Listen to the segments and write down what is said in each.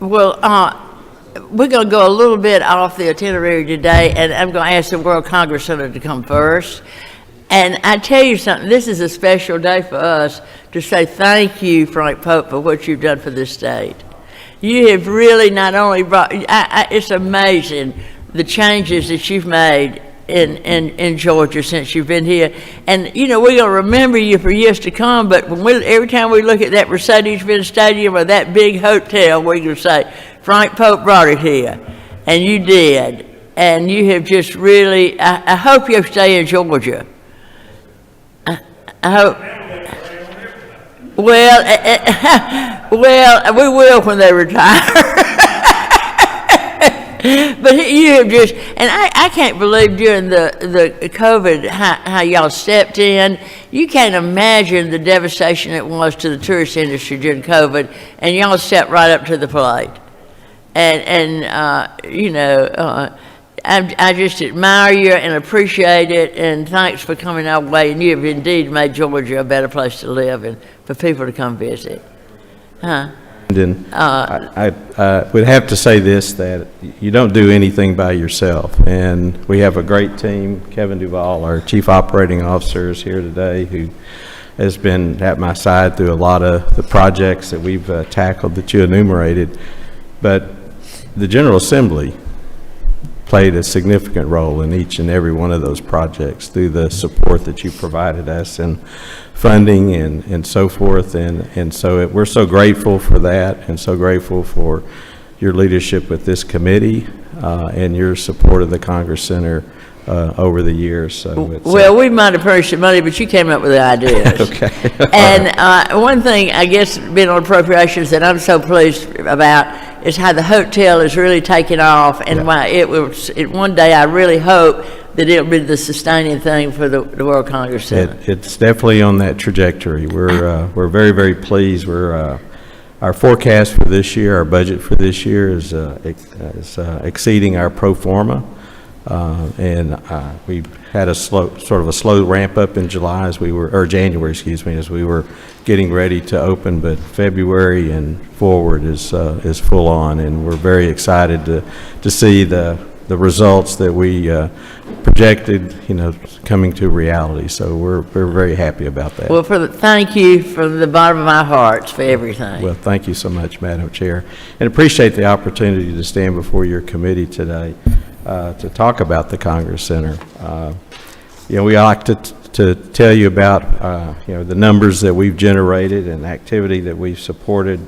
Well, we're going to go a little bit off the itinerary today, and I'm going to ask the World Congress Center to come first. And I tell you something, this is a special day for us to say thank you, Frank Pope, for what you've done for this state. You have really not only brought, it's amazing the changes that you've made in Georgia since you've been here. And, you know, we're going to remember you for years to come, but when every time we look at that Mercedes-Benz Stadium or that big hotel, we're going to say, Frank Pope brought it here. And you did. And you have just really, I hope you'll stay in Georgia. I hope. Well, well, we will when they retire. But you have just, and I can't believe during the COVID how y'all stepped in. You can't imagine the devastation it was to the tourist industry during COVID, and y'all stepped right up to the plate. And you know, I just admire you and appreciate it, and thanks for coming our way. And you have indeed made Georgia a better place to live and for people to come visit. And I would have to say this, that you don't do anything by yourself. And we have a great team. Kevin Duvall, our Chief Operating Officer, is here today, who has been at my side through a lot of the projects that we've tackled that you enumerated. But the General Assembly played a significant role in each and every one of those projects through the support that you provided us and funding and so forth. And so we're so grateful for that, and so grateful for your leadership with this committee and your support of the Congress Center over the years. So well, we might have furnished the money, but you came up with the ideas. Okay. And one thing, I guess, being on appropriations that I'm so pleased about is how the hotel is really taking off, and why it was. One day, I really hope that it'll be the sustaining thing for the World Congress Center. It's definitely on that trajectory. We're very, very pleased. Our forecast for this year, our budget for this year is exceeding our pro forma. And we had a sort of a slow ramp up in July January, as we were getting ready to open, but February and forward is full on, and we're very excited to see the results that we projected, coming to reality. So we're very happy about that. Well, thank you from the bottom of our hearts for everything. Well, thank you so much, Madam Chair, and appreciate the opportunity to stand before your committee today to talk about the Congress Center. We like to tell you about the numbers that we've generated and activity that we've supported.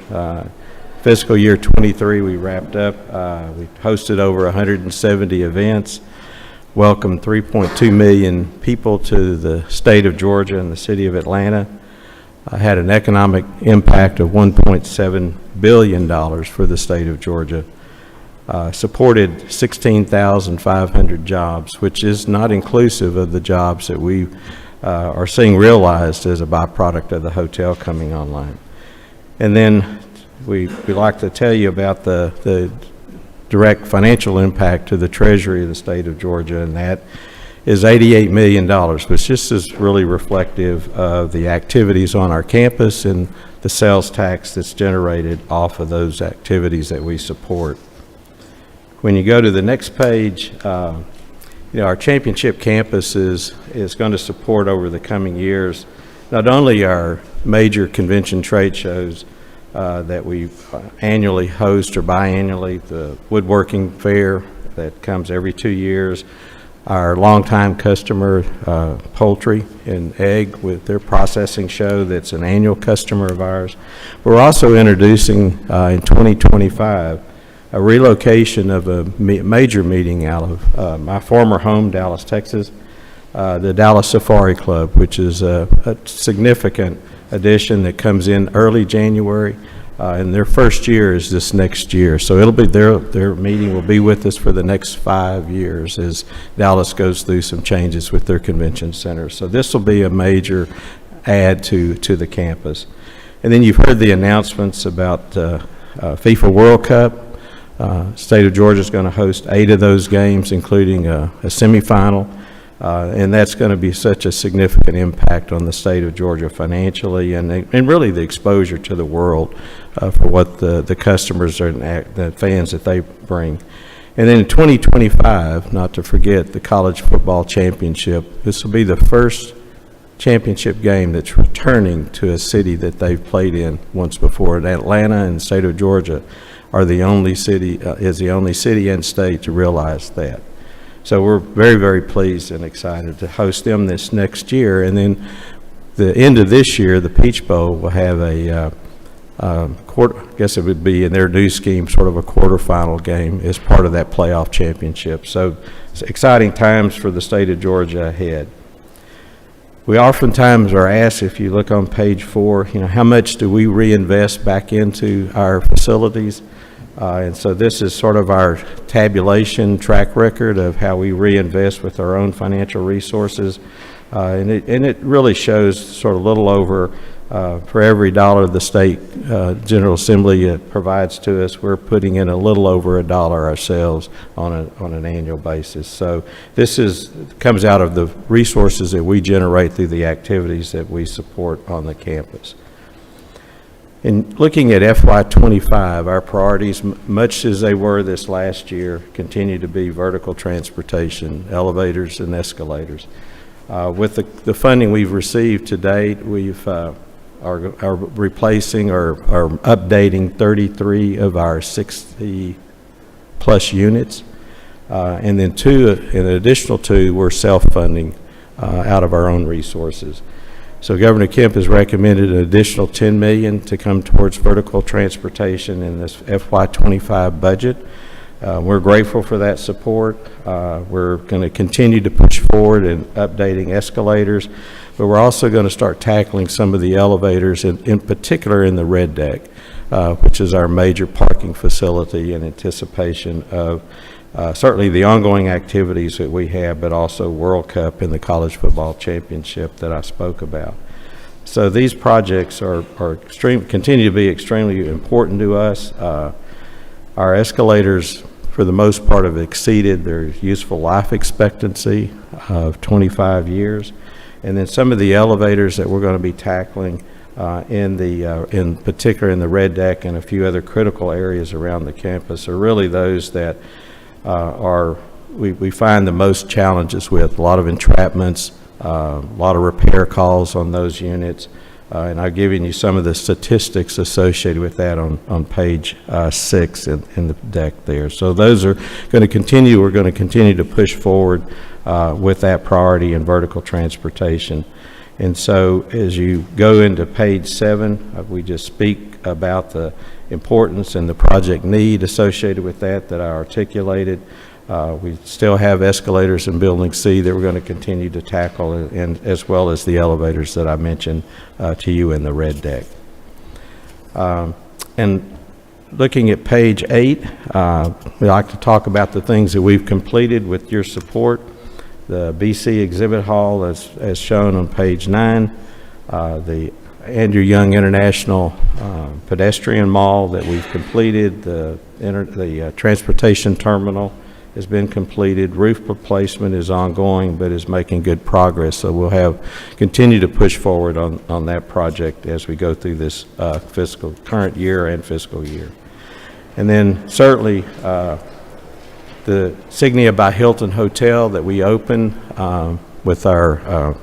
Fiscal year 23, we wrapped up. We hosted over 170 events, welcomed 3.2 million people to the state of Georgia and the city of Atlanta. Had an economic impact of $1.7 billion for the state of Georgia. Supported 16,500 jobs, which is not inclusive of the jobs that we are seeing realized as a byproduct of the hotel coming online. And then we like to tell you about the direct financial impact to the Treasury of the state of Georgia, and that is $88 million, which just is really reflective of the activities on our campus and the sales tax that's generated off of those activities that we support. When you go to the next page, our championship campus is going to support over the coming years not only our major convention trade shows that we annually host or biannually, the woodworking fair that comes every 2 years, our longtime customer, poultry and egg, with their processing show that's an annual customer of ours. We're also introducing in 2025 a relocation of a major meeting out of my former home, Dallas, Texas, the Dallas Safari Club, which is a significant addition that comes in early January, and their first year is this next year. So it'll be their meeting will be with us for the next 5 years as Dallas goes through some changes with their convention center. So this will be a major add to the campus. And then you've heard the announcements about FIFA World Cup. State of Georgia is going to host 8 of those games, including a semifinal. And that's going to be such a significant impact on the state of Georgia financially and really the exposure to the world for what the customers and the fans that they bring. And then in 2025, not to forget, the college football championship. This will be the first championship game that's returning to a city that they've played in once before. And Atlanta and the state of Georgia are the only city, is the only city and state to realize that. So we're very, very pleased and excited to host them this next year. And then the end of this year, the Peach Bowl will have a quarter, I guess it would be in their new scheme, sort of a quarterfinal game as part of that playoff championship. So it's exciting times for the state of Georgia ahead. We oftentimes are asked, if you look on page 4, how much do we reinvest back into our facilities? And so this is sort of our tabulation track record of how we reinvest with our own financial resources. And it really shows sort of a little over, for every dollar the state General Assembly provides to us, we're putting in a little over $1 ourselves on an annual basis. So this comes out of the resources that we generate through the activities that we support on the campus. In looking at FY25, our priorities, much as they were this last year, continue to be vertical transportation, elevators and escalators. With the funding we've received to date, we've are replacing or updating 33 of our 60 plus units, and then an additional 2 we're self-funding out of our own resources. So Governor Kemp has recommended an additional $10 million to come towards vertical transportation in this FY25 budget. We're grateful for that support. We're going to continue to push forward in updating escalators, but we're also going to start tackling some of the elevators, in particular in the red deck, which is our major parking facility in anticipation of certainly the ongoing activities that we have, but also World Cup and the college football championship that I spoke about. So these projects continue to be extremely important to us. Our escalators, for the most part, have exceeded their useful life expectancy of 25 years. And then some of the elevators that we're going to be tackling in particular in the red deck and a few other critical areas around the campus are really those that we find the most challenges with. A lot of entrapments, a lot of repair calls on those units. And I've given you some of the statistics associated with that on page 6 in the deck there. So those are going to continue. We're going to continue to push forward with that priority in vertical transportation. And so as you go into page 7, we just speak about the importance and the project need associated with that I articulated. We still have escalators in Building C that we're going to continue to tackle, and as well as the elevators that I mentioned to you in the red deck. And looking at page 8, we like to talk about the things that we've completed with your support. The BC Exhibit Hall, as shown on page 9, the Andrew Young International Pedestrian Mall that we've completed, the transportation terminal has been completed. Roof replacement is ongoing, but is making good progress. So we'll continue to push forward on that project as we go through this current year and fiscal year. And then certainly the Signia by Hilton Hotel that we opened with our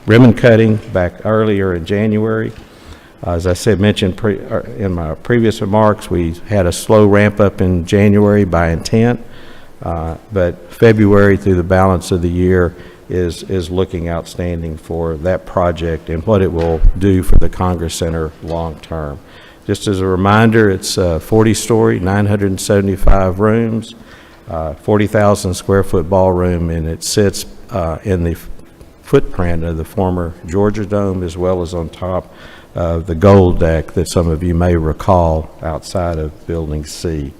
ribbon cutting back earlier in January. As I mentioned in my previous remarks, we had a slow ramp up in January by intent. But February through the balance of the year is looking outstanding for that project and what it will do for the Congress Center long term. Just as a reminder, it's a 40-story, 975 rooms, 40,000 square foot ballroom, and it sits in the footprint of the former Georgia Dome, as well as on top of the gold deck that some of you may recall outside of Building C.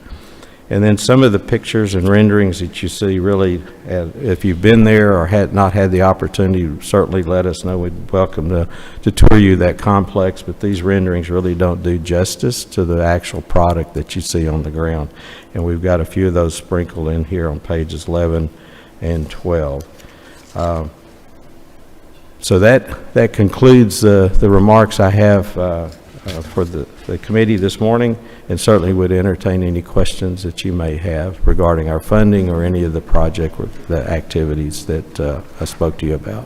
And then some of the pictures and renderings that you see, really, if you've been there or had not had the opportunity, certainly let us know. We'd welcome to tour you that complex, but these renderings really don't do justice to the actual product that you see on the ground. And we've got a few of those sprinkled in here on pages 11 and 12. So that concludes the remarks I have for the committee this morning, and certainly would entertain any questions that you may have regarding our funding or any of the project or the activities that I spoke to you about.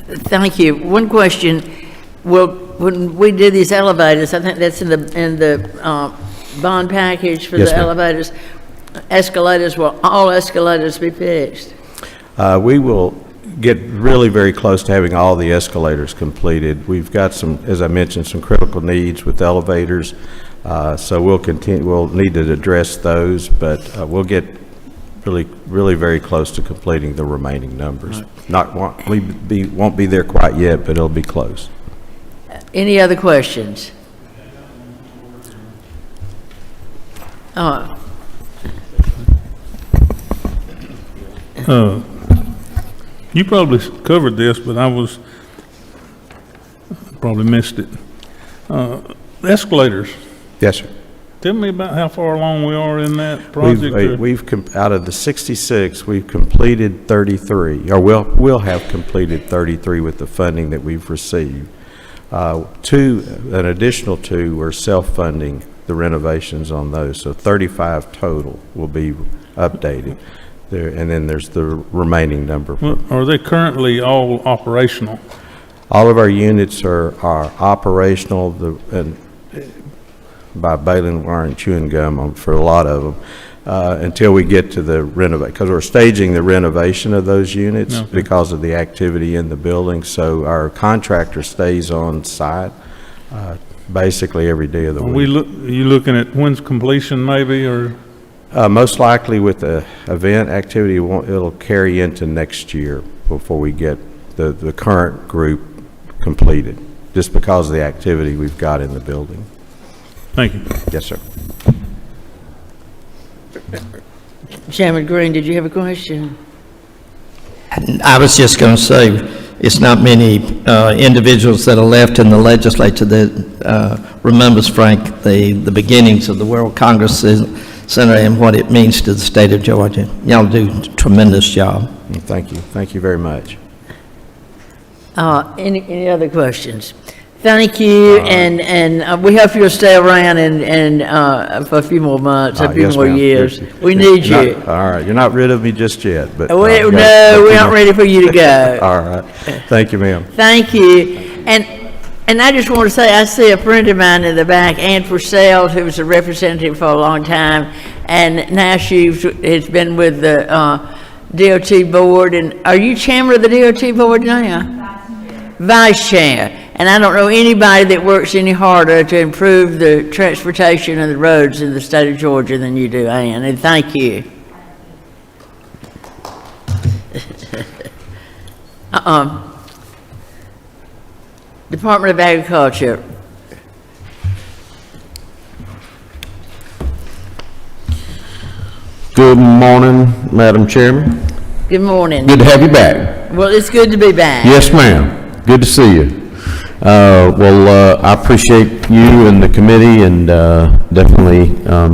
Thank you. One question. Well, when we do these elevators, I think that's in the bond package for Yes, the ma'am. elevators. Escalators, will all escalators be fixed? We will get really very close to having all the escalators completed. We've got some, as I mentioned, some critical needs with elevators, so we'll need to address those, but we'll get really very close to completing the remaining numbers. Won't be there quite yet, but it'll be close. Any other questions? You probably covered this, but probably missed it. Escalators. Yes, sir. Tell me about how far along we are in that project. Out of the 66, we've completed 33, or we'll have completed 33 with the funding that we've received. An additional 2 are self-funding the renovations on those, so 35 total will be updated. And then there's the remaining number. Well, are they currently all operational? All of our units are operational, and by baling wire and chewing gum for a lot of them, until we get to the renovate, because we're staging the renovation of those units because of the activity in the building. So our contractor stays on site basically every day of the week. Are you looking at when's completion maybe, or? Most likely with the event activity, it'll carry into next year before we get the current group completed, just because of the activity we've got in the building. Thank you. Yes, sir. Chairman Green, did you have a question? I was just going to say, it's not many individuals that are left in the legislature that remembers, Frank, the beginnings of the World Congress Center and what it means to the state of Georgia. Y'all do a tremendous job. Thank you. Thank you very much. Any other questions? Thank you, and we hope you'll stay around and for a few more months, a few Yes, more ma'am. years. We need you. All right. You're not rid of me just yet, but. No, we aren't ready for you to go. All right. Thank you, ma'am. Thank you. And I just want to say, I see a friend of mine in the back, Ann Purcell, who was a representative for a long time, and now she has been with the DOT board. And are you chairman of the DOT board now? Vice chair. And I don't know anybody that works any harder to improve the transportation and the roads in the state of Georgia than you do, Ann, and thank you. Department of Agriculture. Good morning, Madam Chairman. Good morning. Good to have you back. Well, it's good to be back. Yes, ma'am. Good to see you. I appreciate you and the committee, and definitely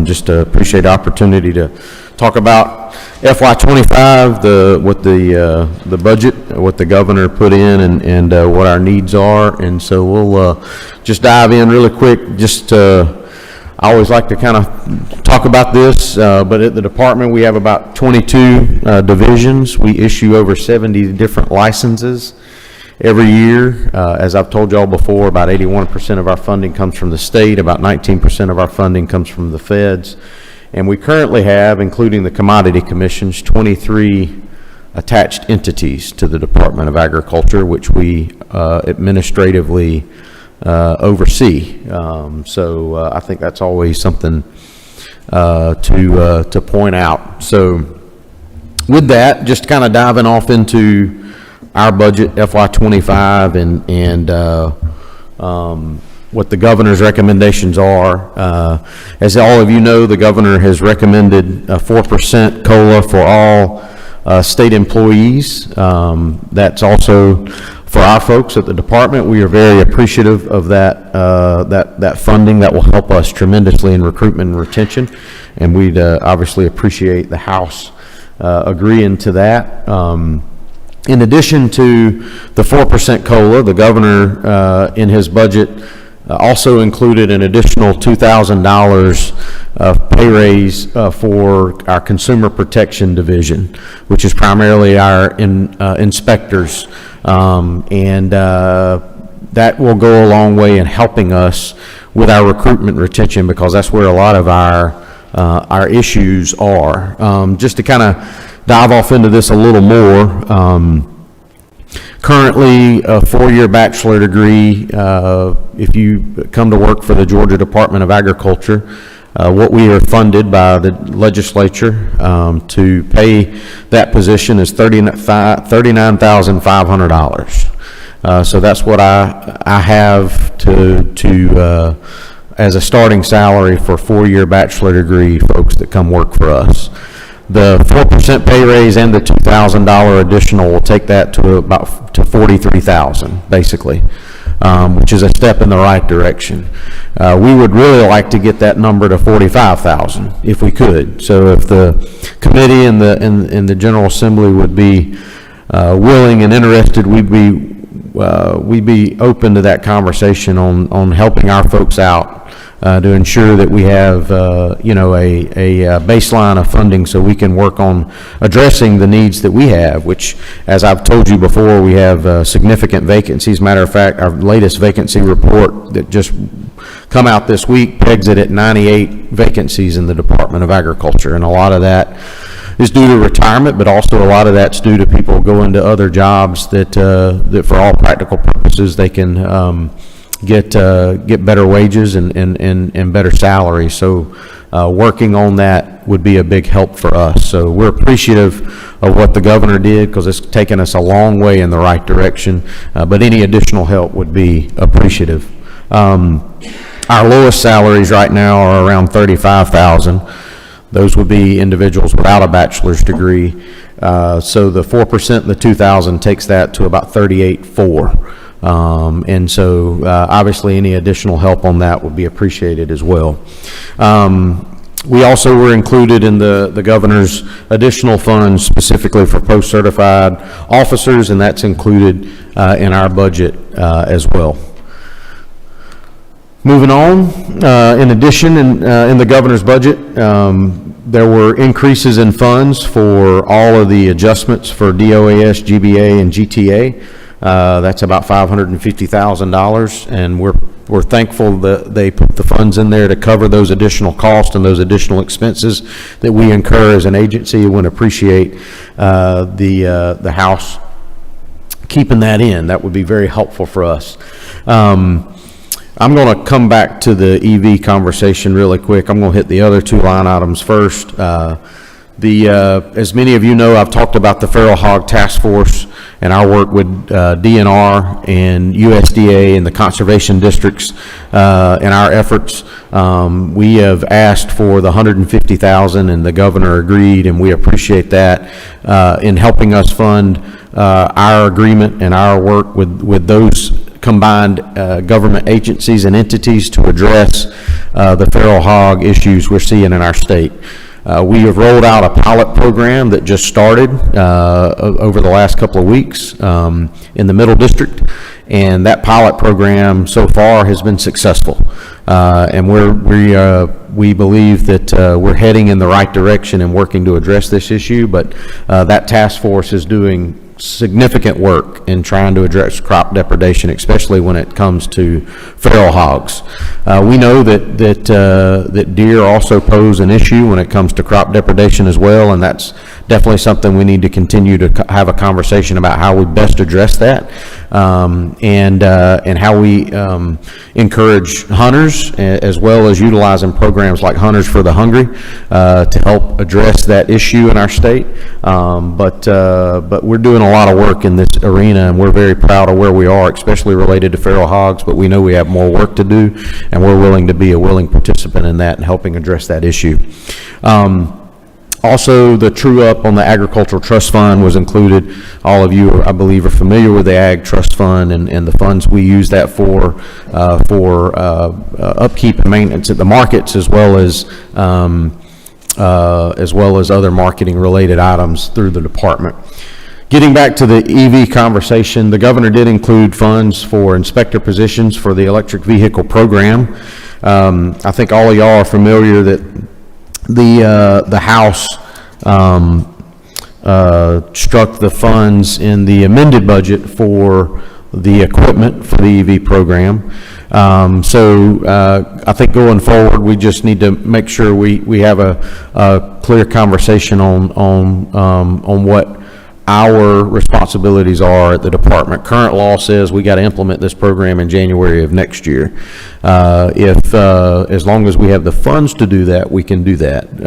just appreciate the opportunity to talk about FY25, what the budget, what the governor put in, and what our needs are. And so we'll just dive in really quick. I always like to kind of talk about this, but at the department we have about 22 divisions. We issue over 70 different licenses every year. As I've told y'all before, about 81% of our funding comes from the state, about 19% of our funding comes from the feds. And we currently have, including the commodity commissions, 23 attached entities to the Department of Agriculture, which we administratively oversee. I think that's always something to point out. So with that, just kind of diving off into our budget FY25 and what the governor's recommendations are. As all of you know, the governor has recommended a 4% COLA for all state employees. That's also for our folks at the department. We are very appreciative of that funding that will help us tremendously in recruitment and retention. And we'd obviously appreciate the House agreeing to that. In addition to the 4% COLA, the governor, in his budget, also included an additional $2,000 pay raise for our Consumer Protection Division, which is primarily our inspectors, and that will go a long way in helping us with our recruitment retention, because that's where a lot of our issues are. Just to kind of dive off into this a little more, currently, a 4-year bachelor degree, if you come to work for the Georgia Department of Agriculture, what we are funded by the legislature to pay that position is $39,500. So that's what I have to as a starting salary for 4-year bachelor degree folks that come work for us. The 4% pay raise and the $2,000 additional will take that to about $43,000 basically, which is a step in the right direction. We would really like to get that number to $45,000 if we could. So if the committee and the General Assembly would be willing and interested, we'd be open to that conversation on helping our folks out to ensure that we have a baseline of funding so we can work on addressing the needs that we have, which, as I've told you before, we have significant vacancies. Matter of fact, our latest vacancy report that just come out this week pegs it at 98 vacancies in the Department of Agriculture, and a lot of that is due to retirement, but also a lot of that's due to people going to other jobs that for all practical purposes they can get better wages and better salaries. So working on that would be a big help for us. So we're appreciative of what the governor did, because it's taken us a long way in the right direction, but any additional help would be appreciative. Our lowest salaries right now are around $35,000. Those would be individuals without a bachelor's degree. So the 4% and the $2,000 takes that to about $38,400. And so obviously any additional help on that would be appreciated as well. We also were included in the governor's additional funds specifically for post-certified officers, and that's included in our budget as well. Moving on, in addition, in the governor's budget, there were increases in funds for all of the adjustments for DOAS, GBA, and GTA. That's about $550,000, and we're thankful that they put the funds in there to cover those additional costs and those additional expenses that we incur as an agency. We would appreciate the House keeping that in. That would be very helpful for us. I'm going to come back to the EV conversation really quick. I'm going to hit the other two line items first. As many of you know, I've talked about the Feral Hog Task Force and our work with DNR and USDA and the conservation districts in our efforts. We have asked for the $150,000, and the governor agreed, and we appreciate that in helping us fund our agreement and our work with those combined government agencies and entities to address the feral hog issues we're seeing in our state. We have rolled out a pilot program that just started over the last couple of weeks in the Middle District, and that pilot program so far has been successful. And we believe that we're heading in the right direction and working to address this issue, but that task force is doing significant work in trying to address crop depredation, especially when it comes to feral hogs. We know that deer also pose an issue when it comes to crop depredation as well, and that's definitely something we need to continue to have a conversation about how we best address that, and how we encourage hunters, as well as utilizing programs like Hunters for the Hungry to help address that issue in our state. But we're doing a lot of work in this arena, and we're very proud of where we are, especially related to feral hogs, but we know we have more work to do, and we're willing to be a willing participant in that and helping address that issue. Also, the true up on the Agricultural Trust Fund was included. All of you, I believe, are familiar with the Ag Trust Fund and the funds we use that for upkeep and maintenance at the markets, as well as as well as other marketing-related items through the department. Getting back to the EV conversation, the governor did include funds for inspector positions for the electric vehicle program. I think all of y'all are familiar that the House struck the funds in the amended budget for the equipment for the EV program. I think going forward, we just need to make sure we have a clear conversation on what our responsibilities are at the department. Current law says we got to implement this program in January of next year. As long as we have the funds to do that, we can do that.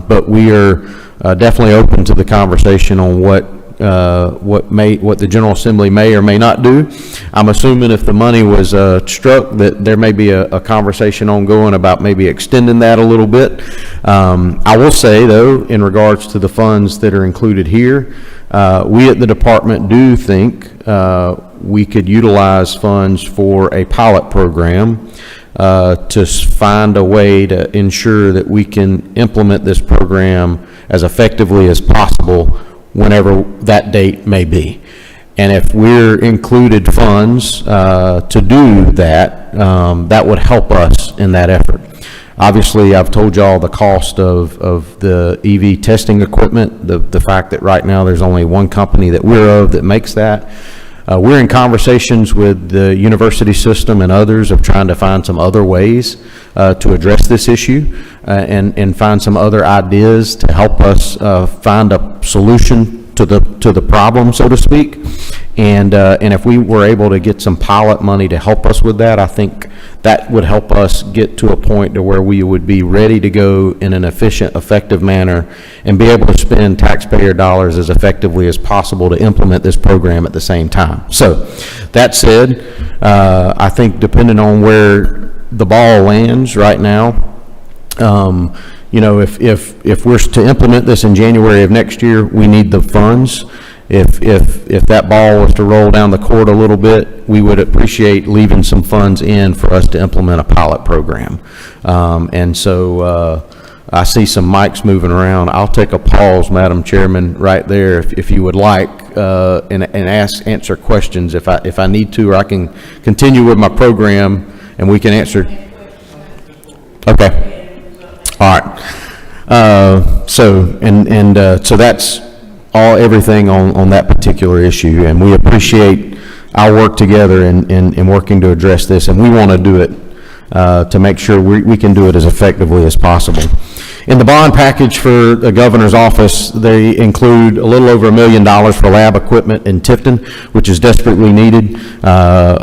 But we are definitely open to the conversation on what the General Assembly may or may not do. I'm assuming if the money was struck, that there may be a conversation ongoing about maybe extending that a little bit. I will say, though, in regards to the funds that are included here, we at the department do think we could utilize funds for a pilot program to find a way to ensure that we can implement this program as effectively as possible whenever that date may be. And if we're included funds to do that, that would help us in that effort. Obviously, I've told y'all the cost of the EV testing equipment, the fact that right now there's only one company that we're of that makes that. We're in conversations with the university system and others of trying to find some other ways to address this issue and find some other ideas to help us find a solution to the problem, so to speak. And if we were able to get some pilot money to help us with that, I think that would help us get to a point to where we would be ready to go in an efficient, effective manner and be able to spend taxpayer dollars as effectively as possible to implement this program at the same time. So, that said, I think depending on where the ball lands right now, you know, if we're to implement this in January of next year, we need the funds. If that ball was to roll down the court a little bit, we would appreciate leaving some funds in for us to implement a pilot program. And so I see some mics moving around. I'll take a pause, Madam Chairman, right there, if you would like, and answer questions if I need to, or I can continue with my program and we can answer. Okay. All right. So that's everything on that particular issue, and we appreciate our work together in working to address this, and we want to do it to make sure we can do it as effectively as possible. In the bond package for the governor's office, they include a little over $1 million for lab equipment in Tifton, which is desperately needed. Some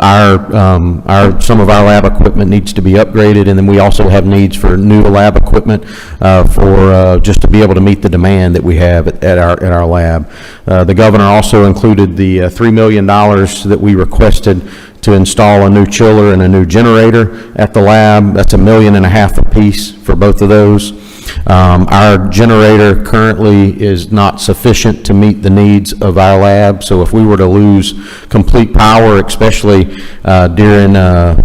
of our lab equipment needs to be upgraded, and then we also have needs for new lab equipment for just to be able to meet the demand that we have at our lab. The governor also included the $3 million that we requested to install a new chiller and a new generator at the lab. That's $1.5 million apiece for both of those. Our generator currently is not sufficient to meet the needs of our lab, so if we were to lose complete power, especially during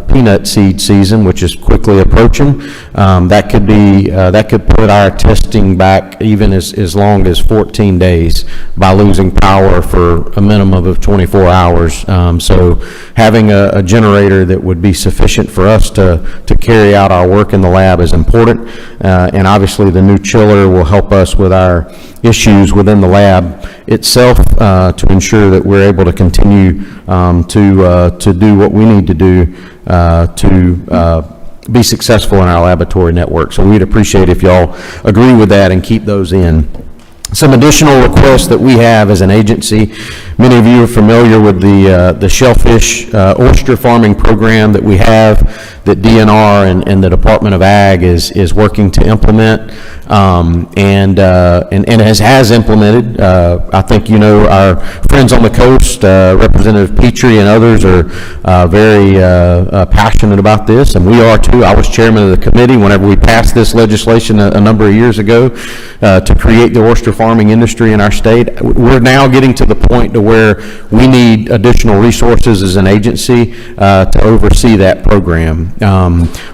peanut seed season, which is quickly approaching, that could put our testing back even as long as 14 days by losing power for a minimum of 24 hours. So having a generator that would be sufficient for us to carry out our work in the lab is important, and obviously the new chiller will help us with our issues within the lab itself to ensure that we're able to continue to do what we need to do to be successful in our laboratory network. So we'd appreciate if y'all agree with that and keep those in. Some additional requests that we have as an agency. Many of you are familiar with the shellfish oyster farming program that we have, that DNR and the Department of Ag is working to implement, and has implemented. I think you know our friends on the coast, Representative Petrie and others are very passionate about this, and we are too. I was chairman of the committee whenever we passed this legislation a number of years ago to create the oyster farming industry in our state. We're now getting to the point to where we need additional resources as an agency to oversee that program.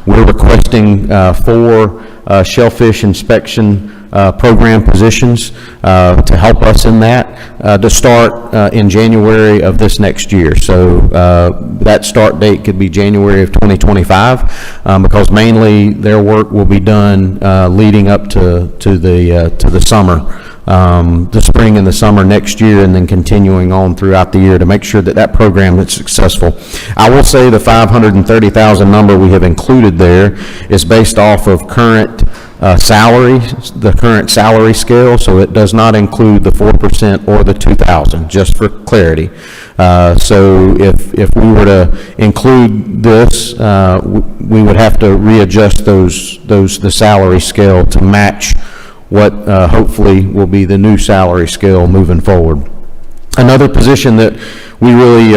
We're requesting 4 shellfish inspection program positions to help us in that, to start in January of this next year. So that start date could be January of 2025, because mainly their work will be done leading up to the summer, the spring and the summer next year, and then continuing on throughout the year to make sure that that program is successful. I will say the 530,000 number we have included there is based off of current salary, the current salary scale, so it does not include the 4% or the 2,000, just for clarity. So if we were to include this, we would have to readjust the salary scale to match what hopefully will be the new salary scale moving forward. Another position that we really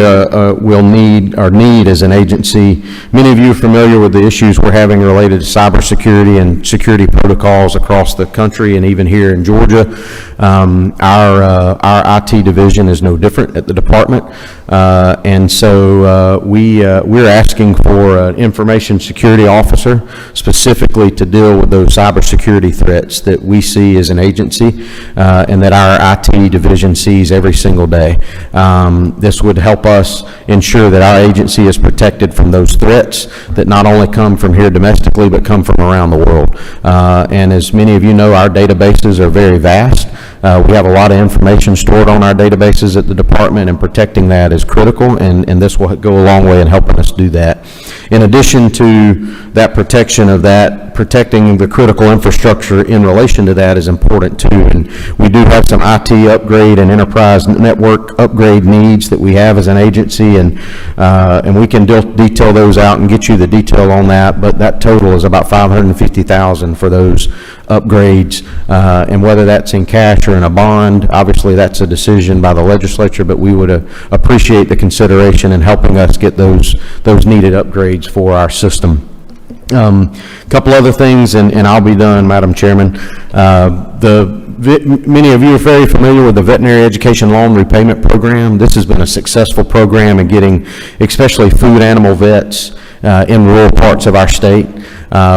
will need as an agency, many of you are familiar with the issues we're having related to cybersecurity and security protocols across the country and even here in Georgia. Our IT division is no different at the department, and so we're asking for an information security officer specifically to deal with those cybersecurity threats that we see as an agency and that our IT division sees every single day. This would help us ensure that our agency is protected from those threats that not only come from here domestically but come from around the world. And as many of you know, our databases are very vast. We have a lot of information stored on our databases at the department, and protecting that is critical, and this will go a long way in helping us do that. In addition to that protection of that, protecting the critical infrastructure in relation to that is important too, and we do have some IT upgrade and enterprise network upgrade needs that we have as an agency, and we can detail those out and get you the detail on that, but that total is about $550,000 for those upgrades, and whether that's in cash or in a bond, obviously that's a decision by the legislature, but we would appreciate the consideration in helping us get those needed upgrades for our system. Couple other things, and I'll be done, Madam Chairman. Many of you are very familiar with the Veterinary Education Loan Repayment Program. This has been a successful program in getting especially food animal vets in rural parts of our state.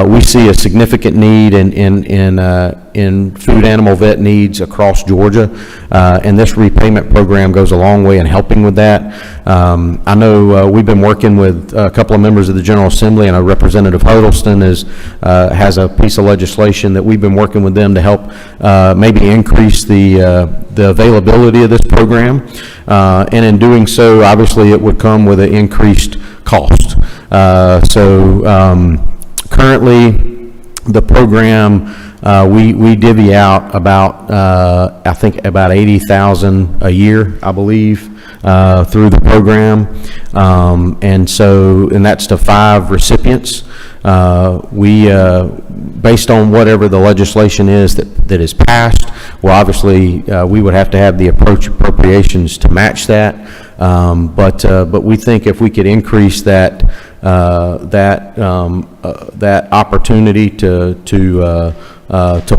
We see a significant need in food animal vet needs across Georgia, and this repayment program goes a long way in helping with that. I know we've been working with a couple of members of the General Assembly, and Representative Huddleston has a piece of legislation that we've been working with them to help maybe increase the availability of this program, and in doing so, obviously it would come with an increased cost. Currently, the program, we divvy out about, I think about $80,000 a year, I believe, through the program, and that's to 5 recipients. Based on whatever the legislation is that is passed, well, obviously, we would have to have the appropriations to match that, but we think if we could increase that opportunity to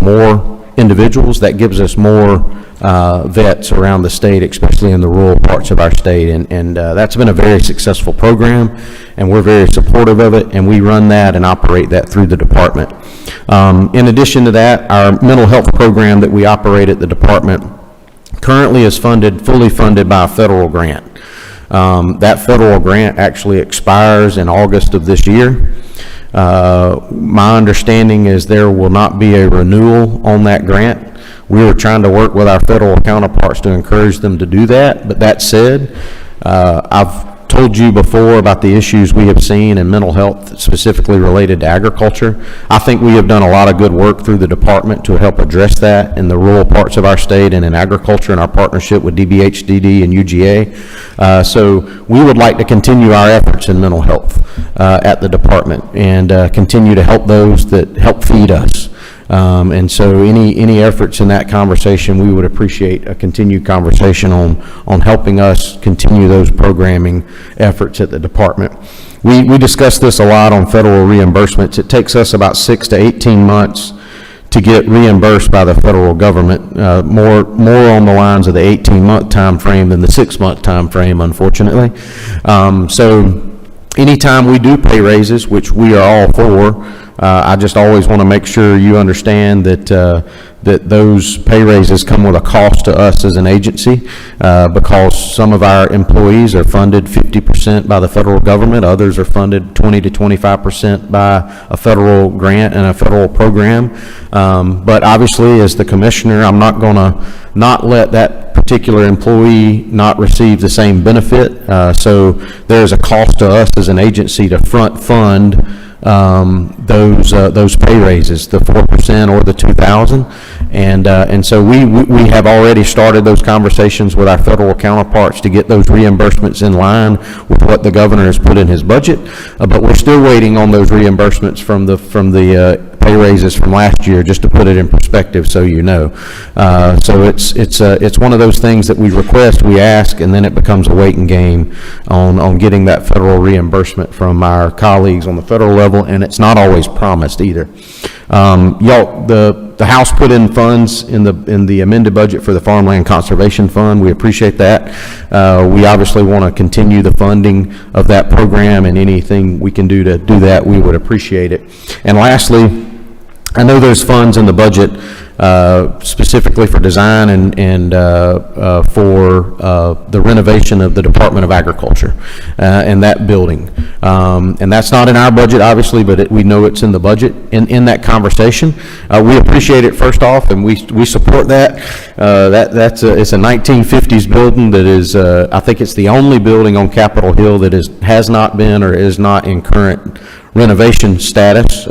more individuals, that gives us more vets around the state, especially in the rural parts of our state, and that's been a very successful program, and we're very supportive of it, and we run that and operate that through the department. In addition to that, our mental health program that we operate at the department currently is fully funded by a federal grant. That federal grant actually expires in August of this year. My understanding is there will not be a renewal on that grant. We are trying to work with our federal counterparts to encourage them to do that, but that said, I've told you before about the issues we have seen in mental health specifically related to agriculture. I think we have done a lot of good work through the department to help address that in the rural parts of our state and in agriculture in our partnership with DBHDD and UGA. So we would like to continue our efforts in mental health at the department and continue to help those that help feed us. And so any efforts in that conversation, we would appreciate a continued conversation on helping us continue those programming efforts at the department. We discuss this a lot on federal reimbursements. It takes us about 6 to 18 months to get reimbursed by the federal government, more on the lines of the 18-month time frame than the 6-month time frame, unfortunately. So anytime we do pay raises, which we are all for, I just always want to make sure you understand that, that those pay raises come with a cost to us as an agency, because some of our employees are funded 50% by the federal government, others are funded 20 to 25% by a federal grant and a federal program. But obviously, as the commissioner, I'm not going to not let that particular employee not receive the same benefit. So there's a cost to us as an agency to fund those pay raises, the 4% or the 2,000, and so we have already started those conversations with our federal counterparts to get those reimbursements in line with what the governor has put in his budget, but we're still waiting on those reimbursements from the pay raises from last year, just to put it in perspective, so you know. So it's one of those things that we request, we ask, and then it becomes a waiting game on getting that federal reimbursement from our colleagues on the federal level, and it's not always promised either. Y'all, the House put in funds in the amended budget for the Farmland Conservation Fund. We appreciate that. We obviously want to continue the funding of that program, and anything we can do to do that, we would appreciate it. And lastly, I know there's funds in the budget specifically for design and for the renovation of the Department of Agriculture and that building. And that's not in our budget, obviously, but we know it's in the budget. In that conversation, we appreciate it, first off, and we support that. It's a 1950s building that is, I think it's the only building on Capitol Hill that has not been or is not in current renovation status.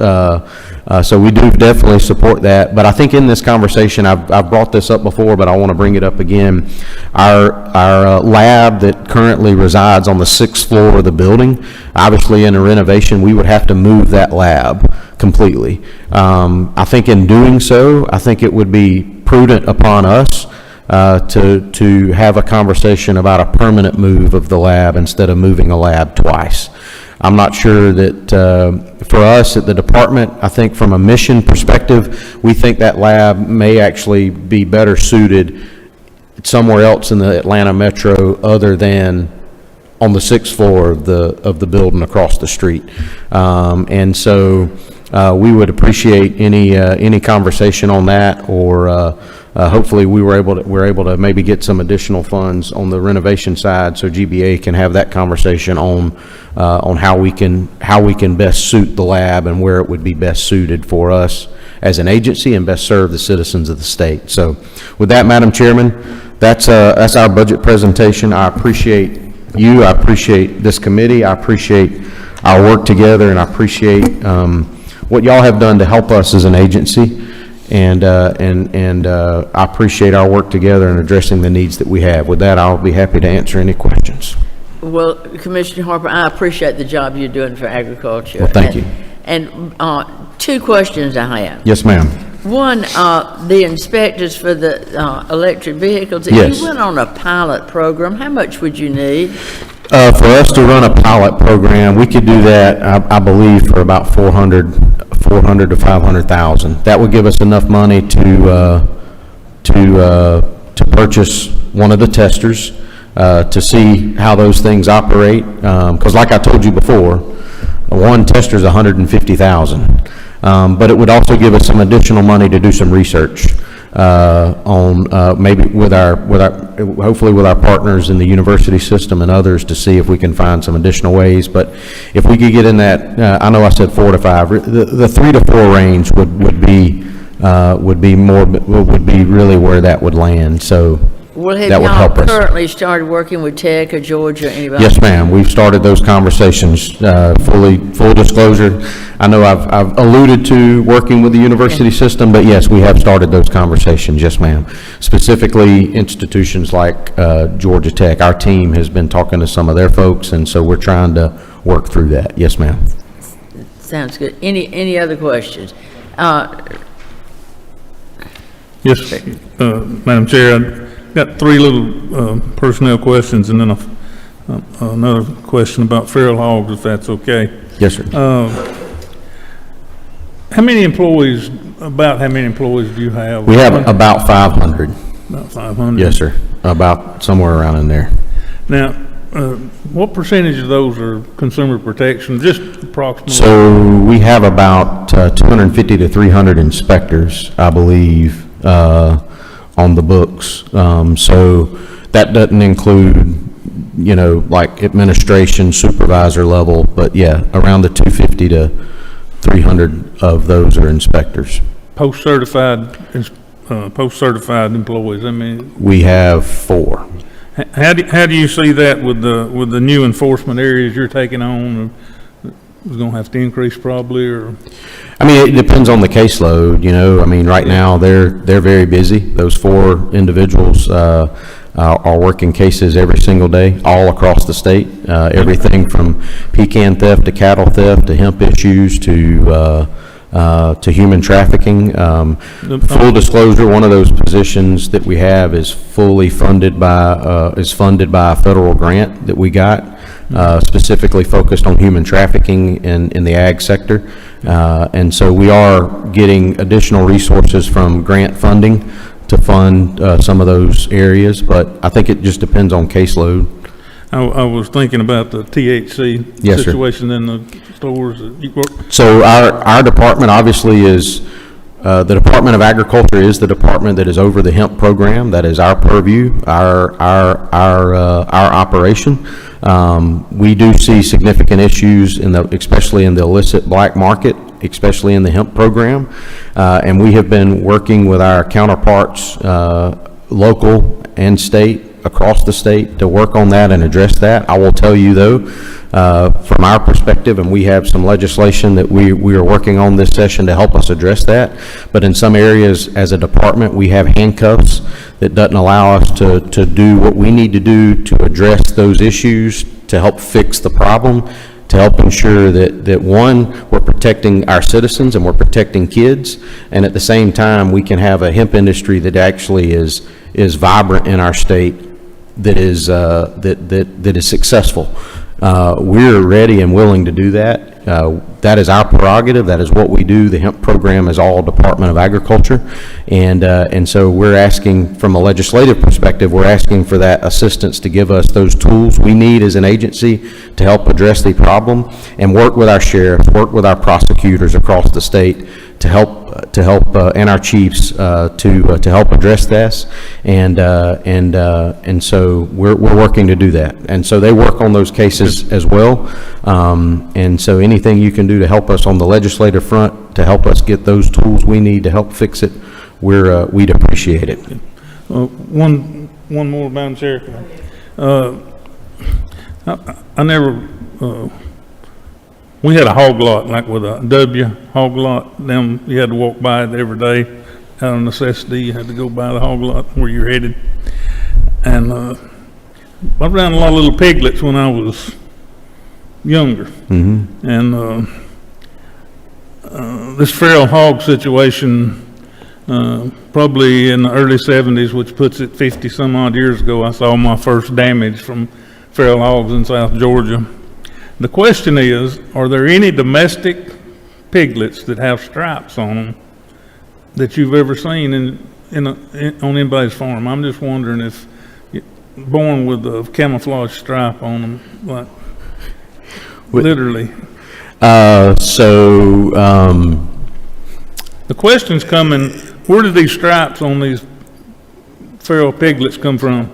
So we do definitely support that. But I think in this conversation, I've brought this up before, but I want to bring it up again. Our lab that currently resides on the 6th floor of the building, obviously in a renovation, we would have to move that lab completely. I think in doing so, I think it would be prudent upon us to have a conversation about a permanent move of the lab instead of moving a lab twice. I'm not sure that for us at the department, I think from a mission perspective, we think that lab may actually be better suited somewhere else in the Atlanta metro other than on the 6th floor of the building across the street. And so we would appreciate any conversation on that, or hopefully we're able to maybe get some additional funds on the renovation side, so GBA can have that conversation on how we can best suit the lab and where it would be best suited for us as an agency and best serve the citizens of the state. So with that, Madam Chairman, that's our budget presentation. I appreciate you. I appreciate this committee. I appreciate our work together, and I appreciate what y'all have done to help us as an agency. And I appreciate our work together in addressing the needs that we have. With that, I'll be happy to answer any questions. Well, Commissioner Harper, I appreciate the job you're doing for agriculture. Well, thank you. And two questions I have. Yes, ma'am. One, the inspectors for the electric vehicles. If Yes. you went on a pilot program, how much would you need? For us to run a pilot program, we could do that, I believe, for about 400 to 500,000. That would give us enough money to purchase one of the testers, to see how those things operate. Because like I told you before, one tester is 150,000. But it would also give us some additional money to do some research on maybe hopefully with our partners in the university system and others, to see if we can find some additional ways. But if we could get in that, I know I said 4 to 5, the 3 to 4 range would be really where that would land. So Well, have that would help y'all us. currently started working with Tech or Georgia or anybody? Yes, ma'am. We've started those conversations, full disclosure. I know I've alluded to working with the university system, but yes, we have started those conversations, yes, ma'am. Specifically, institutions like Georgia Tech. Our team has been talking to some of their folks, and so we're trying to work through that. Yes, ma'am. Sounds good. Any other questions? Yes, Madam Chair, I've got 3 little personnel questions, and then another question about feral hogs, if that's okay. Yes, sir. How many employees do you have? We have about 500. About 500. Yes, sir. About somewhere around in there. Now, what percentage of those are consumer protection, just approximately? So we have about 250 to 300 inspectors, I believe, on the books. So that doesn't include, you know, like administration, supervisor level, but yeah, around the 250 to 300 of those are inspectors. Post-certified employees, I mean, We have 4. how do you see that with the new enforcement areas you're taking on? It's gonna have to increase probably, or? I mean, it depends on the caseload, you know. I mean, right now, they're very busy. Those 4 individuals are working cases every single day, all across the state. Everything from pecan theft to cattle theft to hemp issues to human trafficking. Full disclosure, one of those positions that we have is funded by a federal grant that we got, specifically focused on human trafficking in the ag sector. And so we are getting additional resources from grant funding to fund some of those areas, but I think it just depends on caseload. I was thinking about the THC Yes, sir. situation in the stores. So our department obviously is, the Department of Agriculture is the department that is over the hemp program. That is our purview, our operation. We do see significant issues especially in the illicit black market, especially in the hemp program. And we have been working with our counterparts, local and state, across the state, to work on that and address that. I will tell you though, from our perspective, and we have some legislation that we are working on this session to help us address that, but in some areas as a department, we have handcuffs that doesn't allow us to do what we need to do to address those issues, to help fix the problem, to help ensure that one, we're protecting our citizens and we're protecting kids, and at the same time, we can have a hemp industry that actually is vibrant in our state, that is successful. We're ready and willing to do that. That is our prerogative. That is what we do. The hemp program is all Department of Agriculture, and so we're asking, from a legislative perspective, we're asking for that assistance to give us those tools we need as an agency to help address the problem, and work with our sheriffs, work with our prosecutors across the state to help and our chiefs to help address this, and so we're working to do that, and so they work on those cases as well, and so anything you can do to help us on the legislative front to help us get those tools we need to help fix it, we'd appreciate it. One more, Madam Chair. I never. We had a hog lot, like with a W hog lot. Then you had to walk by it every day out of necessity. You had to go by the hog lot where you're headed. And I ran a lot of little piglets when I was younger. Mm-hmm. And this feral hog situation, probably in the early 70s, which puts it 50 some odd years ago, I saw my first damage from feral hogs in South Georgia. The question is, are there any domestic piglets that have stripes on them that you've ever seen on anybody's farm? I'm just wondering if born with a camouflage stripe on them, like literally. The question's coming, where do these stripes on these feral piglets come from?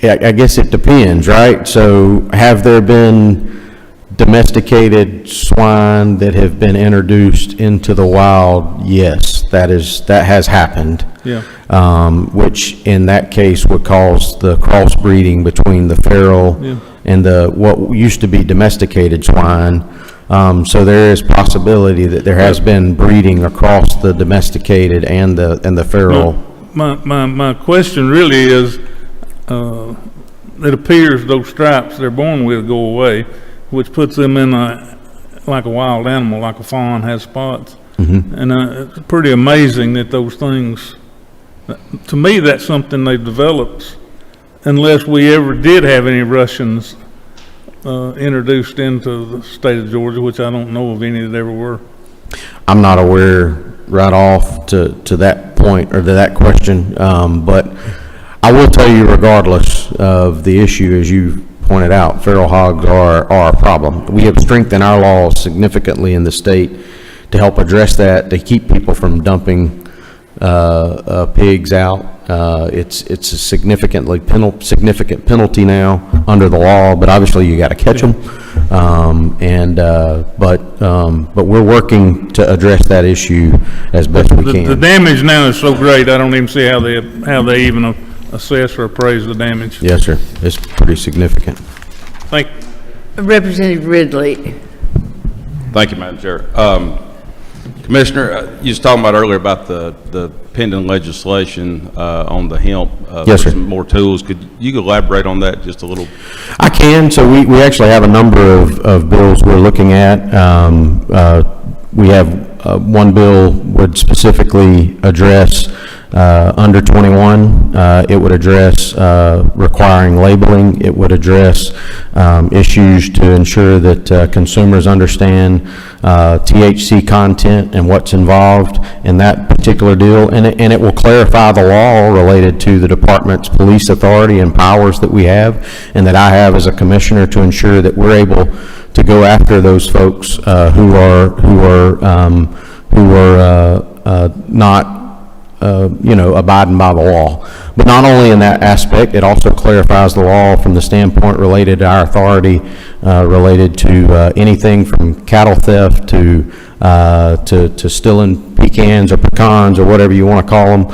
I guess it depends, right? So have there been domesticated swine that have been introduced into the wild? Yes, that has happened. Yeah. Which in that case would cause the crossbreeding between the feral and what used to be domesticated swine. So there is possibility that there has been breeding across the domesticated and the feral. My question really is, it appears those stripes they're born with go away, which puts them in like a wild animal, like a fawn has spots. Mm-hmm. And it's pretty amazing that those things, to me, that's something they've developed, unless we ever did have any Russians introduced into the state of Georgia, which I don't know of any that ever were. I'm not aware right off to that point or to that question, but I will tell you, regardless of the issue, as you pointed out, feral hogs are a problem. We have strengthened our laws significantly in the state to help address that, to keep people from dumping pigs out. It's a significant penalty now under the law, but obviously you got to catch them. But we're working to address that issue as best we can. The damage now is so great, I don't even see how they even assess or appraise the damage. Yes, sir. It's pretty significant. Thank you. Representative Ridley. Thank you, Madam Chair. Commissioner, you was talking about earlier about the pending legislation on the hemp. Yes, sir. Some more tools. Could you elaborate on that just a little? I can. So we actually have a number of bills we're looking at. We have one bill would specifically address under 21. It would address requiring labeling. It would address issues to ensure that consumers understand THC content and what's involved in that particular deal. And it will clarify the law related to the department's police authority and powers that we have, and that I have as a commissioner, to ensure that we're able to go after those folks who are not abiding by the law. But not only in that aspect, it also clarifies the law from the standpoint related to our authority, related to anything from cattle theft to stealing pecans or pecans or whatever you want to call them,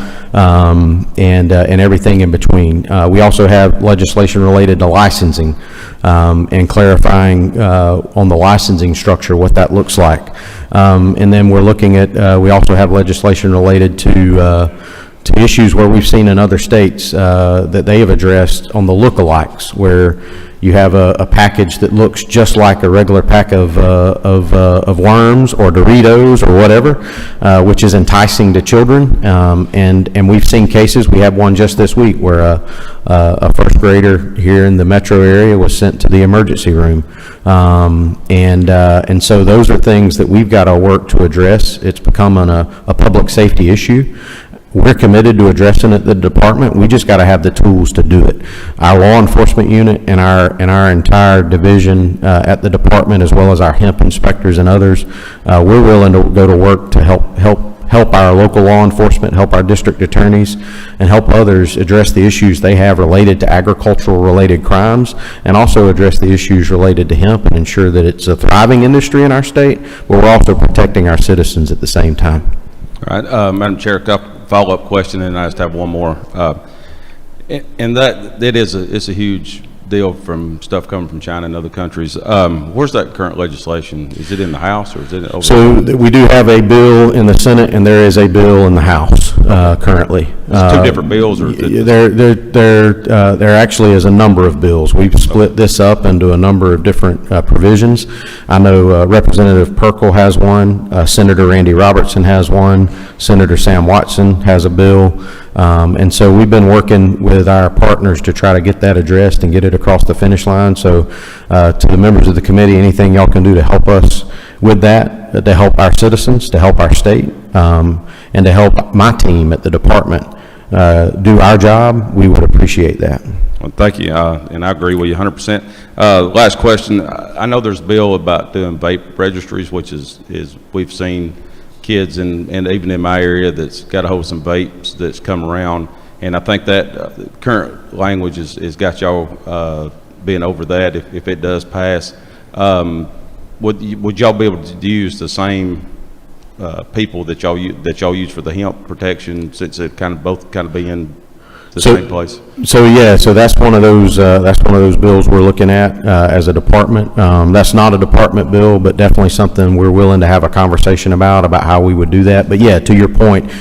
and everything in between. We also have legislation related to licensing, and clarifying on the licensing structure what that looks like. And then we're looking at, we also have legislation related to issues where we've seen in other states that they have addressed on the lookalikes, where you have a package that looks just like a regular pack of worms or Doritos or whatever, which is enticing to children. And we've seen cases. We had one just this week where a first grader here in the metro area was sent to the emergency room. And so those are things that we've got to work to address. It's becoming a public safety issue. We're committed to addressing it at the department. We just got to have the tools to do it. Our law enforcement unit and our entire division at the department, as well as our hemp inspectors and others, we're willing to go to work to help our local law enforcement, help our district attorneys, and help others address the issues they have related to agricultural related crimes, and also address the issues related to hemp, and ensure that it's a thriving industry in our state, but we're also protecting our citizens at the same time. All right, Madam Chair, follow-up question, and I just have one more. And it's a huge deal from stuff coming from China and other countries. Where's that current legislation? Is it in the House, or is it over? So we do have a bill in the Senate, and there is a bill in the House currently. It's two different bills, or is it? There actually is a number of bills. We've split this up into a number of different provisions. I know Representative Perkle has one, Senator Randy Robertson has one, Senator Sam Watson has a bill. And so we've been working with our partners to try to get that addressed and get it across the finish line. So to the members of the committee, anything y'all can do to help us with that, to help our citizens, to help our state, and to help my team at the department do our job, we would appreciate that. Well, thank you, and I agree with you 100%. Last question. I know there's a bill about doing vape registries, which is we've seen kids and even in my area that's got a hold of some vapes that's come around, and I think that current language has got y'all being over that if it does pass. Would y'all be able to use the same people that y'all use for the hemp protection, since it both be in the same place? So yeah, so that's one of those bills we're looking at as a department. That's not a department bill, but definitely something we're willing to have a conversation about how we would do that. But yeah, to your point,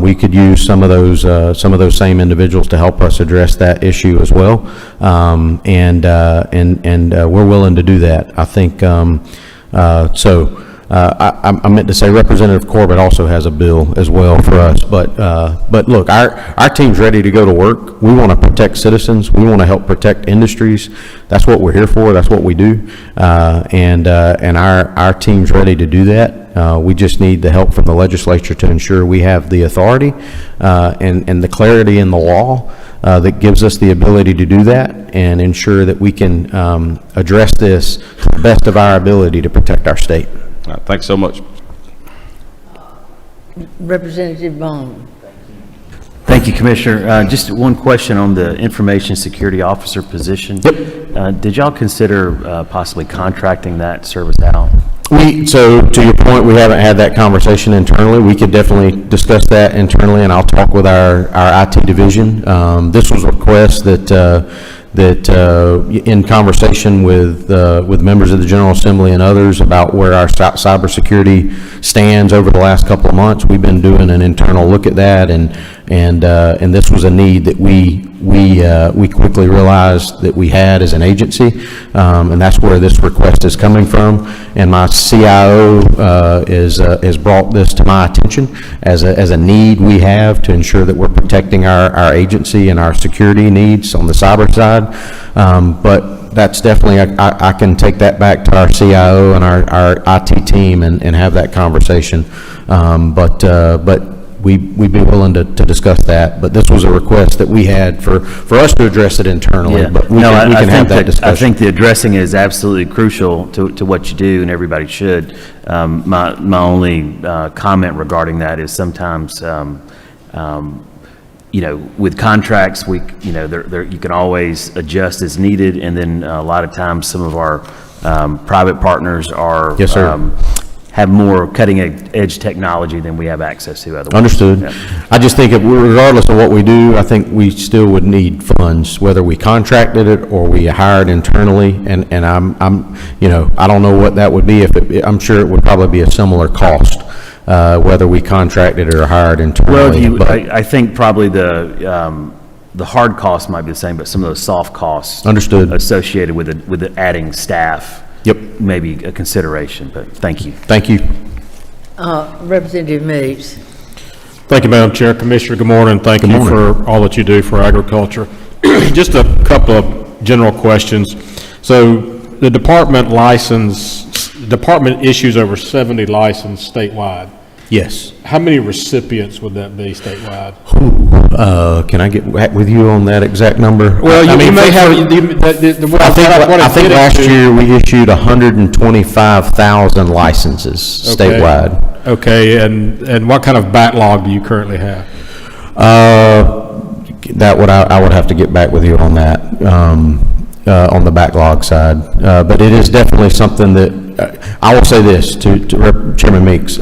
we could use some of those same individuals to help us address that issue as well. And we're willing to do that. I think I meant to say Representative Corbett also has a bill as well for us, but look, our team's ready to go to work. We want to protect citizens. We want to help protect industries. That's what we're here for. That's what we do, and our team's ready to do that. We just need the help from the legislature to ensure we have the authority and the clarity in the law that gives us the ability to do that and ensure that we can address this to the best of our ability to protect our state. All right, thanks so much. Representative Bone. Thank you, Commissioner. Just one question on the information security officer position. Yep. Did y'all consider possibly contracting that service out? So to your point, we haven't had that conversation internally. We could definitely discuss that internally, and I'll talk with our IT division. This was a request that in conversation with members of the General Assembly and others about where our cybersecurity stands over the last couple of months, we've been doing an internal look at that, and this was a need that we quickly realized that we had as an agency, and that's where this request is coming from. And my CIO has brought this to my attention as a need we have to ensure that we're protecting our agency and our security needs on the cyber side. But that's definitely, I can take that back to our CIO and our IT team and have that conversation. But we'd be willing to discuss that. But this was a request that we had for us to address it internally. But we can have that discussion. I think the addressing is absolutely crucial to what you do, and everybody should. My only comment regarding that is sometimes, with contracts, you can always adjust as needed, and then a lot of times some of our private partners are Yes, sir. Have more cutting-edge technology than we have access to otherwise. Understood. Yeah. I just think regardless of what we do, I think we still would need funds, whether we contracted it or we hired internally. And I'm I don't know what that would be. I'm sure it would probably be a similar cost, whether we contracted it or hired internally. Well, I think probably the hard costs might be the same, but some of those soft costs Understood. associated with adding staff. Yep. Maybe a consideration, but thank you. Thank you. Representative Meeks. Thank you, Madam Chair. Commissioner, good morning. Thank you for all that you do for agriculture. Just a couple of general questions. So the department issues over 70 licenses statewide. Yes. How many recipients would that be statewide? Can I get back with you on that exact number? Well, you may have. I think last year we issued 125,000 licenses statewide. Okay, and what kind of backlog do you currently have? I would have to get back with you on that, on the backlog side. But it is definitely something that, I will say this to Chairman Meeks,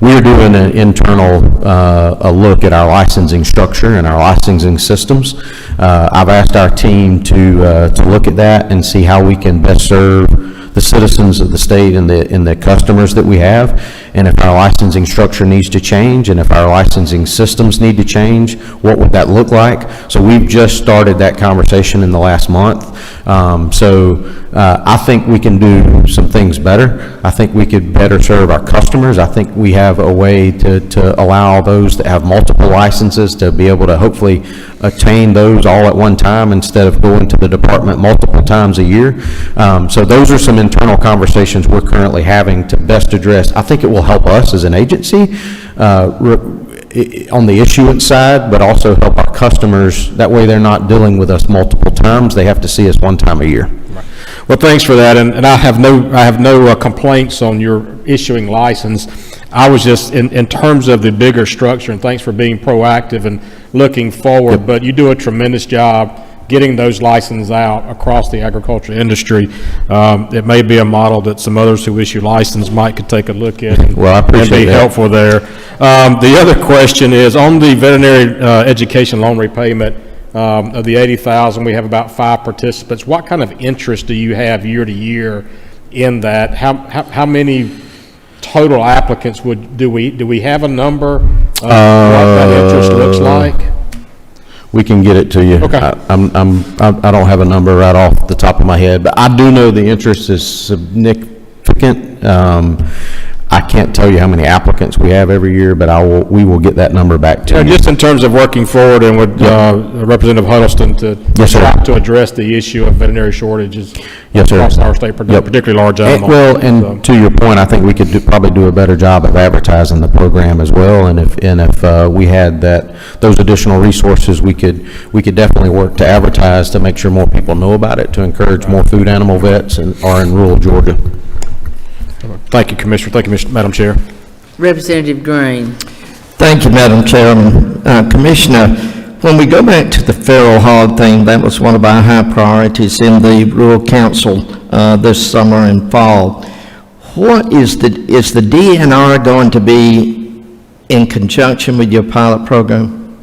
we are doing an internal a look at our licensing structure and our licensing systems. I've asked our team to look at that and see how we can best serve the citizens of the state and the customers that we have, and if our licensing structure needs to change, and if our licensing systems need to change, what would that look like? So we've just started that conversation in the last month. I think we can do some things better. I think we could better serve our customers. I think we have a way to allow those that have multiple licenses to be able to hopefully attain those all at one time instead of going to the department multiple times a year. So those are some internal conversations we're currently having to best address. I think it will help us as an agency on the issuance side, but also help our customers. That way they're not dealing with us multiple times. They have to see us one time a year. Well, thanks for that, and I have no complaints on your issuing license. I was just, in terms of the bigger structure, and thanks for being proactive and looking forward, Yep. but you do a tremendous job getting those licenses out across the agriculture industry. It may be a model that some others who issue license could take a look at. Well, I appreciate and be that. helpful there. The other question is, on the veterinary education loan repayment, of the 80,000, we have about 5 participants. What kind of interest do you have year to year in that? How many total applicants do we have a number of what that interest looks like? We can get it to you. Okay. I don't have a number right off the top of my head, but I do know the interest is significant. I I can't tell you how many applicants we have every year, but we will get that number back to And you. just in terms of working forward and with Representative Huddleston to Yes, sir. try to address the issue of veterinary shortages Yes, sir. across our state, Yep. particularly large animals. Well, and So- to your point, I think we could probably do a better job of advertising the program as well, and if we had those additional resources, we could definitely work to advertise to make sure more people know about it, to encourage more food animal vets are in rural Georgia. Thank you, Commissioner. Thank you, Madam Chair. Representative Green. Thank you, Madam Chairman. Commissioner, when we go back to the feral hog thing, that was one of our high priorities in the Rural Council this summer and fall. What is the DNR going to be in conjunction with your pilot program?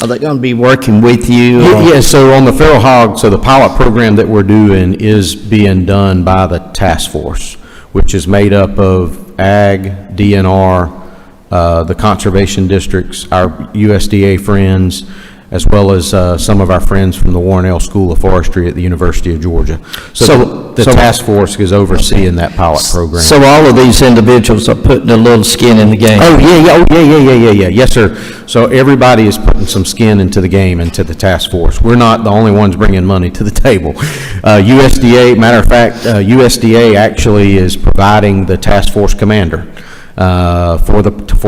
Are they going to be working with you? Yeah, so on the feral hog, so the pilot program that we're doing is being done by the task force, which is made up of Ag, DNR, the conservation districts, our USDA friends, as well as some of our friends from the Warren L. School of Forestry at the University of Georgia. So the task force is overseeing that pilot program. So all of these individuals are putting a little skin in the game? Oh, yeah. Yes, sir. So everybody is putting some skin into the game, into the task force. We're not the only ones bringing money to the table. USDA, matter of fact, USDA actually is providing the task force commander for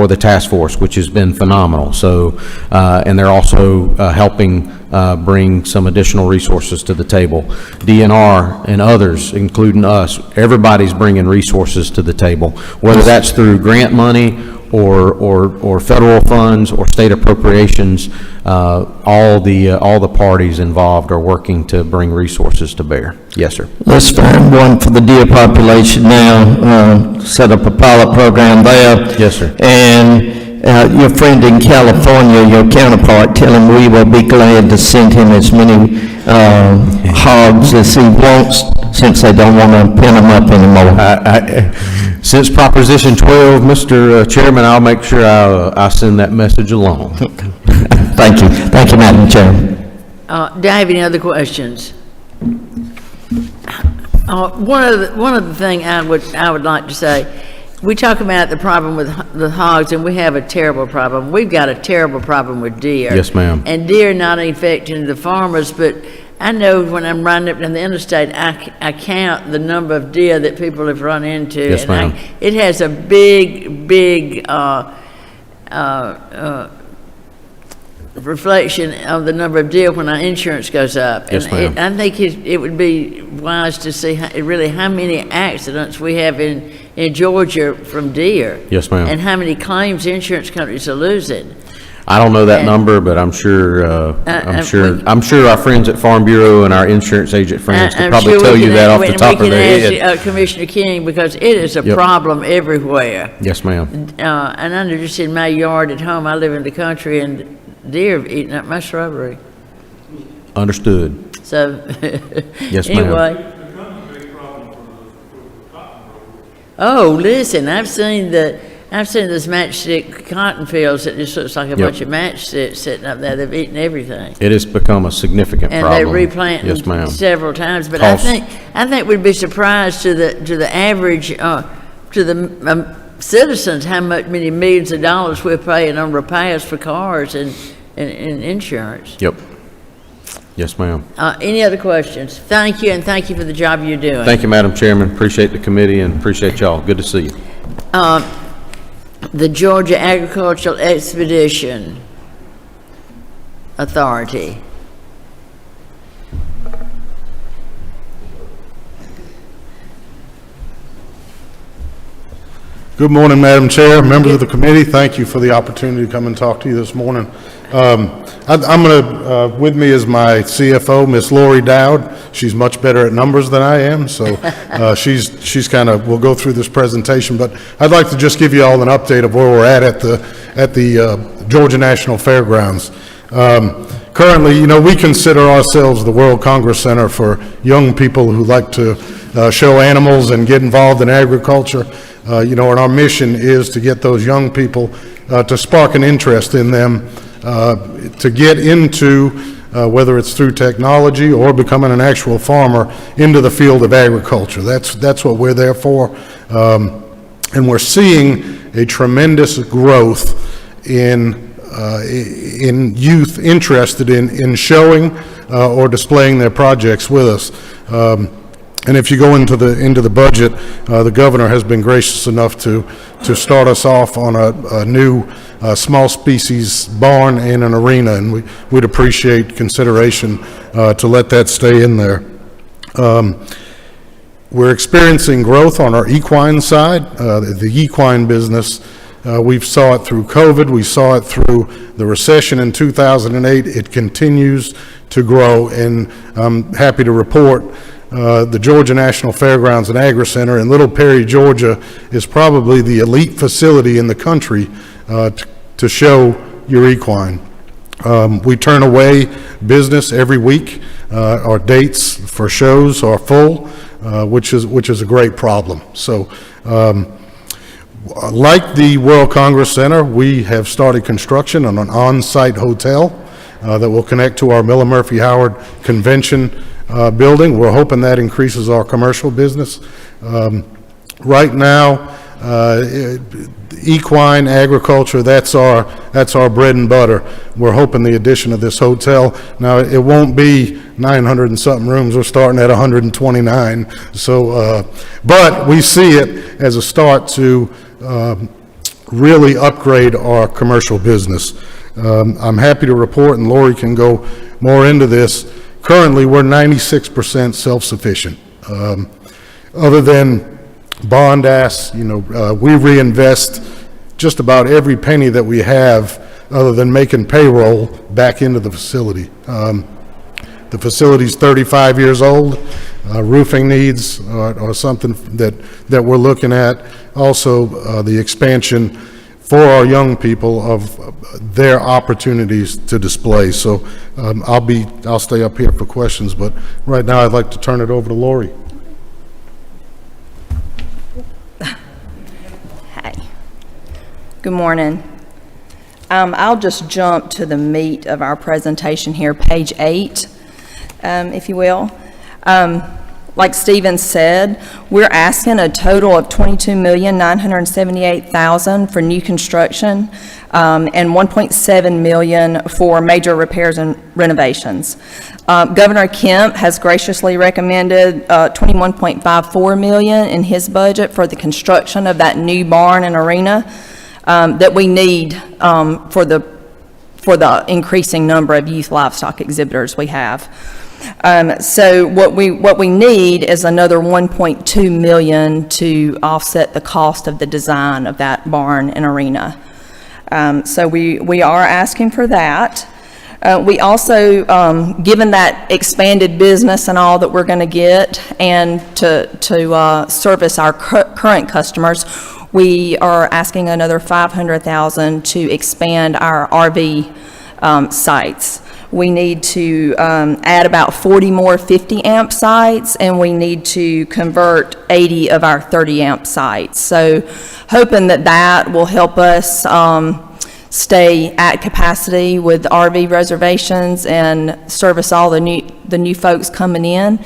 the task force, which has been phenomenal. So, and they're also helping bring some additional resources to the table. DNR and others, including us, everybody's bringing resources to the table, whether that's through grant money or federal funds or state appropriations. All the parties involved are working to bring resources to bear. Yes, sir. Let's find one for the deer population now, set up a pilot program there. Yes, sir. And your friend in California, your counterpart, tell him we will be glad to send him as many hogs as he wants, since they don't want to pin them up anymore. Since Proposition 12, Mr. Chairman, I'll make sure I send that message along. Thank you. Thank you, Madam Chairman. Do I have any other questions? One of the thing I would like to say, we talk about the problem with the hogs, and we have a terrible problem. We've got a terrible problem with deer. Yes, ma'am. And deer not affecting the farmers, but I know when I'm riding up down the interstate, I count the number of deer that people have run into. Yes, ma'am. It has a big reflection of the number of deer when our insurance goes up. Yes, ma'am. I think it would be wise to see how many accidents we have in Georgia from deer. Yes, ma'am. And how many claims insurance companies are losing. I don't know that And- number, but I'm sure our friends at Farm Bureau and our insurance agent friends could I'm probably sure tell we you can that off we the top of can their ask, head. Commissioner King, because it is a Yep. problem everywhere. Yes, ma'am. And I know just in my yard at home, I live in the country, and deer have eaten up my shrubbery. Understood. So, Yes, ma'am. anyway. Oh, listen, I've seen this matchstick cotton fields that just looks like a bunch of matchsticks sitting up there. They've eaten everything. It has become a significant And problem. they're replanting Yes, ma'am. several times, but Cost. I think we'd be surprised to the average, to the citizens, how many millions of dollars we're paying on repairs for cars and insurance. Yep. Yes, ma'am. Any other questions? Thank you, and thank you for the job you're doing. Thank you, Madam Chairman. Appreciate the committee and appreciate y'all. Good to see you. The Georgia Agricultural Expedition Authority. Good morning, Madam Chair, members of the committee. Thank you for the opportunity to come and talk to you this morning. With me is my CFO, Miss Lori Dowd. She's much better at numbers than I am, so we'll go through this presentation, but I'd like to just give you all an update of where we're at the Georgia National Fairgrounds. Currently, we consider ourselves the World Congress Center for young people who like to show animals and get involved in agriculture. And our mission is to get those young people to spark an interest in them, to get into, whether it's through technology or becoming an actual farmer, into the field of agriculture. That's what we're there for. And we're seeing a tremendous growth in youth interested in showing or displaying their projects with us. And if you go into the budget, the governor has been gracious enough to start us off on a new small species barn and an arena, and we'd appreciate consideration to let that stay in there. We're experiencing growth on our equine side, the equine business. We saw it through COVID. We saw it through the recession in 2008. It continues to grow, and I'm happy to report the Georgia National Fairgrounds and Agri Center in Little Perry, Georgia, is probably the elite facility in the country to show your equine. We turn away business every week. Our dates for shows are full, which is a great problem. So, like the World Congress Center, we have started construction on an on-site hotel that will connect to our Miller Murphy Howard Convention building. We're hoping that increases our commercial business. Right now, equine agriculture, that's our bread and butter. We're hoping the addition of this hotel, now it won't be 900 and something rooms, we're starting at 129. So, but we see it as a start to really upgrade our commercial business. I'm happy to report, and Lori can go more into this, currently we're 96% self-sufficient. Other than bond asks, we reinvest just about every penny that we have, other than making payroll, back into the facility. The facility's 35 years old. Roofing needs are something that we're looking at. Also, the expansion for our young people of their opportunities to display. So I'll stay up here for questions, but right now I'd like to turn it over to Lori. Hi. Good morning. I'll just jump to the meat of our presentation here, page 8, if you will. Like Stephen said, we're asking a total of $22,978,000 for new construction and $1.7 million for major repairs and renovations. Governor Kemp has graciously recommended $21.54 million in his budget for the construction of that new barn and arena that we need for the increasing number of youth livestock exhibitors we have. So what we need is another $1.2 million to offset the cost of the design of that barn and arena. So we are asking for that. We also, given that expanded business and all that we're going to get, and to service our current customers, we are asking another $500,000 to expand our RV sites. We need to add about 40 more 50 amp sites, and we need to convert 80 of our 30 amp sites. So hoping that will help us stay at capacity with RV reservations and service all the new folks coming in.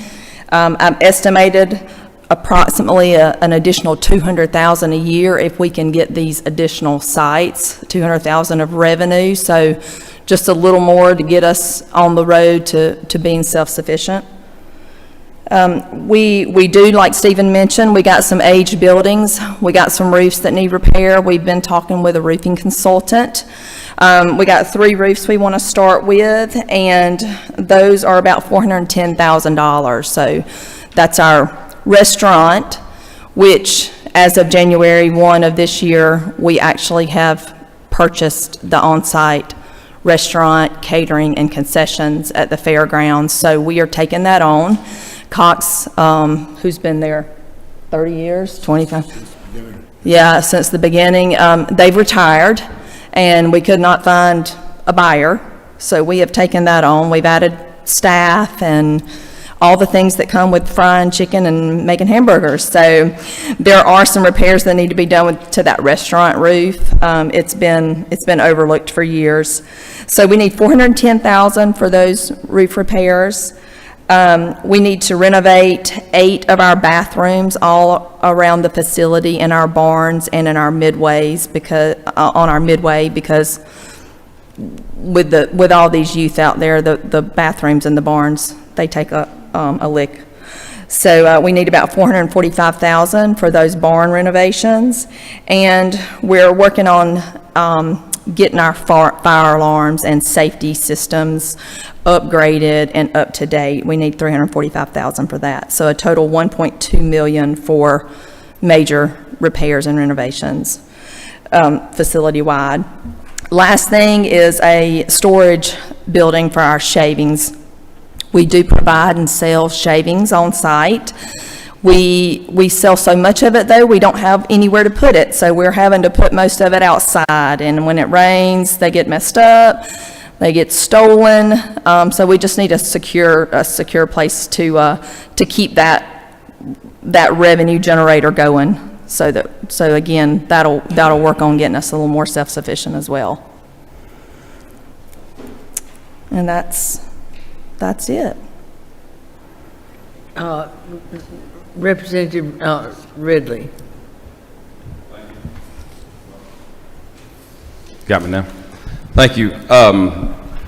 I've estimated approximately an additional $200,000 a year if we can get these additional sites, $200,000 of revenue. So just a little more to get us on the road to being self-sufficient. We do, like Stephen mentioned, we got some aged buildings. We got some roofs that need repair. We've been talking with a roofing consultant. We got 3 roofs we want to start with, and those are about $410,000. So that's our restaurant, which as of January 1 of this year, we actually have purchased the on-site restaurant, catering, and concessions at the fairgrounds. So we are taking that on. Cox, who's been there 30 years, 25? Yeah, since the beginning. They've retired, and we could not find a buyer. So we have taken that on. We've added staff and all the things that come with frying chicken and making hamburgers. So there are some repairs that need to be done to that restaurant roof. It's been overlooked for years. So we need $410,000 for those roof repairs. We need to renovate 8 of our bathrooms all around the facility, in our barns and in our midways, because, on our midway, because with all these youth out there, the bathrooms in the barns, they take a lick. So we need about $445,000 for those barn renovations, and we're working on getting our fire alarms and safety systems upgraded and up to date. We need $345,000 for that. So a total $1.2 million for major repairs and renovations, facility-wide. Last thing is a storage building for our shavings. We do provide and sell shavings on site. We sell so much of it, though, we don't have anywhere to put it, so we're having to put most of it outside, and when it rains, they get messed up, they get stolen, so we just need a secure place to keep that revenue generator going. So again, that'll work on getting us a little more self-sufficient as well. And that's it. Representative Ridley. Got me now? Thank you.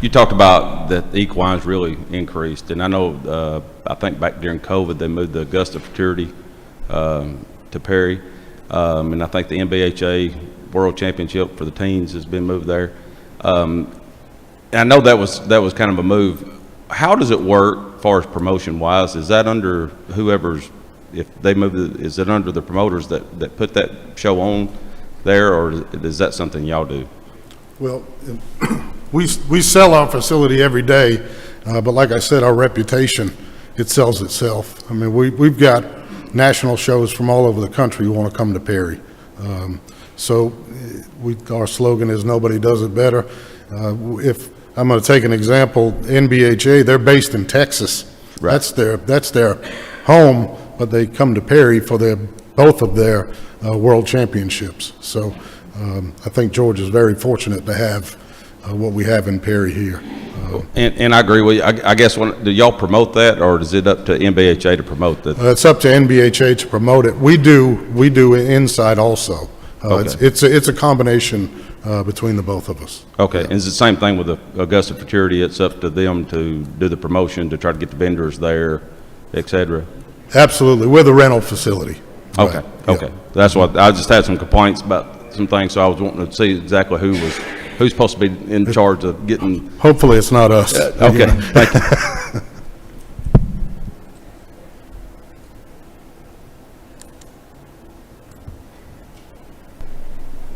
You talked about that the equines really increased, and I know, I think back during COVID, they moved the Augusta Futurity to Perry, and I think the NBHA World Championship for the teens has been moved there. And I know that was kind of a move. How does it work as far as promotion-wise? Is that under whoever's, if they move, is it under the promoters that put that show on there, or is that something y'all do? Well, we sell our facility every day, but like I said, our reputation, it sells itself. I mean, we've got national shows from all over the country who want to come to Perry. So our slogan is nobody does it better. If I'm going to take an example, NBHA, they're based in Texas. Right. That's their home, but they come to Perry for both of their world championships. So I think George is very fortunate to have what we have in Perry here. And I agree with you. I guess, do y'all promote that, or is it up to NBHA to promote that? It's up to NBHA to promote it. We do inside also. Okay. It's a combination between the both of us. Okay, and it's the same thing with the Augusta Futurity. It's up to them to do the promotion, to try to get the vendors there, et cetera? Absolutely. We're the rental facility. Okay, Right. okay. Yeah. That's what, I just had some complaints about some things, so I was wanting to see exactly who's supposed to be in charge of getting. Hopefully it's not us. Okay, thank you.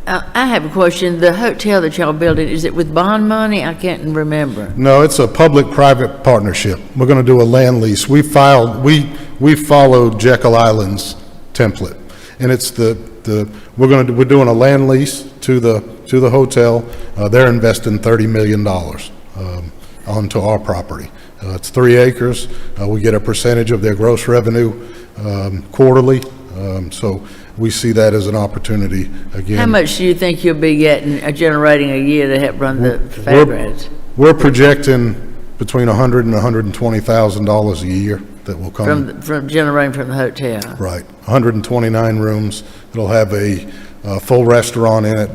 I have a question. The hotel that y'all building, is it with bond money? I can't remember. No, it's a public-private partnership. We're going to do a land lease. We followed Jekyll Island's template, and it's we're doing a land lease to the hotel. They're investing $30 million onto our property. It's 3 acres. We get a percentage of their gross revenue quarterly. So we see that as an opportunity again. How much do you think you'll be generating a year to help run the fairgrounds? We're projecting between $100,000 and $120,000 a year that will come. From generating from the hotel? Right, 129 rooms. It'll have a full restaurant in it.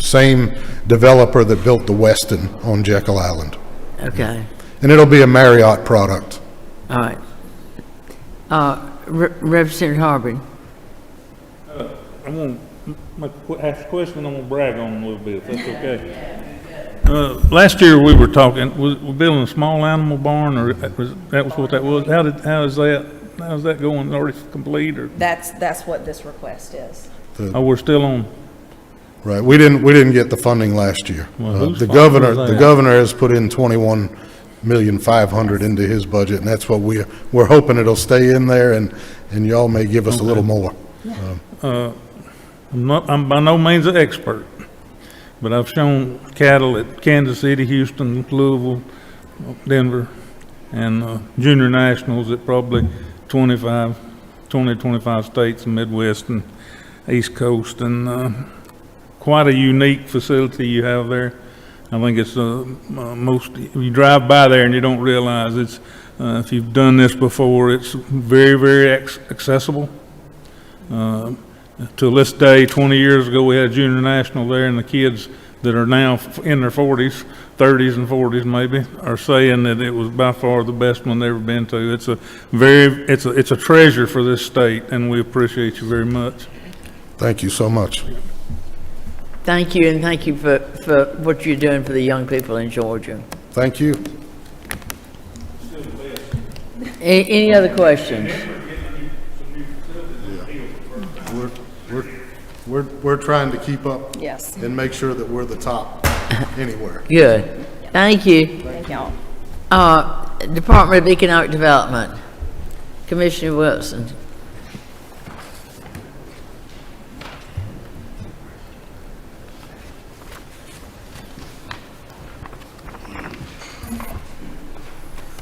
Same developer that built the Westin on Jekyll Island. Okay, And it'll be a Marriott product. all right. Representative Harbin? I'm gonna ask a question, I'm gonna brag on them a little bit, if that's okay. Last year, we were talking, we're building a small animal barn, or that was what that was? How's that going, already complete, or? That's what this request is. Oh, we're still on, Right, we didn't get the funding last year. Well, whose The fault governor, was the that? governor has put in $21,500,000 into his budget, and that's what we're hoping it'll stay in there, and y'all may give us a little more. I'm by no means an expert, but I've shown cattle at Kansas City, Houston, Louisville, Denver, and junior nationals at probably 20, 25 states in Midwest and East Coast, and quite a unique facility you have there. I think it's you drive by there and you don't realize it's If you've done this before, it's very, very accessible. Till this day, 20 years ago, we had a junior national there, and the kids that are now in their 40s, 30s and 40s maybe, are saying that it was by far the best one they've ever been to. It's a treasure for this state, and we appreciate you very much. Thank you so much. Thank you, and thank you for what you're doing for the young people in Georgia. Thank you. Any other questions? We're trying to keep up. Yes. And make sure that we're the top anywhere. Good. Thank you. Thank y'all. Department of Economic Development, Commissioner Wilson.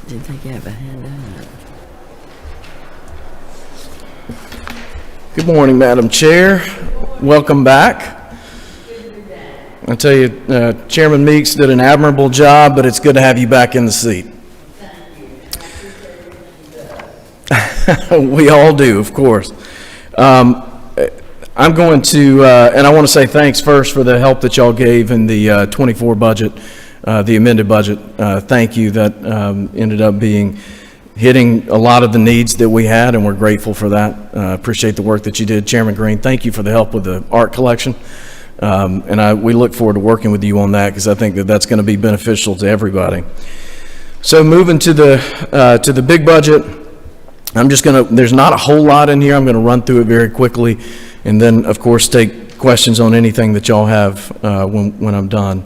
Didn't think you have a handout. Good morning, Madam Chair. Welcome back. I tell you, Chairman Meeks did an admirable job, but it's good to have you back in the seat. We all do, of course. I'm going to, and I want to say thanks first for the help that y'all gave in the 24 budget, the amended budget. Thank you. That ended up hitting a lot of the needs that we had, and we're grateful for that. Appreciate the work that you did. Chairman Green, thank you for the help with the art collection. And we look forward to working with you on that, because I think that that's going to be beneficial to everybody. So moving to the big budget, there's not a whole lot in here. I'm going to run through it very quickly, and then, of course, take questions on anything that y'all have when I'm done.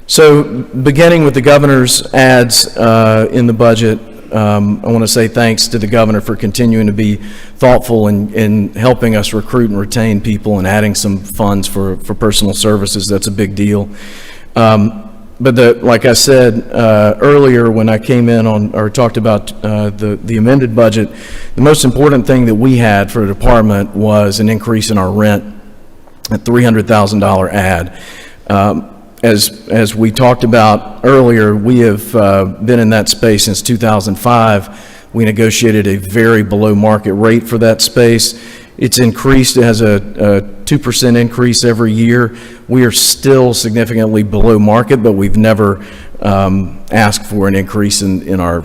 So beginning with the governor's ads in the budget, I want to say thanks to the governor for continuing to be thoughtful in helping us recruit and retain people and adding some funds for personal services. That's a big deal. But like I said earlier when I came in or talked about the amended budget, the most important thing that we had for the department was an increase in our rent, a $300,000 ad. As we talked about earlier, we have been in that space since 2005. We negotiated a very below market rate for that space. It's increased. It has a 2% increase every year. We are still significantly below market, but we've never asked for an increase in our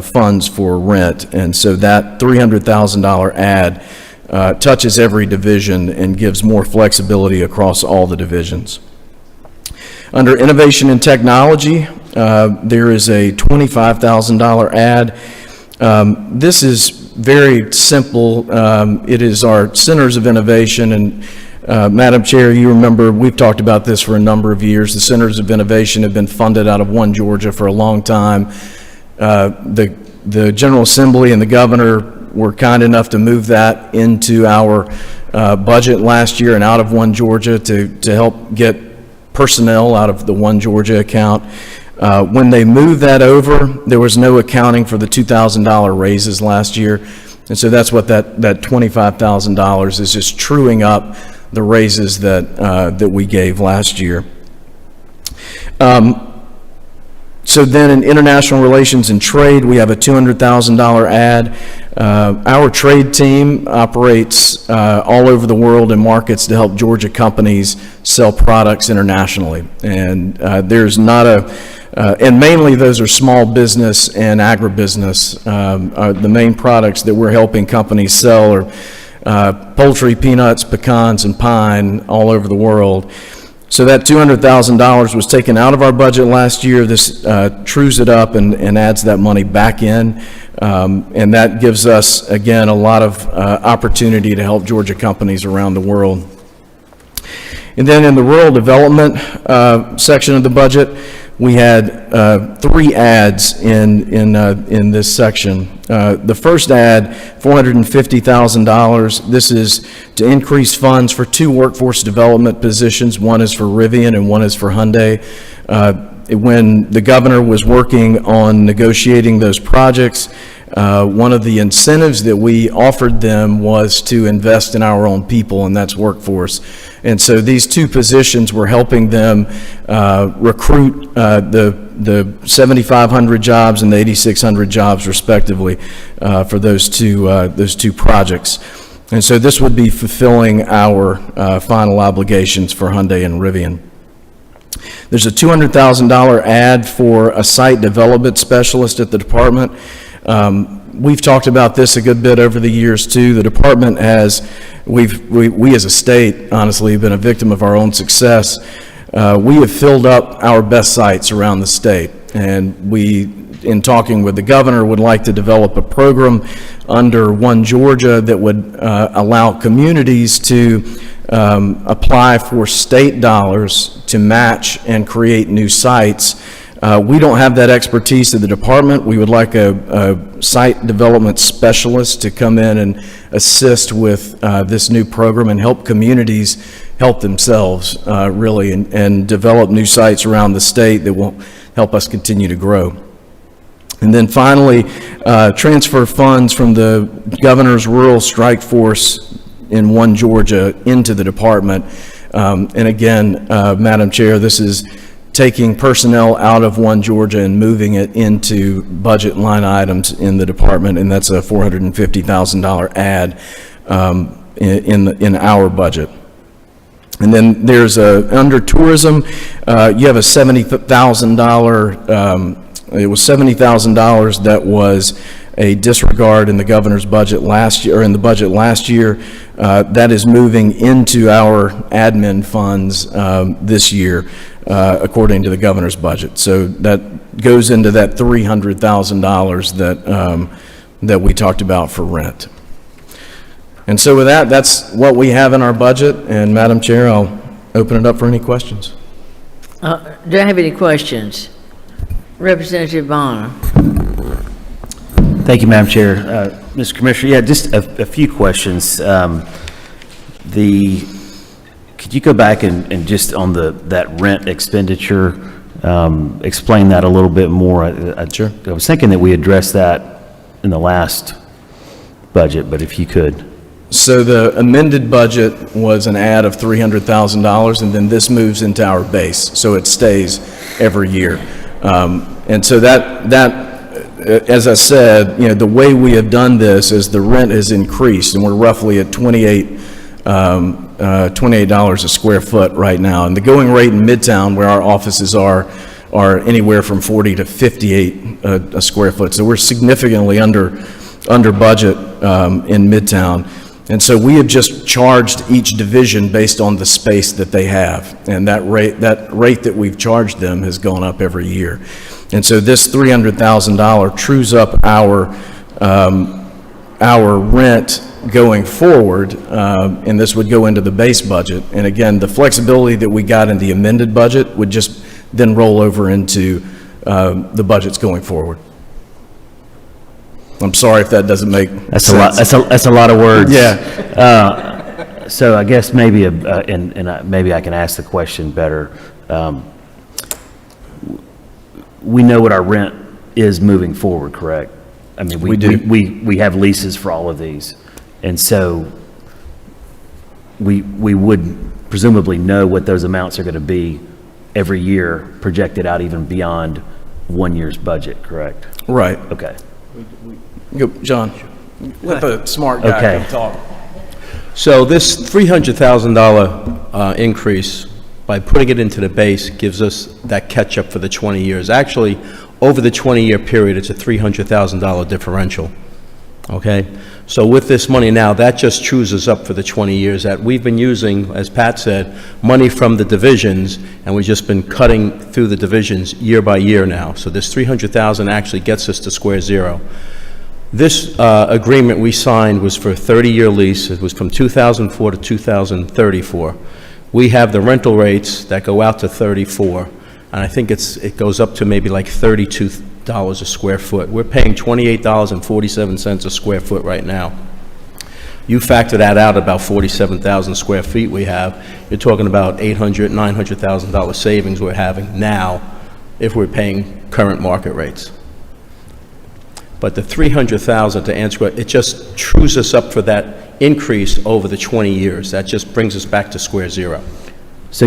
funds for rent. And so that $300,000 ad touches every division and gives more flexibility across all the divisions. Under Innovation and Technology, there is a $25,000 ad. This is very simple. It is our Centers of Innovation, and Madam Chair, you remember we've talked about this for a number of years. The Centers of Innovation have been funded out of One Georgia for a long time. The General Assembly and the governor were kind enough to move that into our budget last year and out of One Georgia to help get personnel out of the One Georgia account. When they moved that over, there was no accounting for the $2,000 raises last year. And so that's what that $25,000 is, just truing up the raises that we gave last year. So then in International Relations and Trade, we have a $200,000 ad. Our trade team operates all over the world in markets to help Georgia companies sell products internationally. And there's not and mainly those are small business and agribusiness. The main products that we're helping companies sell are poultry, peanuts, pecans, and pine all over the world. So that $200,000 was taken out of our budget last year. This trues it up and adds that money back in. And that gives us, again, a lot of opportunity to help Georgia companies around the world. And then in the rural development section of the budget, we had 3 ads in this section. The first ad, $450,000. This is to increase funds for 2 workforce development positions. One is for Rivian and one is for Hyundai. When the governor was working on negotiating those projects, one of the incentives that we offered them was to invest in our own people, and that's workforce. And so these two positions were helping them recruit the 7,500 jobs and the 8,600 jobs respectively for those two projects. And so this would be fulfilling our final obligations for Hyundai and Rivian. There's a $200,000 ad for a site development specialist at the department. We've talked about this a good bit over the years too. The department has, we as a state, honestly, have been a victim of our own success. We have filled up our best sites around the state, and we, in talking with the governor, would like to develop a program under One Georgia that would allow communities to apply for state dollars to match and create new sites. We don't have that expertise at the department. We would like a site development specialist to come in and assist with this new program and help communities help themselves, really, and develop new sites around the state that will help us continue to grow. And then finally, transfer funds from the governor's rural strike force in One Georgia into the department. And again, Madam Chair, this is taking personnel out of One Georgia and moving it into budget line items in the department, and that's a $450,000 add in our budget. And then there's under tourism, you have a $70,000. It was $70,000 that was a disregard in the governor's budget last year, or in the budget last year. That is moving into our admin funds this year, according to the governor's budget. So that goes into that $300,000 that we talked about for rent. And so with that, that's what we have in our budget. And Madam Chair, I'll open it up for any questions. Do I have any questions? Representative Bonner. Thank you, Madam Chair. Mr. Commissioner, yeah, just a few questions. Could you go back and just on that rent expenditure, explain that a little bit more? Sure. I was thinking that we addressed that in the last budget, but if you could. So the amended budget was an add of $300,000, and then this moves into our base, so it stays every year. And so that, as I said, you know, the way we have done this is the rent has increased, and we're roughly at $28 a square foot right now. And the going rate in Midtown, where our offices are anywhere from 40 to 58 a square foot. So we're significantly under budget in Midtown. And so we have just charged each division based on the space that they have. And that rate that we've charged them has gone up every year. And so this $300,000 trues up our rent going forward, and this would go into the base budget. And again, the flexibility that we got in the amended budget would just then roll over into the budgets going forward. I'm sorry if that doesn't make sense. That's a lot of words. Yeah. So I guess maybe maybe I can ask the question better. We know what our rent is moving forward, correct? I mean, we do. We have leases for all of these, and so we would presumably know what those amounts are going to be every year, projected out even beyond 1 year's budget, correct? Right. Okay. Go, John, let the smart guy Okay. come talk. So this $300,000 increase, by putting it into the base, gives us that catch-up for the 20 years. Actually, over the 20-year period, it's a $300,000 differential, okay? So with this money now, that just trues us up for the 20 years that we've been using, as Pat said, money from the divisions, and we've just been cutting through the divisions year by year now. So this $300,000 actually gets us to square zero. This agreement we signed was for a 30-year lease. It was from 2004 to 2034. We have the rental rates that go out to 34, and I think it goes up to maybe like $32 a square foot. We're paying $28.47 a square foot right now. You factor that out, about 47,000 square feet we have, you're talking about $800,000, $900,000 savings we're having now if we're paying current market rates. But the 300,000, to answer it, it just trues us up for that increase over the 20 years. That just brings us back to square zero. So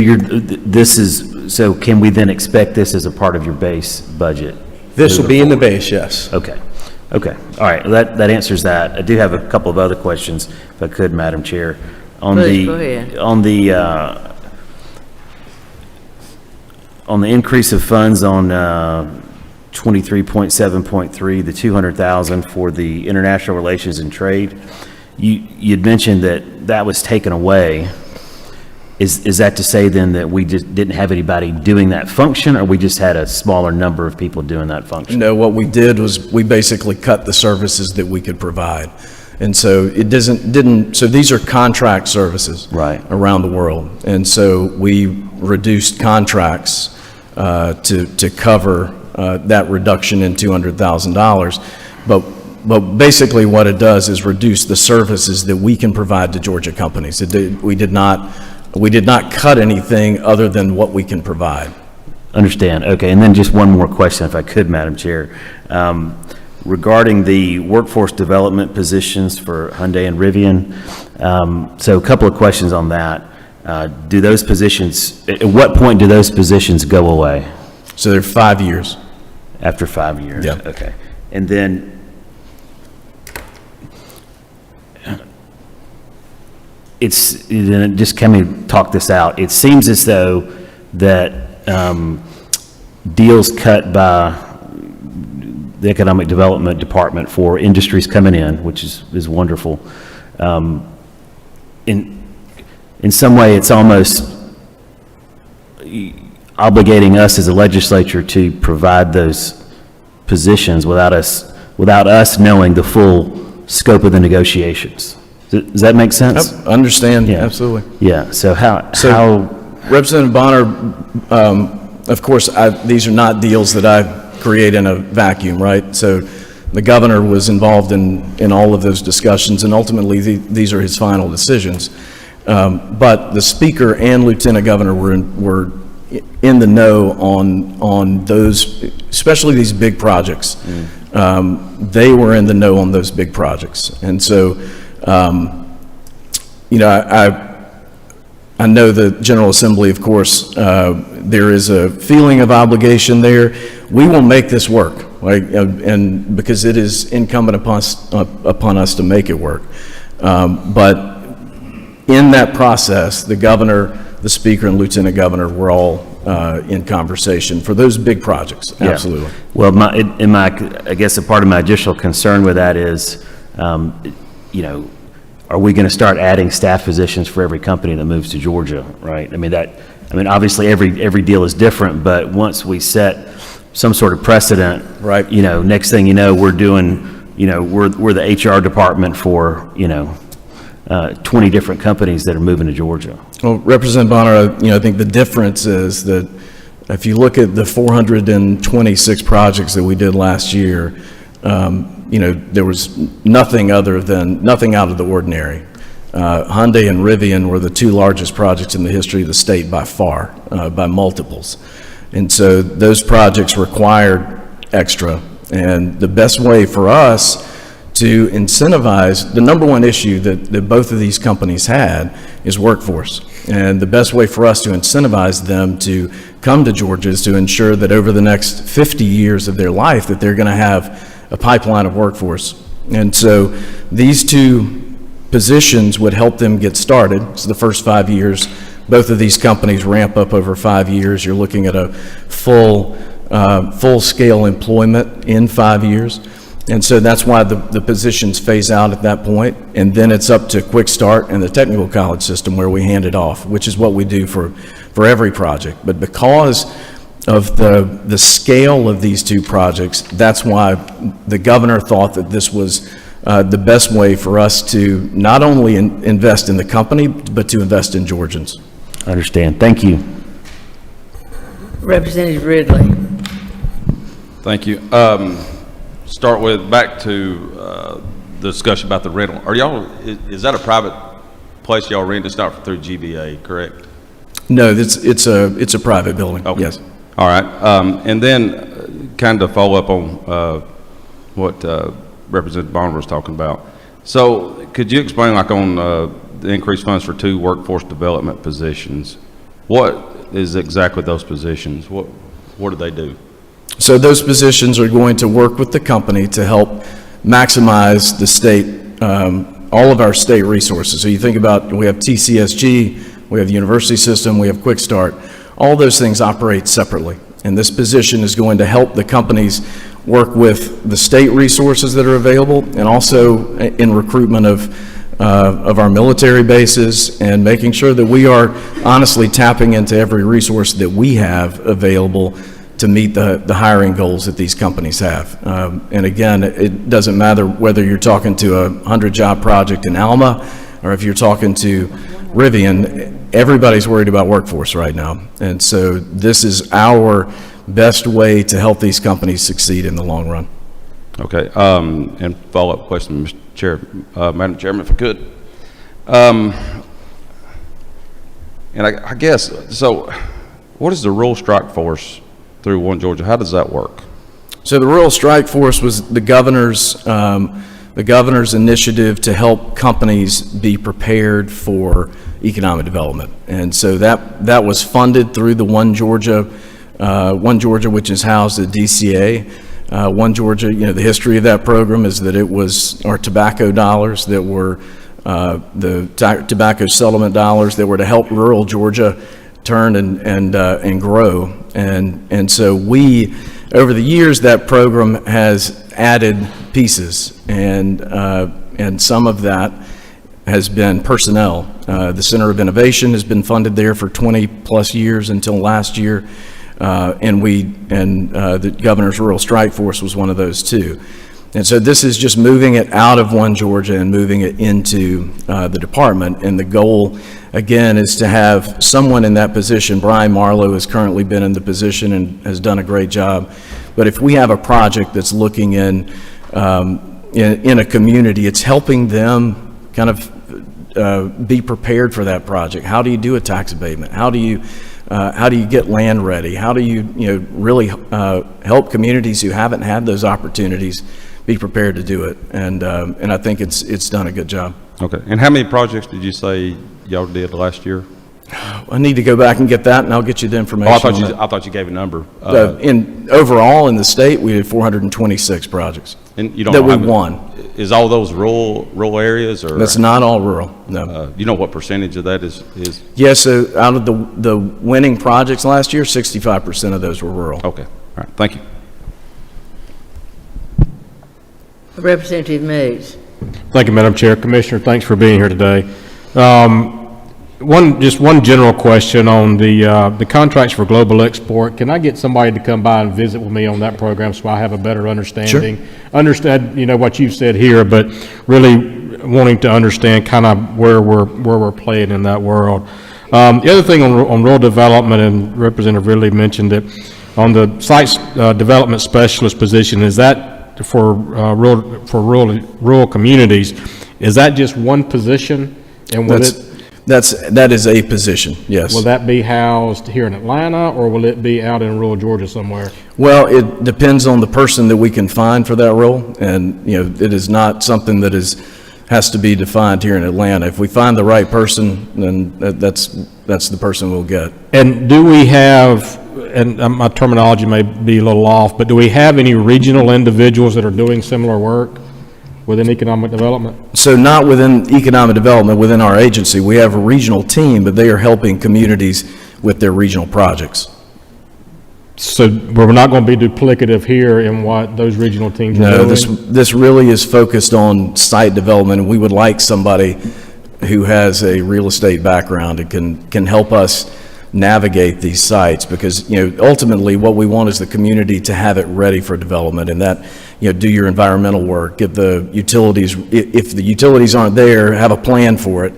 so can we then expect this as a part of your base budget? This will be in the base, yes. Okay, okay, all right, that answers that. I do have a couple of other questions, if I could, Madam Chair. Please, go ahead. On the increase of funds on 23.7.3, the 200,000 for the international relations and trade, you'd mentioned that was taken away. Is that to say then that we just didn't have anybody doing that function, or we just had a smaller number of people doing that function? No, what we did was we basically cut the services that we could provide. And so it so these are contract services right around the world. And so we reduced contracts to cover that reduction in $200,000. But basically what it does is reduce the services that we can provide to Georgia companies. We did not cut anything other than what we can provide. Understand. Okay, and then just one more question, if I could, Madam Chair. Regarding the workforce development positions for Hyundai and Rivian, so a couple of questions on that. Do those positions, at what point do those positions go away? So they're 5 years. After 5 years? Yeah. Okay. And then, just can we talk this out? It seems as though that deals cut by the Economic Development Department for industries coming in, which is wonderful. In some way, it's almost obligating us as a legislature to provide those positions without us knowing the full scope of the negotiations. Does that make sense? I understand, Yeah. absolutely. Yeah, so how Representative Bonner, of course, these are not deals that I create in a vacuum, right? So the governor was involved in all of those discussions, and ultimately these are his final decisions. But the speaker and lieutenant governor were in the know on those, especially these big projects. They were in the know on those big projects. And so, I know the General Assembly, of course, there is a feeling of obligation there. We will make this work, right? And because it is incumbent upon us to make it work. But in that process, the governor, the speaker, and lieutenant governor were all in conversation for those big projects. Yeah. Absolutely. Well, I guess a part of my additional concern with that is, are we going to start adding staff positions for every company that moves to Georgia, right? Obviously every deal is different, but once we set some sort of precedent, right? Next thing you know, we're doing, we're the HR department for, 20 different companies that are moving to Georgia. Well, Representative Bonner, I think the difference is that if you look at the 426 projects that we did last year, there was nothing out of the ordinary. Hyundai and Rivian were the two largest projects in the history of the state by far, by multiples. And so those projects required extra. And the best way for us to incentivize, the number one issue that both of these companies had is workforce. And the best way for us to incentivize them to come to Georgia is to ensure that over the next 50 years of their life that they're going to have a pipeline of workforce. And so these two positions would help them get started. So the first 5 years, both of these companies ramp up over 5 years. You're looking at a full-scale employment in 5 years. And so that's why the positions phase out at that point. And then it's up to Quick Start and the technical college system where we hand it off, which is what we do for every project. But because of the scale of these two projects, that's why the governor thought that this was the best way for us to not only invest in the company, but to invest in Georgians. I understand. Thank you. Representative Ridley. Thank you. Start with back to the discussion about the rental. Is that a private place y'all rent? It's not through GBA, correct? No, it's a private building. Okay. Yes. All right. And then kind of follow up on what Representative Bonner was talking about. So could you explain, like on the increased funds for 2 workforce development positions, what is exactly those positions? What do they do? So those positions are going to work with the company to help maximize the state, all of our state resources. So you think about, we have TCSG, we have the university system, we have Quick Start. All those things operate separately. And this position is going to help the companies work with the state resources that are available, and also in recruitment of our military bases, and making sure that we are honestly tapping into every resource that we have available to meet the hiring goals that these companies have. And again, it doesn't matter whether you're talking to a 100-job project in Alma, or if you're talking to Rivian, everybody's worried about workforce right now. And so this is our best way to help these companies succeed in the long run. Okay, and follow-up question, Mr. Chair, Madam Chairman, if I could. And I guess, so what is the rural strike force through One Georgia? How does that work? So the Rural Strike Force was the governor's initiative to help companies be prepared for economic development. And so that was funded through the One Georgia, which is housed at DCA. One Georgia, the history of that program is that it was our tobacco dollars that were the tobacco settlement dollars that were to help rural Georgia turn and grow. And so we, over the years, that program has added pieces, and some of that has been personnel. The Center of Innovation has been funded there for 20 plus years until last year, and the Governor's Rural Strike Force was one of those too. And so this is just moving it out of One Georgia and moving it into the department. And the goal, again, is to have someone in that position. Brian Marlowe has currently been in the position and has done a great job. But if we have a project that's looking in a community, it's helping them kind of be prepared for that project. How do you do a tax abatement? How do you get land ready? How do you really help communities who haven't had those opportunities be prepared to do it? And I think it's done a good job. Okay. And how many projects did you say y'all did last year? I need to go back and get that, and I'll get you the information. I thought you gave a number. Overall in the state, we did 426 projects and you don't that know we how many, won. Is all those rural areas, or that's not all rural? No. You know what percentage of that is? Yeah. So out of the winning projects last year, 65% of those were rural. Okay. All right. Thank you. Representative Meeks. Thank you, Madam Chair. Commissioner, thanks for being here today. Just one general question on the contracts for global export. Can I get somebody to come by and visit with me on that program so I have a better understanding? Sure. Understand, what you've said here, but really wanting to understand kind of where we're playing in that world. The other thing on rural development, and Representative Ridley mentioned it, on the sites development specialist position, is that for rural communities, is that just one position? And that is a position, yes. Will that be housed here in Atlanta, or will it be out in rural Georgia somewhere? Well, it depends on the person that we can find for that role, and it is not something that has to be defined here in Atlanta. If we find the right person, then that's the person we'll get. And do we have, and my terminology may be a little off, but do we have any regional individuals that are doing similar work within economic development? So not within economic development, within our agency. We have a regional team, but they are helping communities with their regional projects. So we're not going to be duplicative here in what those regional teams are doing? No, this really is focused on site development, and we would like somebody who has a real estate background and can help us navigate these sites, because ultimately what we want is the community to have it ready for development, and that do your environmental work, get the utilities, if the utilities aren't there, have a plan for it.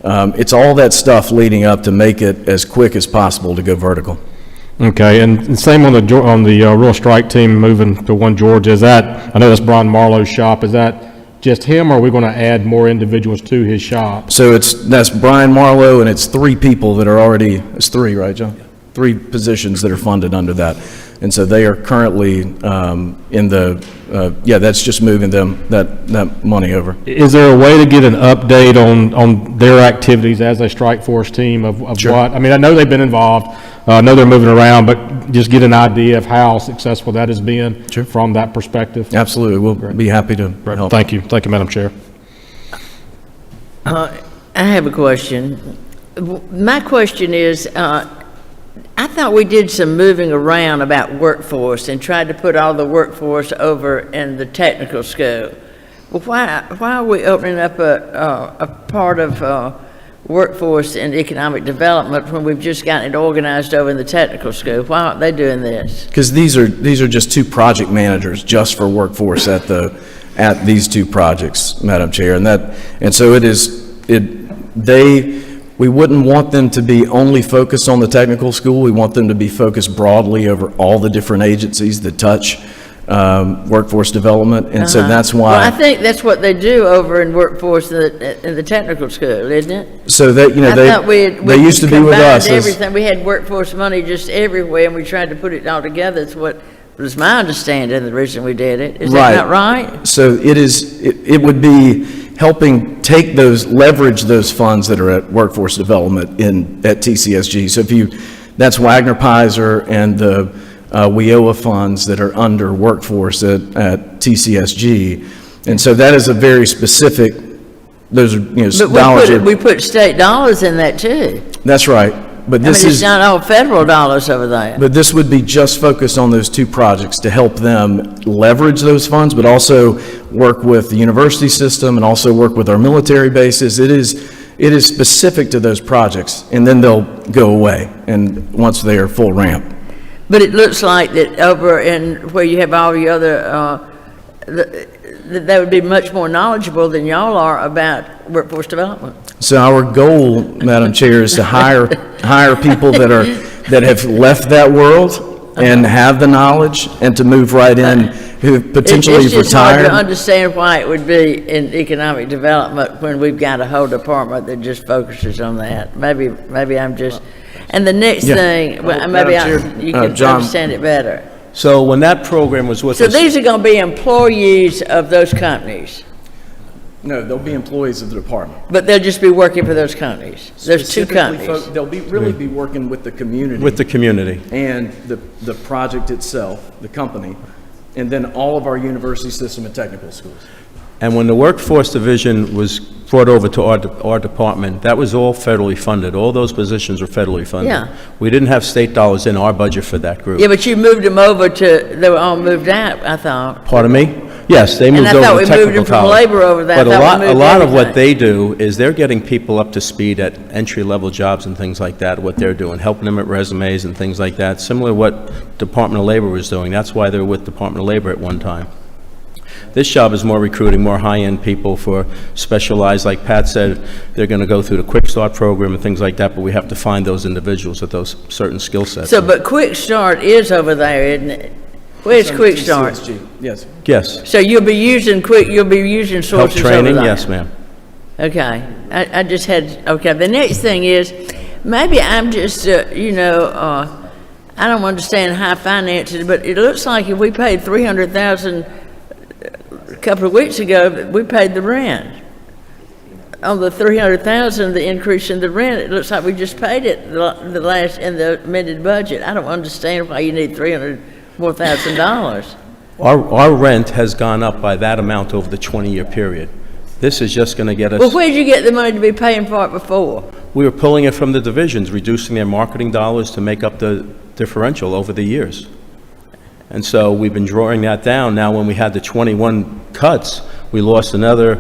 It's all that stuff leading up to make it as quick as possible to go vertical. Okay, and same on the rural strike team moving to One Georgia. Is that, I know that's Brian Marlowe's shop, is that just him, or are we going to add more individuals to his shop? So that's Brian Marlowe, and it's 3 people that are already, it's 3, right, John? three positions that are funded under that. And so they are currently in the, that's just moving that money over. Is there a way to get an update on their activities as a strike force team of Sure. what? I mean, I know they've been involved, I know they're moving around, but just get an idea of how successful that has been from that perspective. Absolutely, we'll be happy to help. Thank you, Madam Chair. I have a question. My question is, I thought we did some moving around about workforce and tried to put all the workforce over in the technical school. Well, why are we opening up a part of workforce and economic development when we've just gotten it organized over in the technical school? Why aren't they doing this? Because these are just two project managers just for workforce at these two projects, Madam Chair, and so we wouldn't want them to be only focused on the technical school. We want them to be focused broadly over all the different agencies that touch workforce development, and so that's why. Well, I think that's what they do over in workforce in the technical school, isn't it? So that, they used to be with us. Everything. We had workforce money just everywhere, and we tried to put it all together. That's what was my understanding the reason we did it. Is that not right? So it would be helping leverage those funds that are at workforce development at TCSG. So that's Wagner Pizer and the WIOA funds that are under workforce at TCSG. And so that is a very specific, those are, But dollars. we put state dollars in that too. That's right. But this it's not all federal dollars over there. But this would be just focused on those two projects to help them leverage those funds, but also work with the university system and also work with our military bases. It is specific to those projects, and then they'll go away and once they are full ramp. But it looks like that over in where you have all the other, they would be much more knowledgeable than y'all are about workforce development. So our goal, Madam Chair, is to hire people that have left that world and have the knowledge, and to move right in who potentially It's just hard retired. to understand why it would be in economic development when we've got a whole department that just focuses on that. Maybe I'm just, and the next thing, well, maybe you can John. understand it better. So when that program was with So us, these are going to be employees of those companies, No, they'll be employees of the department. but they'll just be working for those companies. There's two Specifically companies. They'll really be working with the community. with the community. And the project itself, the company, and then all of our university system and technical schools. And when the workforce division was brought over to our department, that was all federally funded. All those positions were federally funded. Yeah. We didn't have state dollars in our budget for that group. Yeah, but you moved them over they were all moved out, I thought. Pardon me? Yes, they moved I over thought to we moved technical them from college. labor over there. I But thought we a moved lot of what everything. they do is they're getting people up to speed at entry-level jobs and things like that, what they're doing, helping them at resumes and things like that, similar to what Department of Labor was doing. That's why they were with Department of Labor at one time. This job is more recruiting, more high-end people for specialized, like Pat said, they're going to go through the Quick Start program and things like that, but we have to find those individuals with those certain skill sets. So, but Quick Start is over there, isn't it? Where's Quick Start? TCSG, yes. Yes. So you'll be using Help sources over training, there? yes, ma'am. Okay, I just had, okay, the next thing is, maybe I'm just, I don't understand high finances, but it looks like if we paid $300,000 a couple of weeks ago, we paid the rent. On the $300,000, the increase in the rent, it looks like we just paid it in the amended budget. I don't understand why you need $300,000 more. Our rent has gone up by that amount over the 20-year period. This is just going to get us... Well, where'd you get the money to be paying for it before? We were pulling it from the divisions, reducing their marketing dollars to make up the differential over the years. And so we've been drawing that down. Now, when we had the 21 cuts, we lost another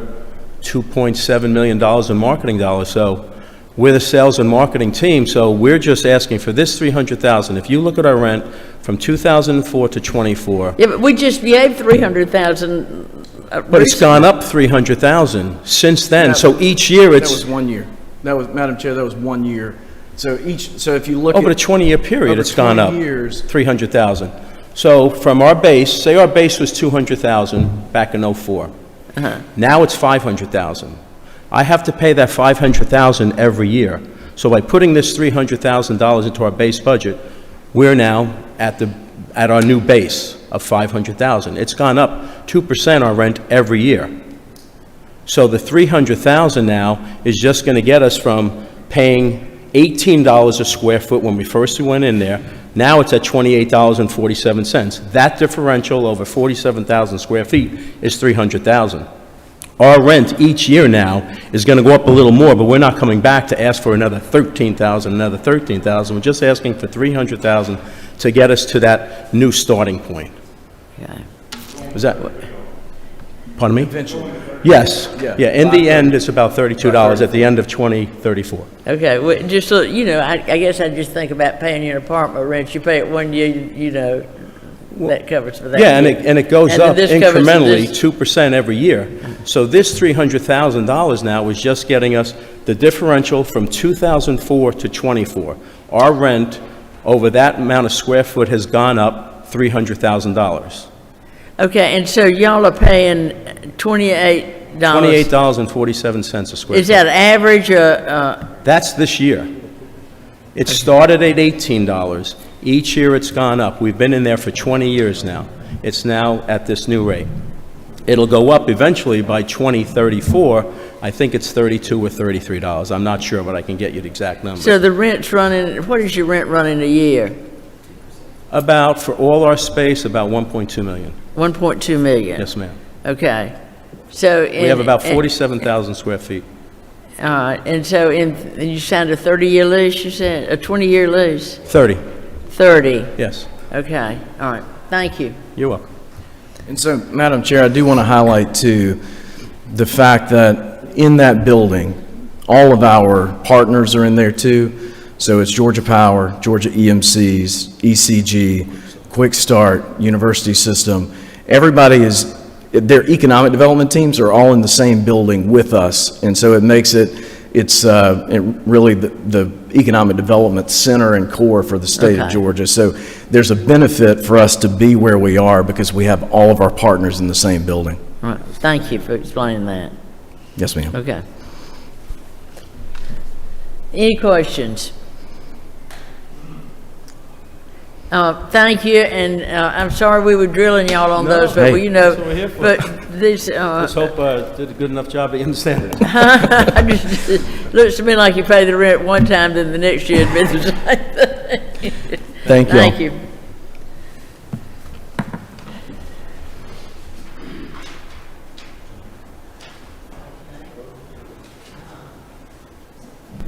$2.7 million in marketing dollars. So we're the sales and marketing team, so we're just asking for this $300,000. If you look at our rent from 2004 to 24... Yeah, but we just gave $300,000. But it's gone up $300,000 since then. So each year That it's... was 1 year. Madam Chair, that was 1 year. So if you look at... Over the 20-year period, over it's gone up 20 years. $300,000. So from our base, say our base was $200,000 back in '04. Now it's $500,000. I have to pay that $500,000 every year. So by putting this $300,000 into our base budget, we're now at our new base of $500,000. It's gone up 2% our rent every year. So the $300,000 now is just going to get us from paying $18 a square foot when we first went in there. Now it's at $28.47. That differential over 47,000 square feet is $300,000. Our rent each year now is going to go up a little more, but we're not coming back to ask for another $13,000, another $13,000. We're just asking for $300,000 to get us to that new starting point. Okay. Is that, pardon me? Eventually. Yes. Yeah, in the end, it's about $32 at the end of 2034. Okay, well, just so, you know, I guess I just think about paying your apartment rent. You pay it 1 year, you know, that covers for that. Yeah, year. and it goes And then up this covers for incrementally, this. 2% every year. So this $300,000 now is just getting us the differential from 2004 to 24. Our rent over that amount of square foot has gone up $300,000. Okay, and so y'all are paying $28? $28.47 a square Is foot. that average, That's this year. It started at $18. Each year it's gone up. We've been in there for 20 years now. It's now at this new rate. It'll go up eventually by 2034. I think it's $32 or $33. I'm not sure, but I can get you the exact number. so the rent's running, what is your rent running a year? About, for all our space, about 1.2 million. 1.2 million? Yes, ma'am. Okay. So. We have about 47,000 square feet. All right, and so you signed a 30-year lease, you said, a 20-year lease? 30, 30, yes. okay, all right, thank you. You're welcome. And so, Madam Chair, I do want to highlight, too, the fact that in that building, all of our partners are in there, too. So it's Georgia Power, Georgia EMCs, ECG, Quick Start, University System. Everybody is, their economic development teams are all in the same building with us. And so it makes it's really the economic development center and core for the state of Georgia. So there's a benefit for us to be where we are because we have all of our partners in the same building. All right, thank you for explaining that. Yes, ma'am. Okay. Any questions? Thank you, and I'm sorry we were drilling y'all on those, but you know, that's what we're here for. but this, Let's hope I did a good enough job of understanding it. it looks to me like you pay the rent one time, then the next year it'd be the same thing. Thank you. Thank you.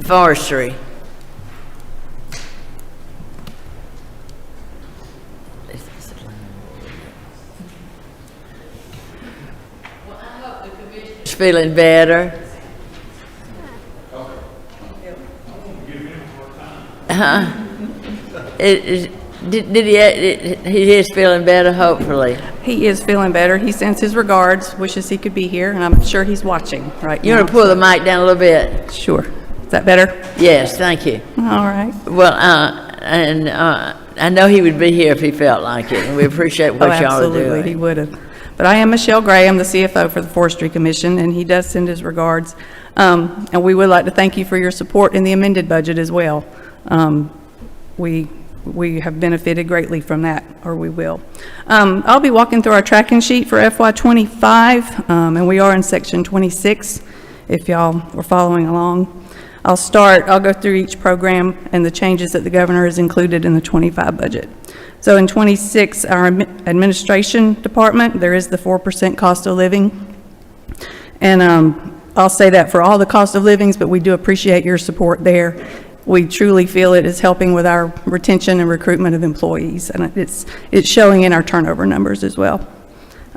Forestry. Feeling better. He is feeling better, hopefully. He is feeling better. He sends his regards, wishes he could be here, and I'm sure he's watching right now. You want to pull the mic down a little bit? Sure. Is that better? Yes, thank you. All right. Well, I know he would be here if he felt like it, and we appreciate what y'all are doing. Absolutely, he would have. But I am Michelle Gray. I'm the CFO for the Forestry Commission, and he does send his regards. And we would like to thank you for your support in the amended budget as well. We have benefited greatly from that, or we will. I'll be walking through our tracking sheet for FY25, and we are in section 26, if y'all were following along. I'll go through each program and the changes that the governor has included in the 25 budget. So in 26, our administration department, there is the 4% cost of living. And I'll say that for all the cost of livings, but we do appreciate your support there. We truly feel it is helping with our retention and recruitment of employees, and it's showing in our turnover numbers as well.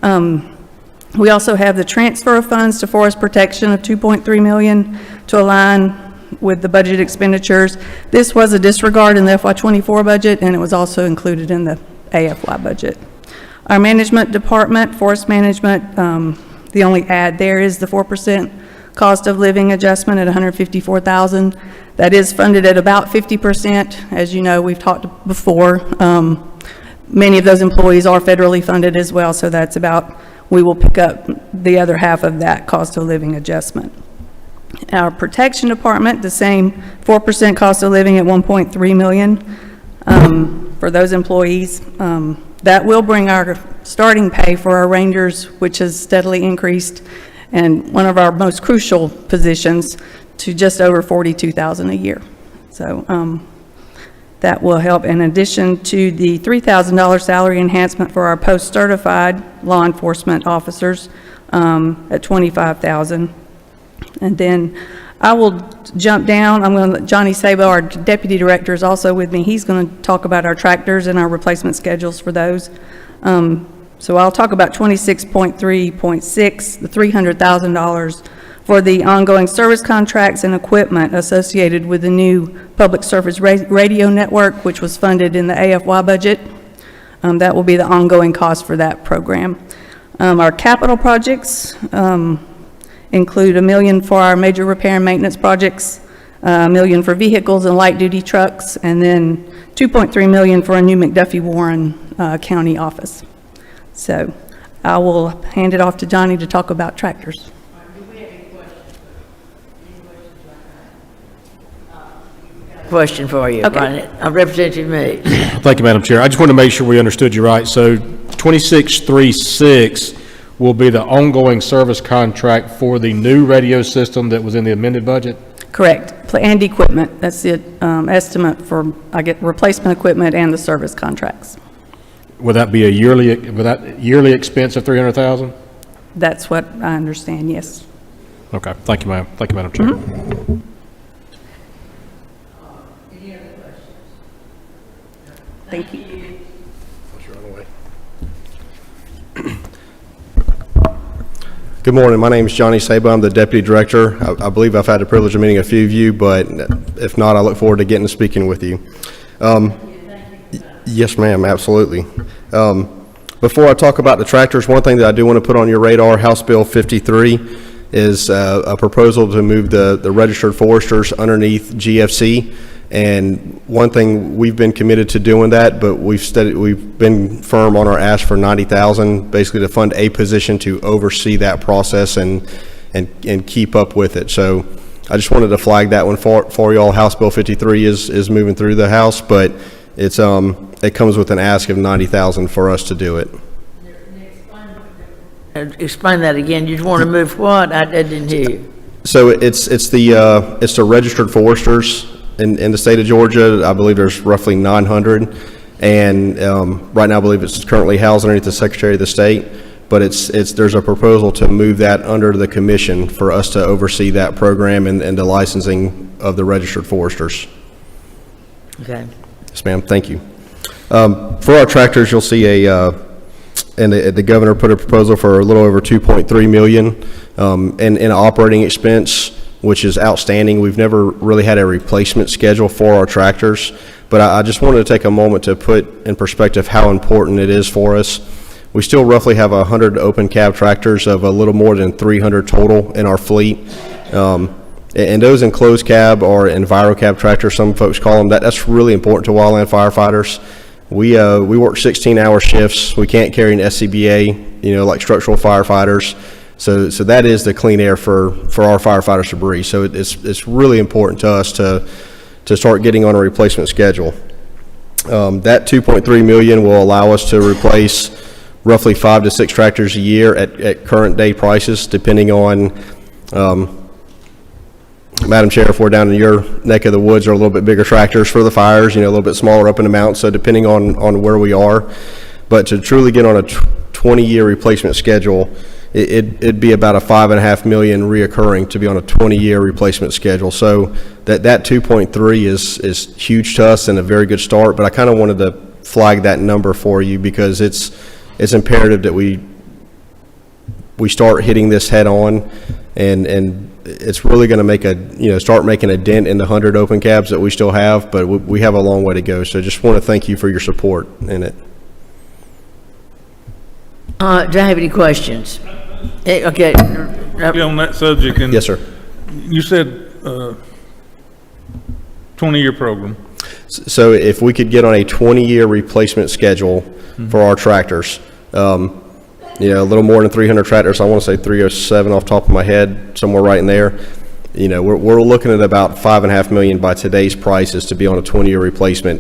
We also have the transfer of funds to forest protection of $2.3 million to align with the budget expenditures. This was a disregard in the FY24 budget, and it was also included in the AFY budget. Our management department, forest management, the only add there is the 4% cost of living adjustment at $154,000. That is funded at about 50%. As you know, we've talked before. Many of those employees are federally funded as well, so that's about, we will pick up the other half of that cost of living adjustment. Our protection department, the same 4% cost of living at 1.3 million for those employees. That will bring our starting pay for our rangers, which has steadily increased, and one of our most crucial positions, to just over $42,000 a year. So that will help, in addition to the $3,000 salary enhancement for our post-certified law enforcement officers at $25,000. And then I will jump down. I'm going to let Johnny Sabo, our deputy director, is also with me. He's going to talk about our tractors and our replacement schedules for those. So I'll talk about 26.3.6, the $300,000 for the ongoing service contracts and equipment associated with the new public service radio network, which was funded in the AFY budget. That will be the ongoing cost for that program. Our capital projects include $1 million for our major repair and maintenance projects, $1 million for vehicles and light-duty trucks, and then $2.3 million for a new McDuffie Warren County office. So I will hand it off to Johnny to talk about tractors. Question for you, Okay. Representative Meade. Thank you, Madam Chair. I just want to make sure we understood you right. So 2636 will be the ongoing service contract for the new radio system that was in the amended budget? Correct, and equipment. That's the estimate for, I get replacement equipment and the service contracts. Would that be a yearly expense of $300,000? That's what I understand, yes. Okay, thank you, ma'am. Thank you, Madam Chair. Thank you. Good morning. My name is Johnny Sabo. I'm the Deputy Director. I believe I've had the privilege of meeting a few of you, but if not, I look forward to getting to speaking with you. Yes, ma'am, absolutely. Before I talk about the tractors, one thing that I do want to put on your radar, House Bill 53 is a proposal to move the registered foresters underneath GFC. And one thing, we've been committed to doing that, but we've been firm on our ask for $90,000, basically to fund a position to oversee that process and keep up with it. So I just wanted to flag that one for y'all. House Bill 53 is moving through the House, but it comes with an ask of $90,000 for us to do it. Explain that again. You want to move what? I didn't hear you. So it's the registered foresters in the state of Georgia. I believe there's roughly 900, and right now I believe it's currently housed underneath the Secretary of the State. But there's a proposal to move that under the commission for us to oversee that program and the licensing of the registered foresters. Okay. Yes, ma'am. Thank you. For our tractors, you'll see and the governor put a proposal for a little over $2.3 million in operating expense, which is outstanding. We've never really had a replacement schedule for our tractors, but I just wanted to take a moment to put in perspective how important it is for us. We still roughly have 100 open cab tractors of a little more than 300 total in our fleet. And those in closed cab or enviro cab tractors, some folks call them, that's really important to wildland firefighters. We work 16-hour shifts. We can't carry an SCBA, like structural firefighters. So that is the clean air for our firefighters to breathe. So it's really important to us to start getting on a replacement schedule. That $2.3 million will allow us to replace roughly 5 to 6 tractors a year at current day prices, depending on, Madam Chair, if we're down in your neck of the woods, are a little bit bigger tractors for the fires, a little bit smaller up in amount, so depending on where we are. But to truly get on a 20-year replacement schedule, it'd be about a $5.5 million reoccurring to be on a 20-year replacement schedule. So that 2.3 is huge to us and a very good start, but I kind of wanted to flag that number for you because it's imperative that we start hitting this head on, and it's really going to make start making a dent in the 100 open cabs that we still have, but we have a long way to go. So just want to thank you for your support in it. Do I have any questions? Okay. On that subject, and Yes, sir. you said 20-year program. So if we could get on a 20-year replacement schedule for our tractors, a little more than 300 tractors, I want to say 307 off the top of my head, somewhere right in there. You know, we're looking at about $5.5 million by today's prices to be on a 20-year replacement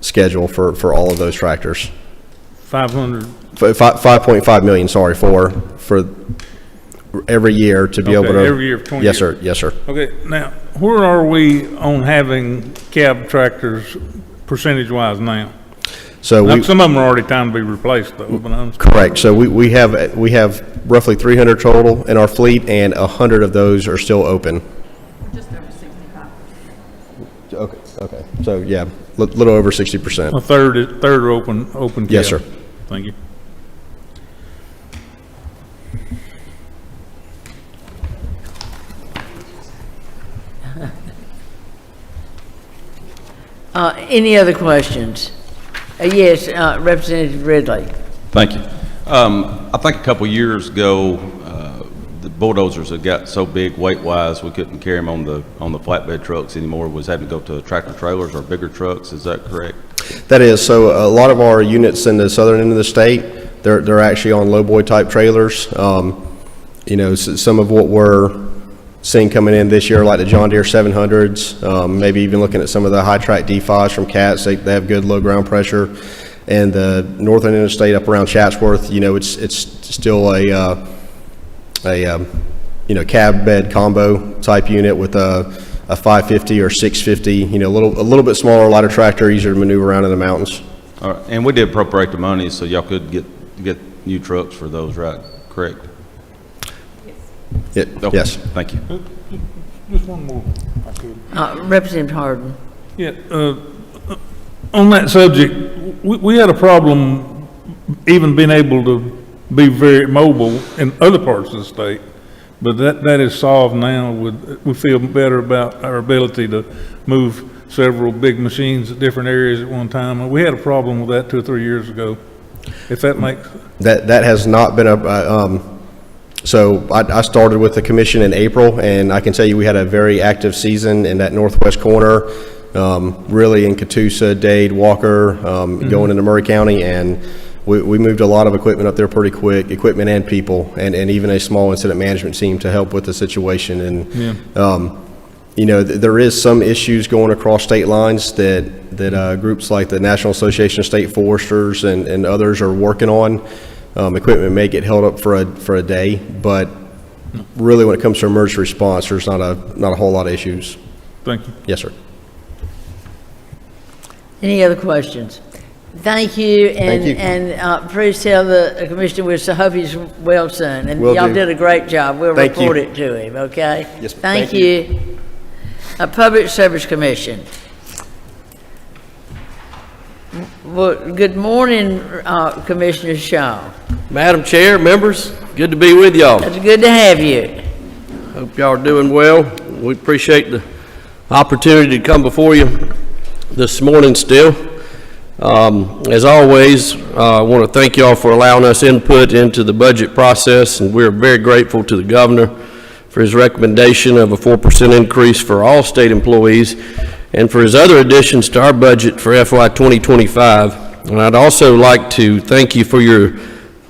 schedule for all of those tractors. 500, 5.5 million, sorry, for every year to be able to. every year for 20 Yes, years. sir, yes, sir. Okay, now, where are we on having cab tractors percentage-wise now? So Now, some of them are already time to be replaced, though, but I'm, correct. So we have roughly 300 total in our fleet, and 100 of those are still open. Just over 65. Okay. So, yeah, little over 60%. a third are open Yes, cab. sir. Thank you. Any other questions? Yes, Representative Ridley. Thank you. I think a couple years ago, the bulldozers had got so big weight-wise, we couldn't carry them on the flatbed trucks anymore. Was having to go to tractor trailers or bigger trucks. Is that correct? That is, so a lot of our units in the southern end of the state, they're actually on lowboy type trailers. You know, some of what we're seeing coming in this year, like the John Deere 700s, maybe even looking at some of the high track D5s from CATS, they have good low ground pressure. And the northern end of the state up around Chatsworth, you know, it's still a you know, cab bed combo type unit with a 550 or 650, you know, a little bit smaller, lighter tractor, easier to maneuver around in the mountains. All right. And we did appropriate the money, so y'all could get new trucks for those, right? Correct? Okay. Yes. Thank you. Just one more, if I could. Representative Harden. Yeah, on that subject, we had a problem even being able to be very mobile in other parts of the state, but that is solved now. We feel better about our ability to move several big machines at different areas at one time. We had a problem with that 2 or 3 years ago, if that makes. That has not been a, so I started with the commission in April, and I can tell you we had a very active season in that northwest corner, really in Catoosa, Dade, Walker, going into Murray County, and we moved a lot of equipment up there pretty quick, equipment and people, and even a small incident management team to help with the situation. And you know, there is some issues going across state lines that groups like the National Association of State Foresters and others are working on. Equipment may get held up for a day, but really when it comes to emergency response, there's not a whole lot of issues. Thank you. Yes, sir. Any other questions? Thank you, Thank you. and please tell the commissioner we hope he's well soon. And Will y'all do. did a great job. We'll Thank you. report it to him, okay? Yes, Thank thank you. Public Service Commission. Well, good morning, Commissioner Shaw. Madam Chair, members, good to be with y'all. It's good to have you. Hope y'all are doing well. We appreciate the opportunity to come before you this morning still. As always, I want to thank y'all for allowing us input into the budget process, and we're very grateful to the governor for his recommendation of a 4% increase for all state employees and for his other additions to our budget for FY 2025. And I'd also like to thank you for your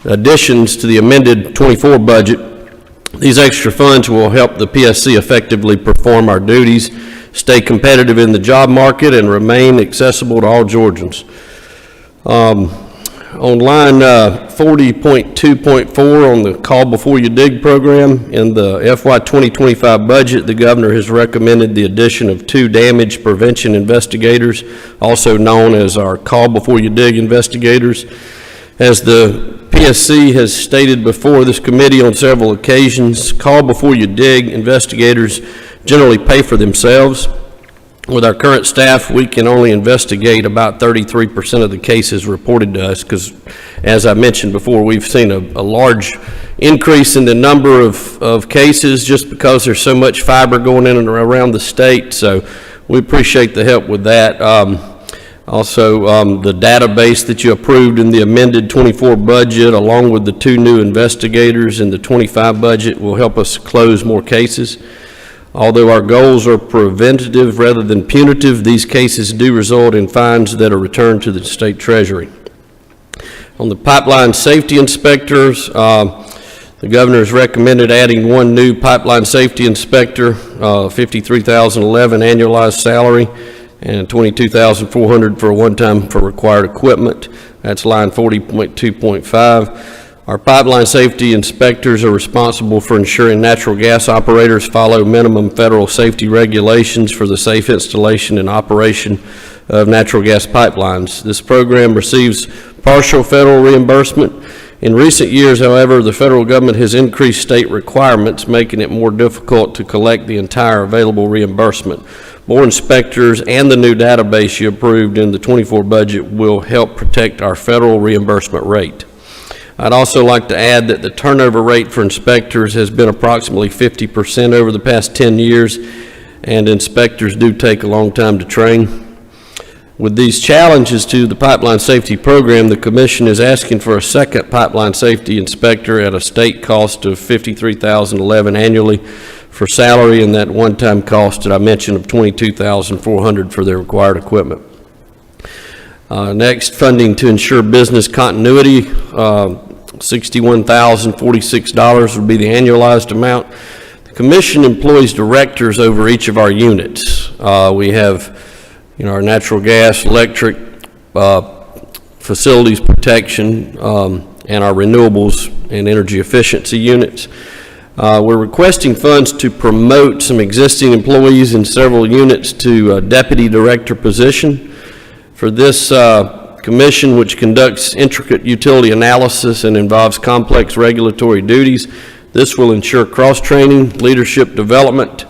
additions to the amended 24 budget. These extra funds will help the PSC effectively perform our duties, stay competitive in the job market, and remain accessible to all Georgians. On line 40.2.4 on the Call Before You Dig program, in the FY 2025 budget, the governor has recommended the addition of 2 damage prevention investigators, also known as our Call Before You Dig investigators. As the PSC has stated before this committee on several occasions, Call Before You Dig investigators generally pay for themselves. With our current staff, we can only investigate about 33% of the cases reported to us because, as I mentioned before, we've seen a large increase in the number of cases just because there's so much fiber going in and around the state. So we appreciate the help with that. Also, the database that you approved in the amended 24 budget, along with the 2 new investigators in the 25 budget, will help us close more cases. Although our goals are preventative rather than punitive, these cases do result in fines that are returned to the state treasury. On the pipeline safety inspectors, the The governor has recommended adding one new pipeline safety inspector, $53,011 annualized salary, and $22,400 for a one-time for required equipment. That's line 40.2.5. Our pipeline safety inspectors are responsible for ensuring natural gas operators follow minimum federal safety regulations for the safe installation and operation of natural gas pipelines. This program receives partial federal reimbursement. In recent years, however, the federal government has increased state requirements, making it more difficult to collect the entire available reimbursement. More inspectors and the new database you approved in the '24 budget will help protect our federal reimbursement rate. I'd also like to add that the turnover rate for inspectors has been approximately 50% over the past 10 years, and inspectors do take a long time to train. With these challenges to the pipeline safety program, the Commission is asking for a second pipeline safety inspector at a state cost of $53,011 annually for salary, and that one-time cost that I mentioned of $22,400 for their required equipment. Next, funding to ensure business continuity, $61,046 would be the annualized amount. The Commission employs directors over each of our units. We have, our natural gas, electric, facilities protection, and our renewables and energy efficiency units. We're requesting funds to promote some existing employees in several units to a deputy director position. For this commission, which conducts intricate utility analysis and involves complex regulatory duties, this will ensure cross-training, leadership development,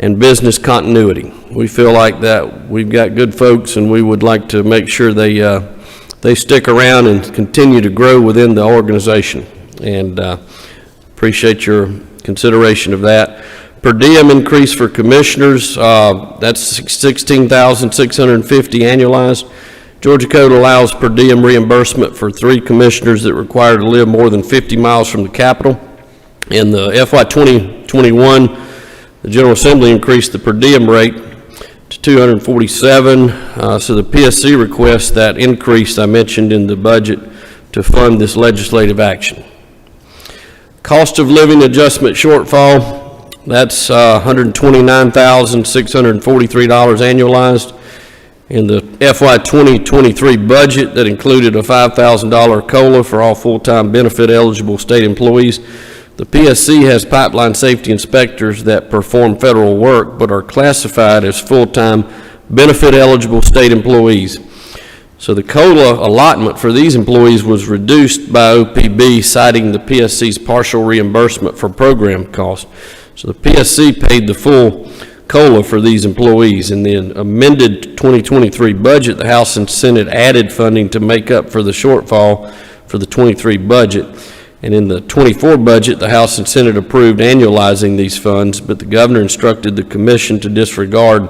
and business continuity. We feel like that we've got good folks, and we would like to make sure they stick around and continue to grow within the organization. And appreciate your consideration of that. Per diem increase for commissioners, that's $16,650 annualized. Georgia Code allows per diem reimbursement for 3 commissioners that require to live more than 50 miles from the Capitol. In the FY 2021, the General Assembly increased the per diem rate to $247, so the PSC requests that increase I mentioned in the budget to fund this legislative action. Cost of living adjustment shortfall, that's $129,643 annualized. In the FY 2023 budget, that included a $5,000 COLA for all full-time benefit-eligible state employees. The PSC has pipeline safety inspectors that perform federal work but are classified as full-time benefit-eligible state employees. So the COLA allotment for these employees was reduced by OPB, citing the PSC's partial reimbursement for program costs. So the PSC paid the full COLA for these employees. In the amended 2023 budget, the House and Senate added funding to make up for the shortfall for the 23 budget. And in the 24 budget, the House and Senate approved annualizing these funds, but the governor instructed the commission to disregard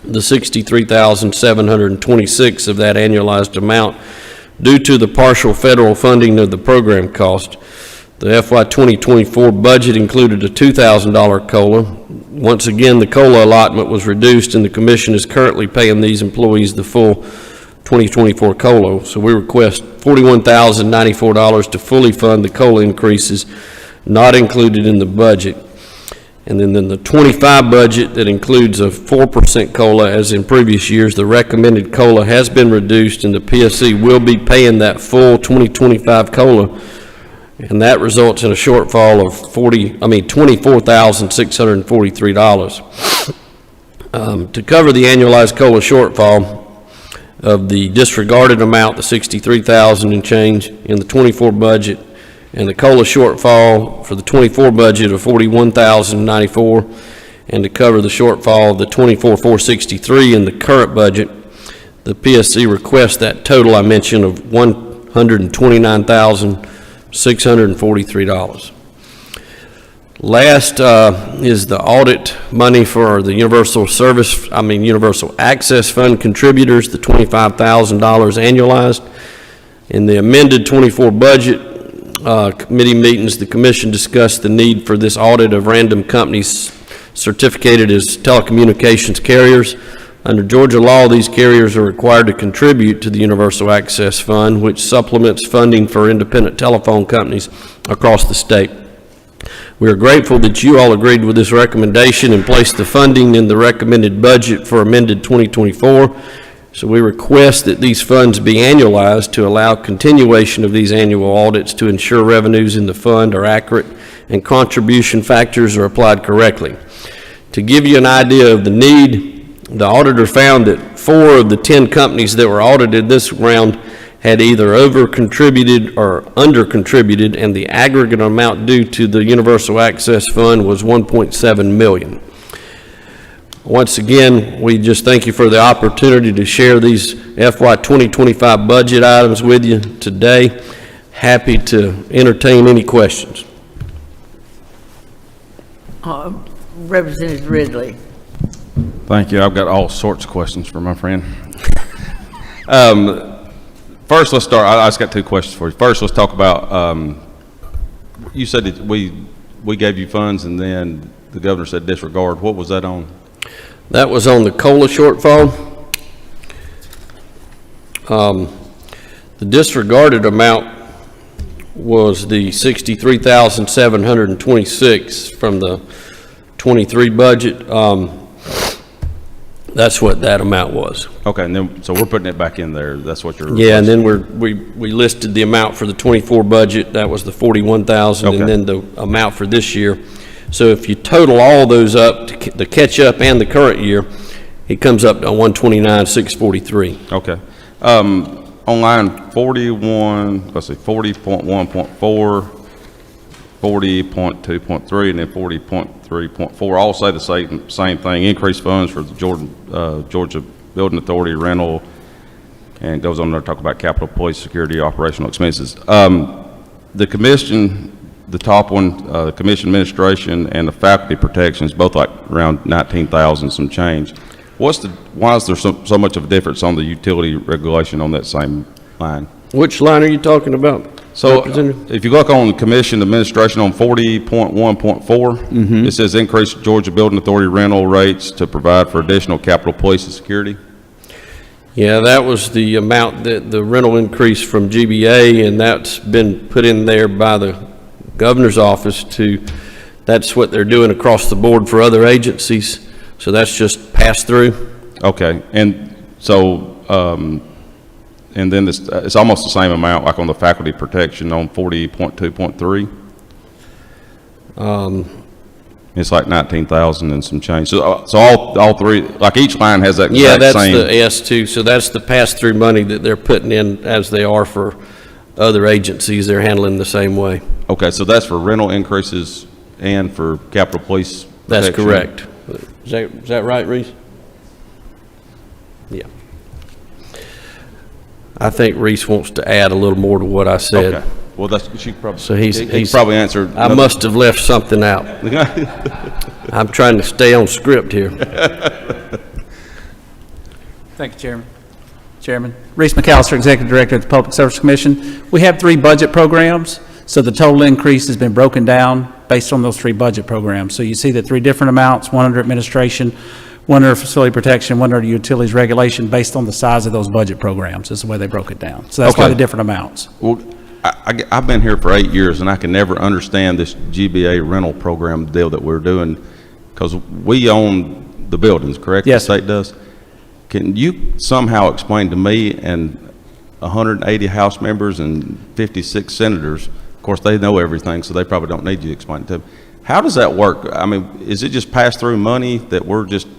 the $63,726 of that annualized amount due to the partial federal funding of the program cost. The FY 2024 budget included a $2,000 COLA. Once again, the COLA allotment was reduced, and the commission is currently paying these employees the full 2024 COLA. So we request $41,094 to fully fund the COLA increases not included in the budget. And then in the 25 budget that includes a 4% COLA, as in previous years, the recommended COLA has been reduced, and the PSC will be paying that full 2025 COLA, and that results in a shortfall of $24,643. To cover the annualized COLA shortfall of the disregarded amount, the $63,000 and change in the 24 budget, and the COLA shortfall for the 24 budget of $41,094, and to cover the shortfall of the $24,463 in the current budget, the PSC requests that total I mentioned of $129,643. Last is the audit money for the Universal Access Fund contributors, the $25,000 annualized. In the amended 24 budget, committee meetings, the commission discussed the need for this audit of random companies certificated as telecommunications carriers. Under Georgia law, these carriers are required to contribute to the Universal Access Fund, which supplements funding for independent telephone companies across the state. We are grateful that you all agreed with this recommendation and placed the funding in the recommended budget for amended 2024. So we request that these funds be annualized to allow continuation of these annual audits to ensure revenues in the fund are accurate and contribution factors are applied correctly. To give you an idea of the need, the auditor found that 4 of the 10 companies that were audited this round had either over-contributed or under-contributed, and the aggregate amount due to the Universal Access Fund was $1.7 million. Once again, we just thank you for the opportunity to share these FY 2025 budget items with you today. Happy to entertain any questions. Representative Ridley. Thank you. I've got all sorts of questions for my friend. First, let's start. I just got 2 questions for you. First, let's talk about, you said that we gave you funds and then the governor said disregard. What was that on? That was on the COLA shortfall. The disregarded amount was the $63,726 from the 23 budget. That's what that amount was. Okay, and then, so we're putting it back in there. That's what you're. Yeah, and then we listed the amount for the 24 budget. That was the 41,000, Okay. and then the amount for this year. So if you total all those up, the catch up and the current year, it comes up to 129,643. Okay. On line 41, let's see, 40.1.4, 40.2.3, and then 40.3.4, all say the same thing. Increased funds for the Georgia Building Authority rental, and it goes on there to talk about capital, police, security, operational expenses. The commission, the top one, the commission administration and the faculty protections, both like around 19,000 some change. Why is there so much of a difference on the utility regulation on that same line? Which line are you talking about? So if you look on the commission administration on 40.1.4, it says increase Georgia Building Authority rental rates to provide for additional capital, police, and security. Yeah, that was the amount that the rental increase from GBA, and that's been put in there by the governor's office that's what they're doing across the board for other agencies. So that's just passed through. Okay, and so, and then it's almost the same amount like on the faculty protection on 40.2.3. It's like 19,000 and some change. So all 3, like each line has that exact same. Yeah, that's the S2. So that's the pass-through money that they're putting in as they are for other agencies. They're handling the same way. Okay, so that's for rental increases and for Capitol Police protection? That's correct. Is that right, Reese? Yeah. I think Reese wants to add a little more to what I said. Okay. Well, she probably. So he's probably answered. I must have left something out. I'm trying to stay on script here. Thank you, Chairman. Reese McAllister, Executive Director of the Public Service Commission. We have 3 budget programs, so the total increase has been broken down based on those 3 budget programs. So you see the 3 different amounts, one under administration, one under facility protection, one under utilities regulation, based on the size of those budget programs. Is the way they broke it down. So that's why the different amounts. Well, I've been here for 8 years, and I can never understand this GBA rental program deal that we're doing, because we own the buildings, correct? Yes. The state does. Can you somehow explain to me and 180 House members and 56 senators, of course, they know everything, so they probably don't need you to explain it to them. How does that work? I mean, is it just pass-through money that we're just,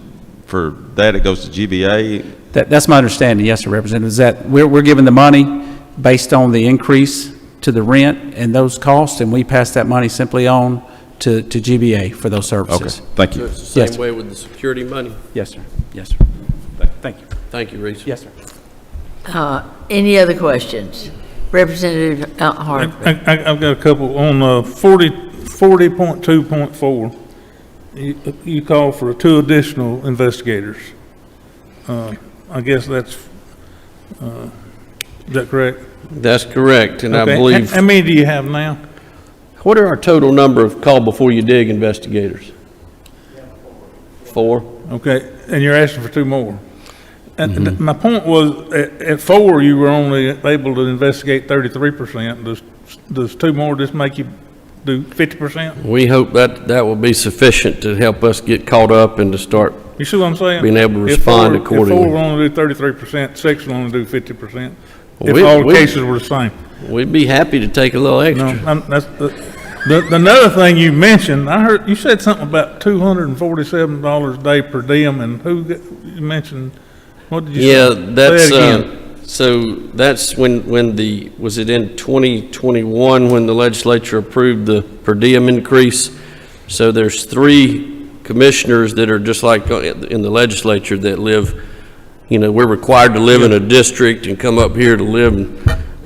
for that it goes to GBA? That's my understanding, yes, sir, Representative, is that we're giving the money based on the increase to the rent and those costs, and we pass that money simply on to GBA for those services. Okay, thank you. So it's the same way with the security money? Yes, sir. Yes, sir. Thank you. Thank you, Reese. Yes, sir. Any other questions? Representative Hartman. I've got a couple on 40.2.4. You call for 2 additional investigators. I guess that's, is that correct? That's correct, and Okay. I believe. How many do you have now? What are our total number of call before you dig investigators? 4. Okay, and you're asking for 2 more. And my point was, at 4, you were only able to investigate 33%. Does 2 more just make you do 50%? We hope that that will be sufficient to help us get caught up and to start You see what I'm saying? being able to If respond If accordingly. four will only do 33%, six will only do 50%, Well, if all the cases were the same. We'd be happy to take a little No, extra. that's, another thing you mentioned, I heard, you said something about $247 a day per diem, and you mentioned, what did you say? Yeah, Say that's, it again. so that's when was it in 2021 when the legislature approved the per diem increase? So there's 3 commissioners that are just like in the legislature that live, we're required to live in a district and come up here to live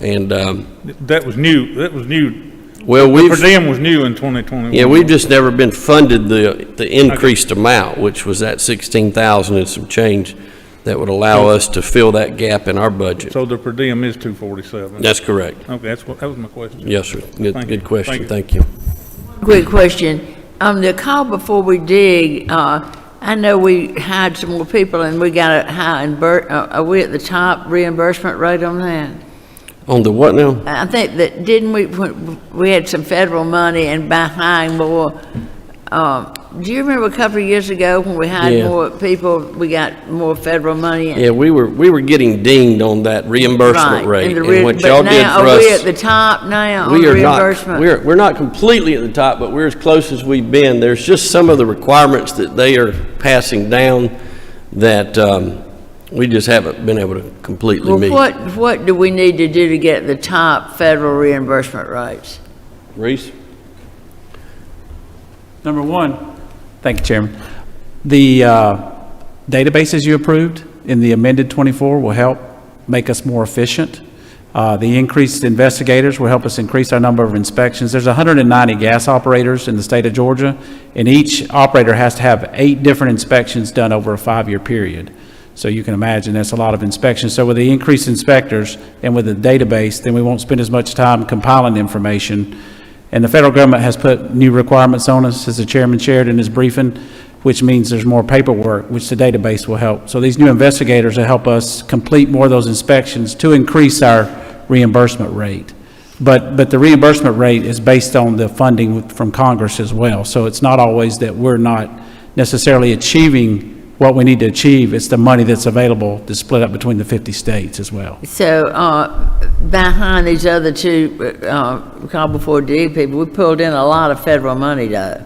and, That was new, well, the we've. per diem was new in 2021. Yeah, we've just never been funded the increased amount, which was that 16,000 and some change that would allow us to fill that gap in our budget. So the per diem is 247? That's correct. Okay, that was my question. Yes, sir. Thank you. Good question. Thank you. Thank you. Quick question. The call before we dig, I know we hired some more people and we got a high, are we at the top reimbursement rate on that? On the what now? I think that, didn't we had some federal money and by hiring more, do you remember a couple of years ago when we hired Yeah. more people, we got more federal money? Yeah, we were getting dinged on that reimbursement Right, rate. and And what y'all did for Are we us, at the top now on we are not, reimbursement? we're not completely at the top, but we're as close as we've been. There's just some of the requirements that they are passing down that, we just haven't been able to completely meet. Well, what do we need to do to get the top federal reimbursement rates? Reese? Number one, thank you, Chairman. The databases you approved in the amended 24 will help make us more efficient. The increased investigators will help us increase our number of inspections. There's 190 gas operators in the state of Georgia, and each operator has to have 8 different inspections done over a 5-year period. So you can imagine that's a lot of inspections. So with the increased inspectors and with the database, then we won't spend as much time compiling information. And the federal government has put new requirements on us, as the chairman shared in his briefing, which means there's more paperwork, which the database will help. So these new investigators will help us complete more of those inspections to increase our reimbursement rate. But the reimbursement rate is based on the funding from Congress as well. So it's not always that we're not necessarily achieving what we need to achieve. It's the money that's available to split up between the 50 states as well. So, behind these other 2, call before dig people, we pulled in a lot of federal money though.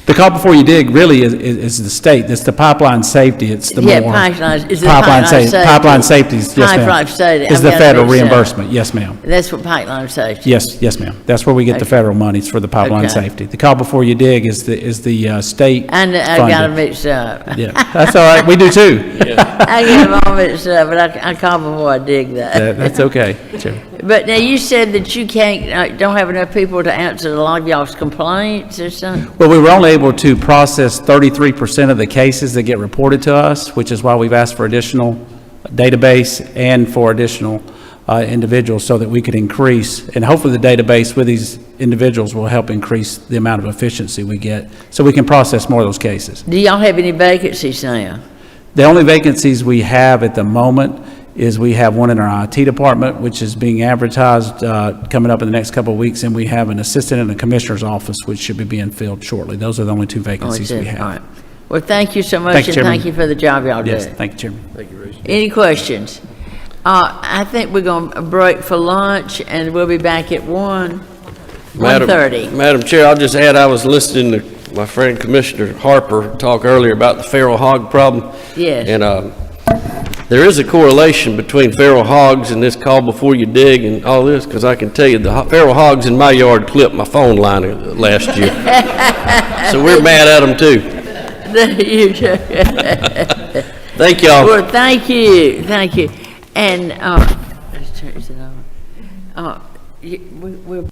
The call before you dig really is the state. It's the pipeline safety. It's the Yeah, more. pipeline, is it Pipeline pipeline safety. Pipeline safety, yes, ma'am. Pipeline safety, Is I've the got federal this, reimbursement, yes, ma'am. That's what pipeline safety. Yes, ma'am. That's where we get the federal monies for the pipeline Okay. safety. The call before you dig is the state And I got them funded. mixed up. Yeah, that's all right. We do too. I get them all mixed up, but I call before I dig that. That's okay. Sure. But now you said that you can't, don't have enough people to answer a lot of y'all's complaints or something? Well, we were only able to process 33% of the cases that get reported to us, which is why we've asked for additional database and for additional individuals so that we could increase, and hopefully the database with these individuals will help increase the amount of efficiency we get so we can process more of those cases. Do y'all have any vacancies now? The only vacancies we have at the moment is we have one in our IT department, which is being advertised coming up in the next couple of weeks, and we have an assistant in the commissioner's office, which should be being filled shortly. Those are the only 2 vacancies we have. All right. Well, thank you so much, Thank you, and Chairman. thank you for the job y'all do. Yes, thank you, Chairman. Thank you, Reese. Any questions? I think we're going to break for lunch, and we'll be back at 1:30. Madam Chair, I'll just add, I was listening to my friend Commissioner Harper talk earlier about the feral hog problem. Yes. And there is a correlation between feral hogs and this call before you dig and all this, because I can tell you the feral hogs in my yard clipped my phone line last year. So we're mad at them too. Thank y'all. Well, thank you. And, let's turn it on. We're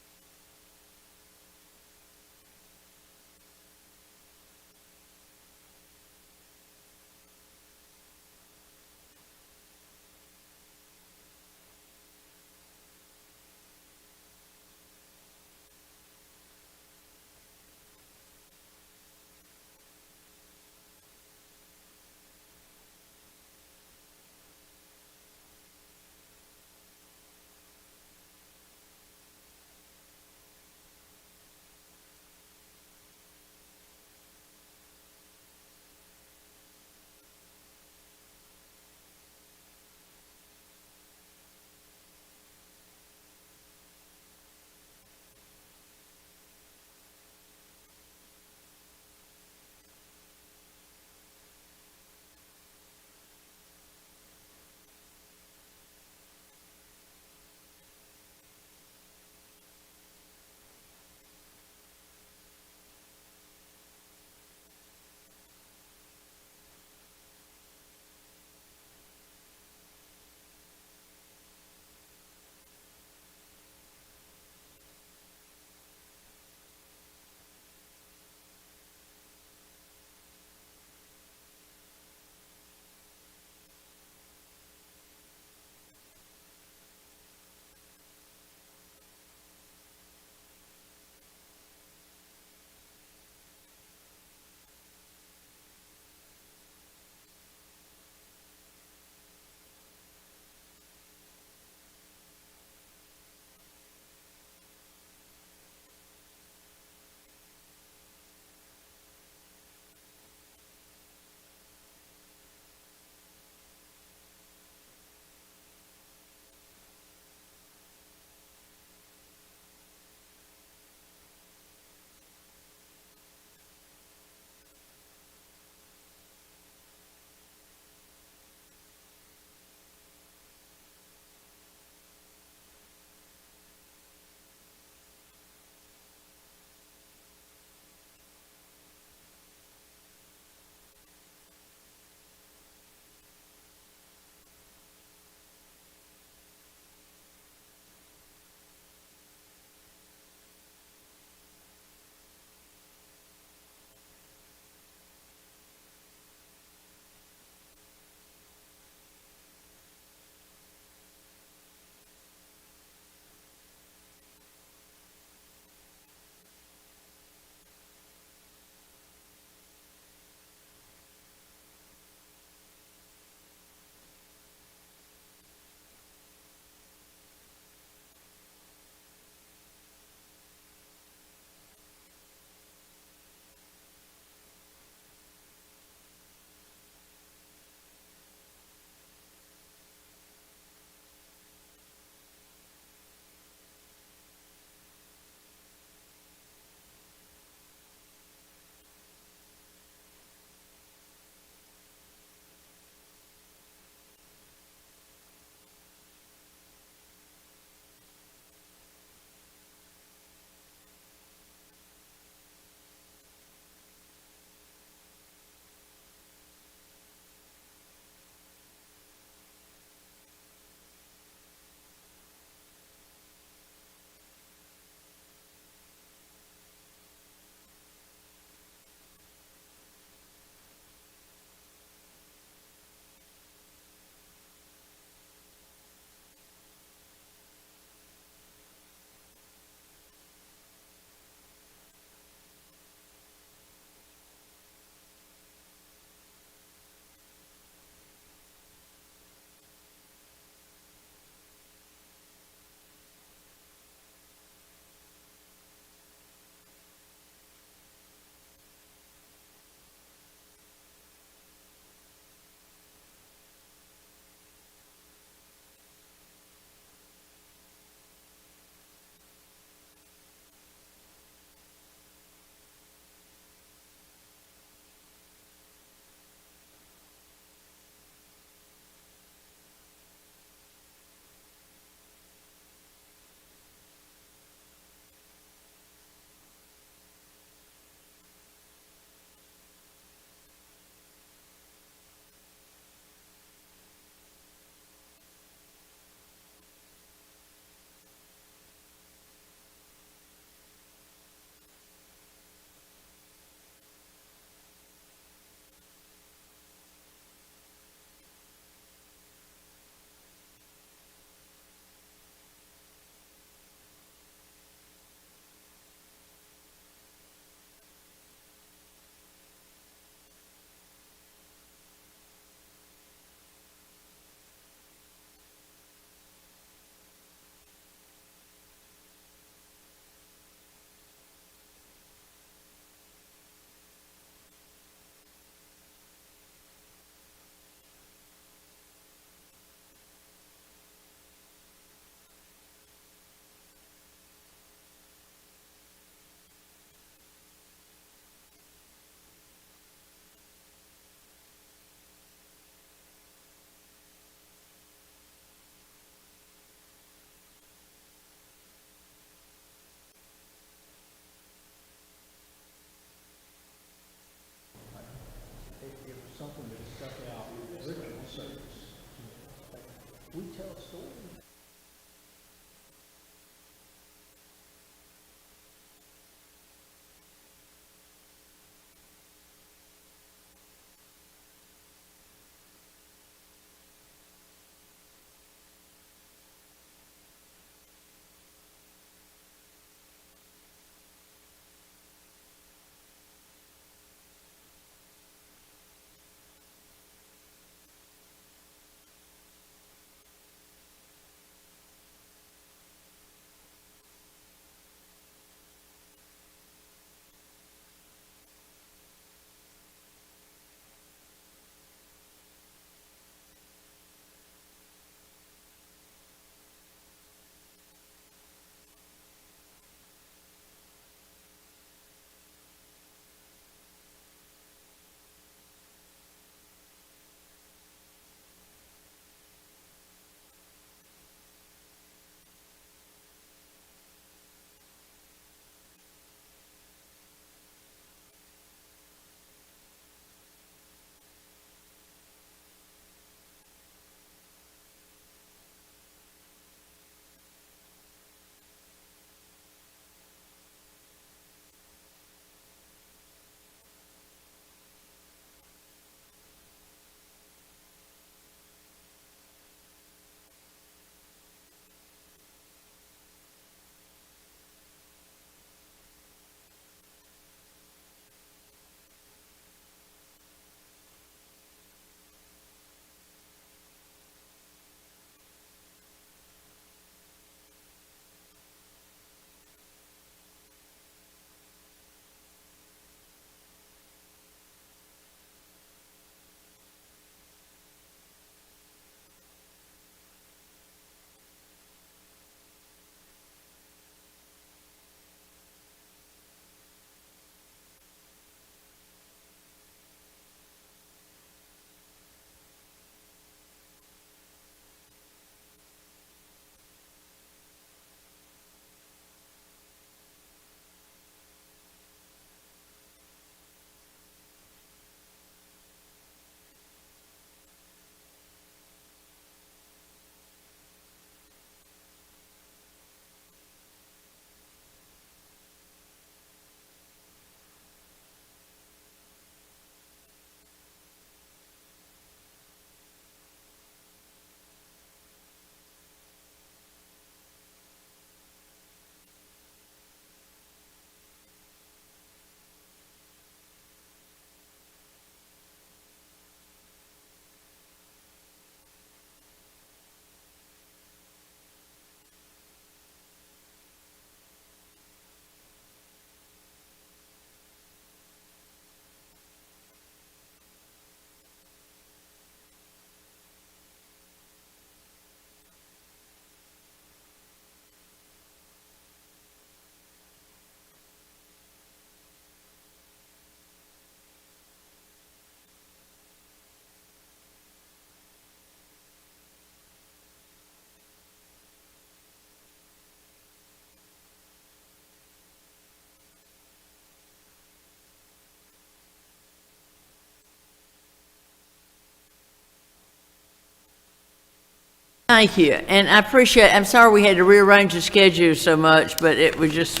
Thank you, and I appreciate, I'm sorry we had to rearrange the schedule so much, but it was just,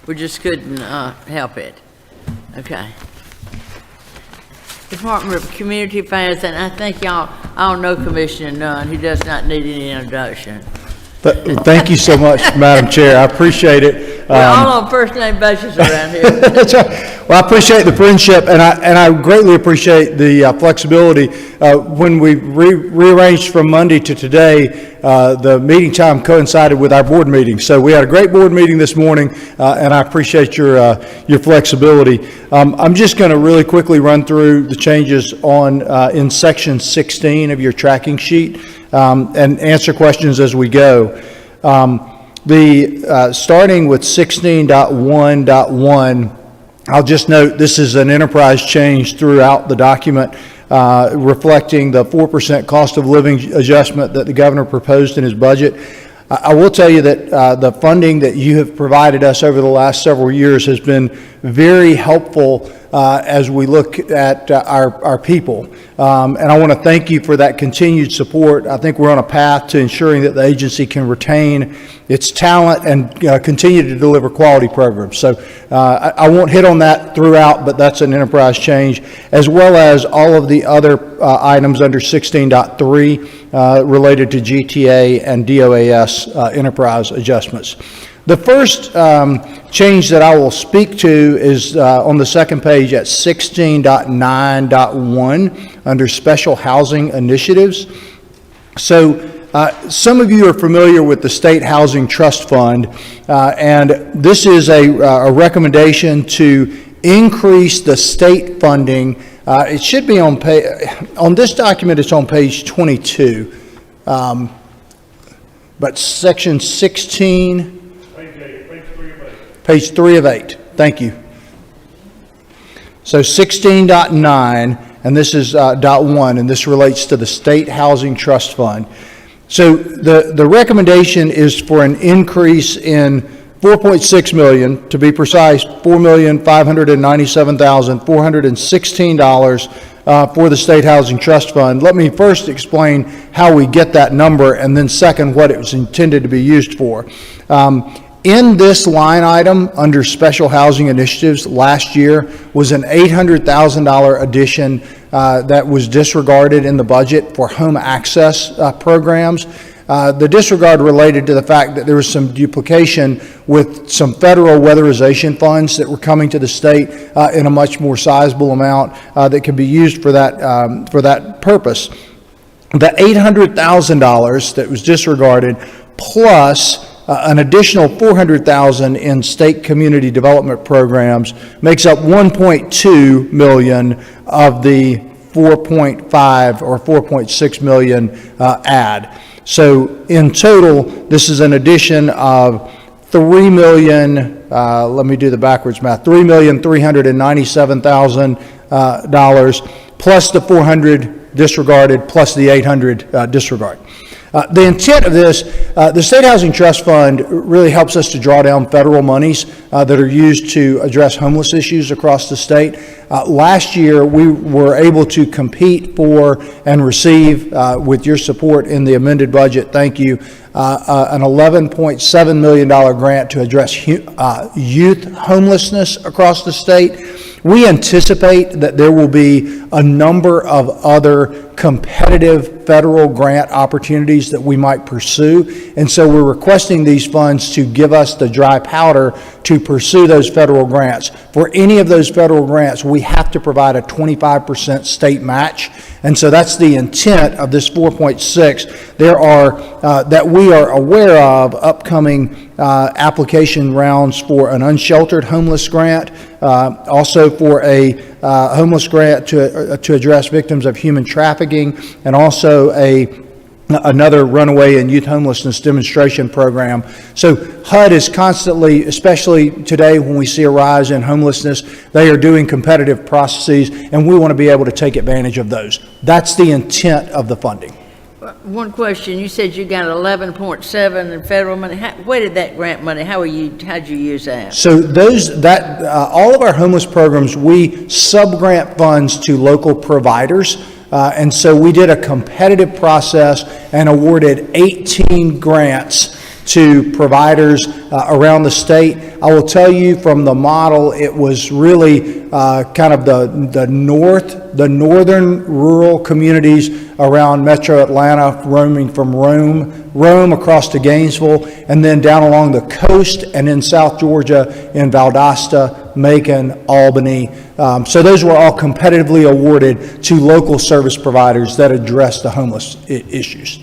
we just couldn't help it. Okay. Department of Community Affairs, and I think y'all all know Commissioner Nunn, who does not need any introduction. Thank you so much, Madam Chair. I appreciate it. We're all on first-name basis around here. That's right. Well, I appreciate the friendship, and I greatly appreciate the flexibility. When we rearranged from Monday to today, the meeting time coincided with our board meeting. So we had a great board meeting this morning, and I appreciate your flexibility. I'm just going to really quickly run through the changes on in Section 16 of your tracking sheet and answer questions as we go. Starting with 16.1.1, I'll just note this is an enterprise change throughout the document, reflecting the 4% cost of living adjustment that the governor proposed in his budget. I will tell you that the funding that you have provided us over the last several years has been very helpful as we look at our people. And I want to thank you for that continued support. I think we're on a path to ensuring that the agency can retain its talent and continue to deliver quality programs. So I won't hit on that throughout, but that's an enterprise change, as well as all of the other items under 16.3 related to GTA and DOAS enterprise adjustments. The first change that I will speak to is on the second page at 16.9.1 under Special Housing Initiatives. So some of you are familiar with the State Housing Trust Fund, and this is a recommendation to increase the state funding. It should be on this document, it's on page 22, but section 16, page 3 of 8. Thank you. So 16.9, and this is dot 1, and this relates to the State Housing Trust Fund. So the recommendation is for an increase in $4.6 million, to be precise, $4,597,416 for the State Housing Trust Fund. Let me first explain how we get that number, and then second, what it was intended to be used for. In this line item under Special Housing Initiatives last year was an $800,000 addition that was disregarded in the budget for home access programs. The disregard related to the fact that there was some duplication with some federal weatherization funds that were coming to the state in a much more sizable amount that could be used for that purpose. The $800,000 that was disregarded plus an additional $400,000 in state community development programs makes up $1.2 million of the 4.5 or 4.6 million add. So in total, this is an addition of $3 million. Let me do the backwards math. $3,397,000 plus the 400 disregarded plus the 800 disregard. The intent of this, the State Housing Trust Fund really helps us to draw down federal monies that are used to address homeless issues across the state. Last year, we were able to compete for and receive, with your support in the amended budget, thank you, an $11.7 million grant to address youth homelessness across the state. We anticipate that there will be a number of other competitive federal grant opportunities that we might pursue, and so we're requesting these funds to give us the dry powder to pursue those federal grants. For any of those federal grants, we have to provide a 25% state match, and so that's the intent of this 4.6. There are, that we are aware of, upcoming application rounds for an unsheltered homeless grant, also for a homeless grant to address victims of human trafficking, and also another runaway and youth homelessness demonstration program. So HUD is constantly, especially today when we see a rise in homelessness, they are doing competitive processes, and we want to be able to take advantage of those. That's the intent of the funding. One question, you said you got 11.7 in federal money. Where did that grant money, how'd you use that? So all of our homeless programs, we sub-grant funds to local providers. And so we did a competitive process and awarded 18 grants to providers around the state. I will tell you from the model, it was really kind of the northern rural communities around Metro Atlanta, roaming from Rome across to Gainesville, and then down along the coast and in South Georgia in Valdosta, Macon, Albany. So those were all competitively awarded to local service providers that address the homeless issues.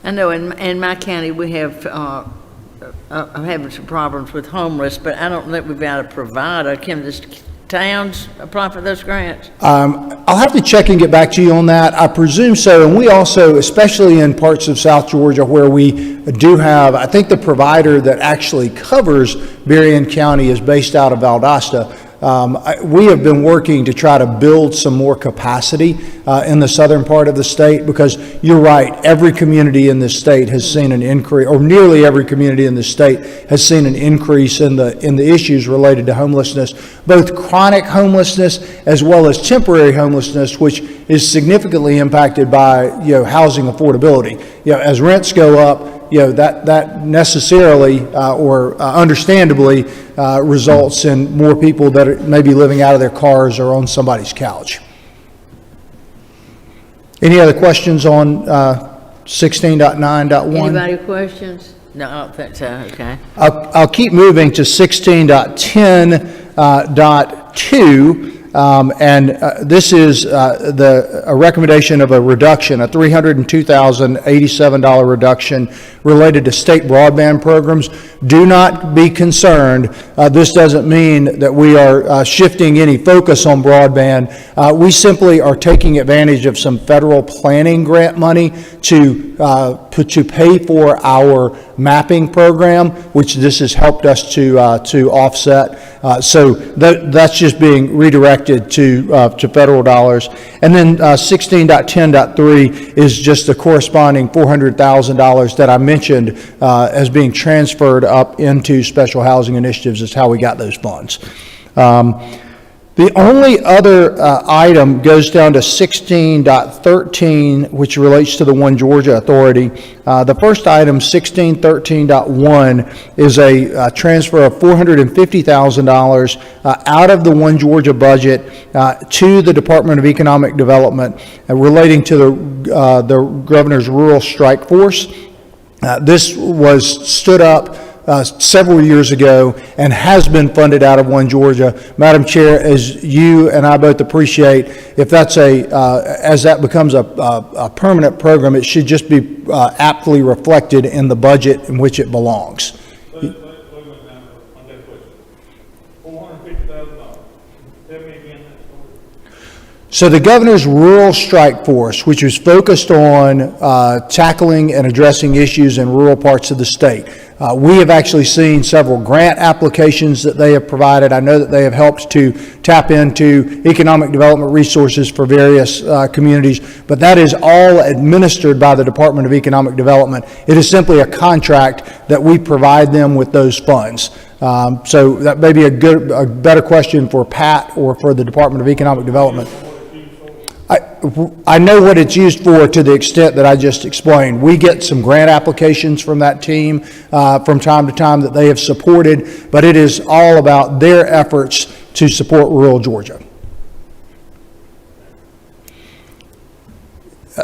I know in my county we have, I'm having some problems with homeless, but I don't think we've got a provider. Can the towns apply for those grants? I'll have to check and get back to you on that. I presume so, and we also, especially in parts of South Georgia where we do have, I think the provider that actually covers Berrien County is based out of Valdosta. We have been working to try to build some more capacity in the southern part of the state, because you're right, every community in this state has seen an increase, or nearly every community in this state has seen an increase in the issues related to homelessness, both chronic homelessness as well as temporary homelessness, which is significantly impacted by housing affordability. As rents go up, that necessarily or understandably results in more people that are maybe living out of their cars or on somebody's couch. Any other questions on 16.9.1? Anybody questions? No, I don't think so, okay. I'll keep moving to 16.10.2. This is a recommendation of a reduction, a $302,087 reduction related to state broadband programs. Do not be concerned. This doesn't mean that we are shifting any focus on broadband. We simply are taking advantage of some federal planning grant money to pay for our mapping program, which this has helped us to offset. So that's just being redirected to federal dollars. And then 16.10.3 is just the corresponding $400,000 that I mentioned as being transferred up into special housing initiatives. Is how we got those funds. The only other item goes down to 16.13, which relates to the One Georgia Authority. The first item, 16.13.1, is a transfer of $450,000 out of the One Georgia budget to the Department of Economic Development relating to the governor's rural strike force. This was stood up several years ago and has been funded out of One Georgia. Madam Chair, as you and I both appreciate, if that's as that becomes a permanent program, it should just be aptly reflected in the budget in which it belongs. So the governor's rural strike force, which was focused on tackling and addressing issues in rural parts of the state. We have actually seen several grant applications that they have provided. I know that they have helped to tap into economic development resources for various communities, but that is all administered by the Department of Economic Development. It is simply a contract that we provide them with those funds. So that may be a better question for Pat or for the Department of Economic Development. I know what it's used for to the extent that I just explained. We get some grant applications from that team from time to time that they have supported, but it is all about their efforts to support rural Georgia.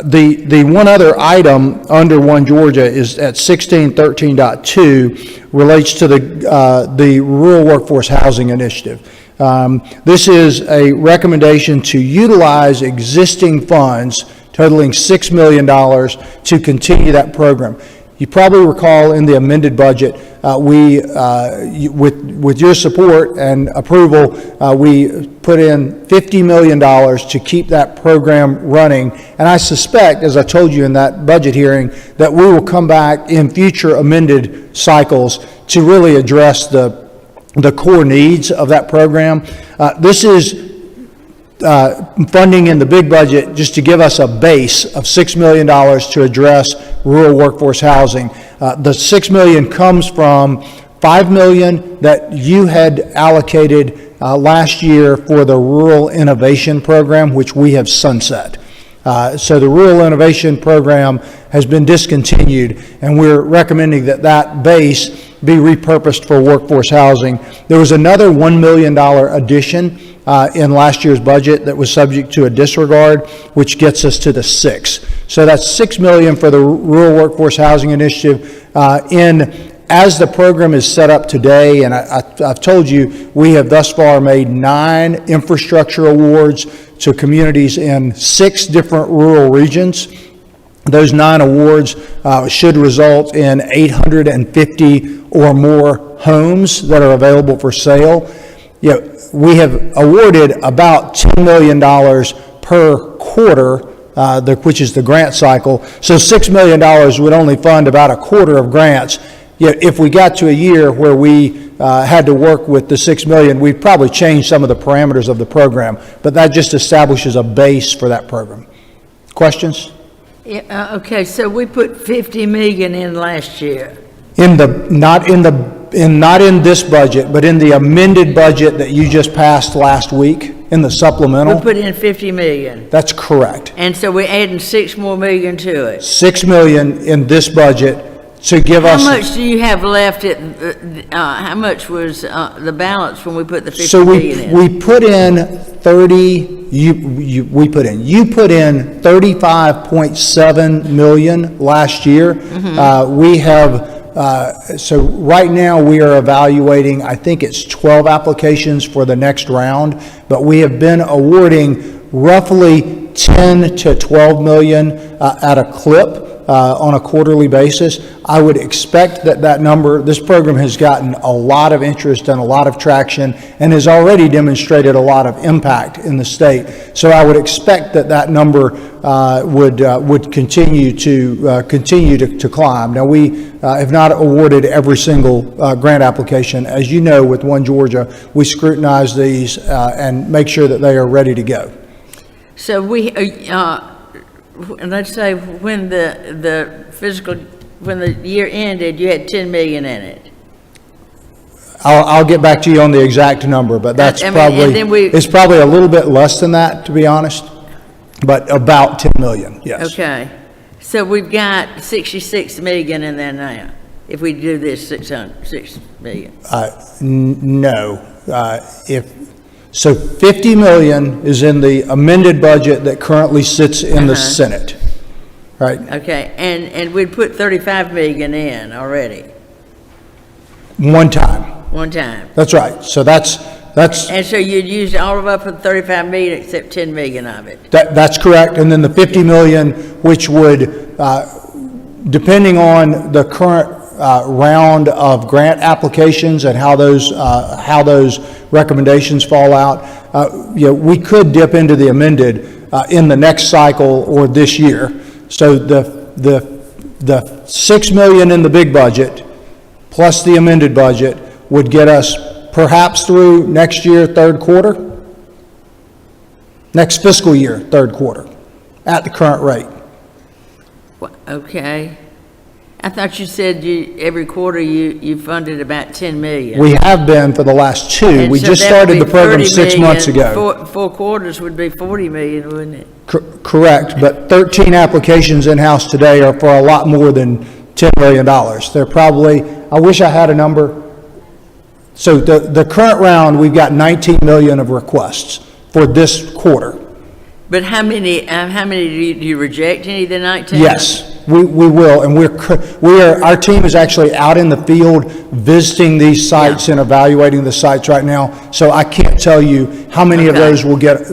The one other item under One Georgia is at 16.13.2 relates to the Rural Workforce Housing Initiative. This is a recommendation to utilize existing funds totaling $6 million to continue that program. You probably recall in the amended budget, with your support and approval, we put in $50 million to keep that program running. And I suspect, as I told you in that budget hearing, that we will come back in future amended cycles to really address the core needs of that program. This is funding in the big budget just to give us a base of $6 million to address rural workforce housing. The $6 million comes from $5 million that you had allocated last year for the Rural Innovation Program, which we have sunset. So the Rural Innovation Program has been discontinued, and we're recommending that that base be repurposed for workforce housing. There was another $1 million addition in last year's budget that was subject to a disregard, which gets us to the 6. So that's $6 million for the Rural Workforce Housing Initiative. As the program is set up today, and I've told you, we have thus far made 9 infrastructure awards to communities in 6 different rural regions. Those 9 awards should result in 850 or more homes that are available for sale. We have awarded about $10 million per quarter, which is the grant cycle. So $6 million would only fund about a quarter of grants. Yet if we got to a year where we had to work with the 6 million, we'd probably change some of the parameters of the program, but that just establishes a base for that program. Questions? Yeah, okay, so we put 50 million in last year. Not in this budget, but in the amended budget that you just passed last week, in the We supplemental. put in 50 million. That's correct. And so we're adding 6 more million to it. 6 million in this budget to give us. How much do you have left how much was the balance when we put the 50 So million in? we put in 30, you put in 35.7 million last year. We have, so right now we are evaluating, I think it's 12 applications for the next round, but we have been awarding roughly 10 to 12 million at a clip. On a quarterly basis. I would expect that number, this program has gotten a lot of interest and a lot of traction and has already demonstrated a lot of impact in the state. So I would expect that number would continue to climb. Now, we have not awarded every single grant application. As you know, with One Georgia, we scrutinize these and make sure that they are ready to go. So we, let's say when when the year ended, you had 10 million in it. I'll get back to you on the exact number, but that's and then it's probably a little bit less than that, to be honest, but about 10 million, yes. Okay. So we've got 66 million in there now, if we do this 6 million. No. So 50 million is in the amended budget that currently sits in the Senate, right? Okay, and we'd put 35 million in already, One time. one time. That's right. So that's And so you'd use all of up for 35 million except 10 million of it. that's correct. And then the 50 million, which would, depending on the current round of grant applications and how those recommendations fall out, we could dip into the amended in the next cycle or this year. So the 6 million in the big budget plus the amended budget would get us perhaps through next year, third quarter, next fiscal year, third quarter, at the current rate. Okay. I thought you said every quarter you funded about 10 million. We have been for the last 2. And We so just that started would the be program 30 6 months million. ago. 4 quarters would be 40 million, wouldn't it? Correct, but 13 applications in-house today are for a lot more than $10 million. They're probably, I wish I had a number. So the current round, we've got 19 million of requests for this quarter. But how many do you reject? Any of the 19? Yes, we will, and our team is actually out in the field visiting these sites and evaluating the sites right now. So I can't tell you how many of those will get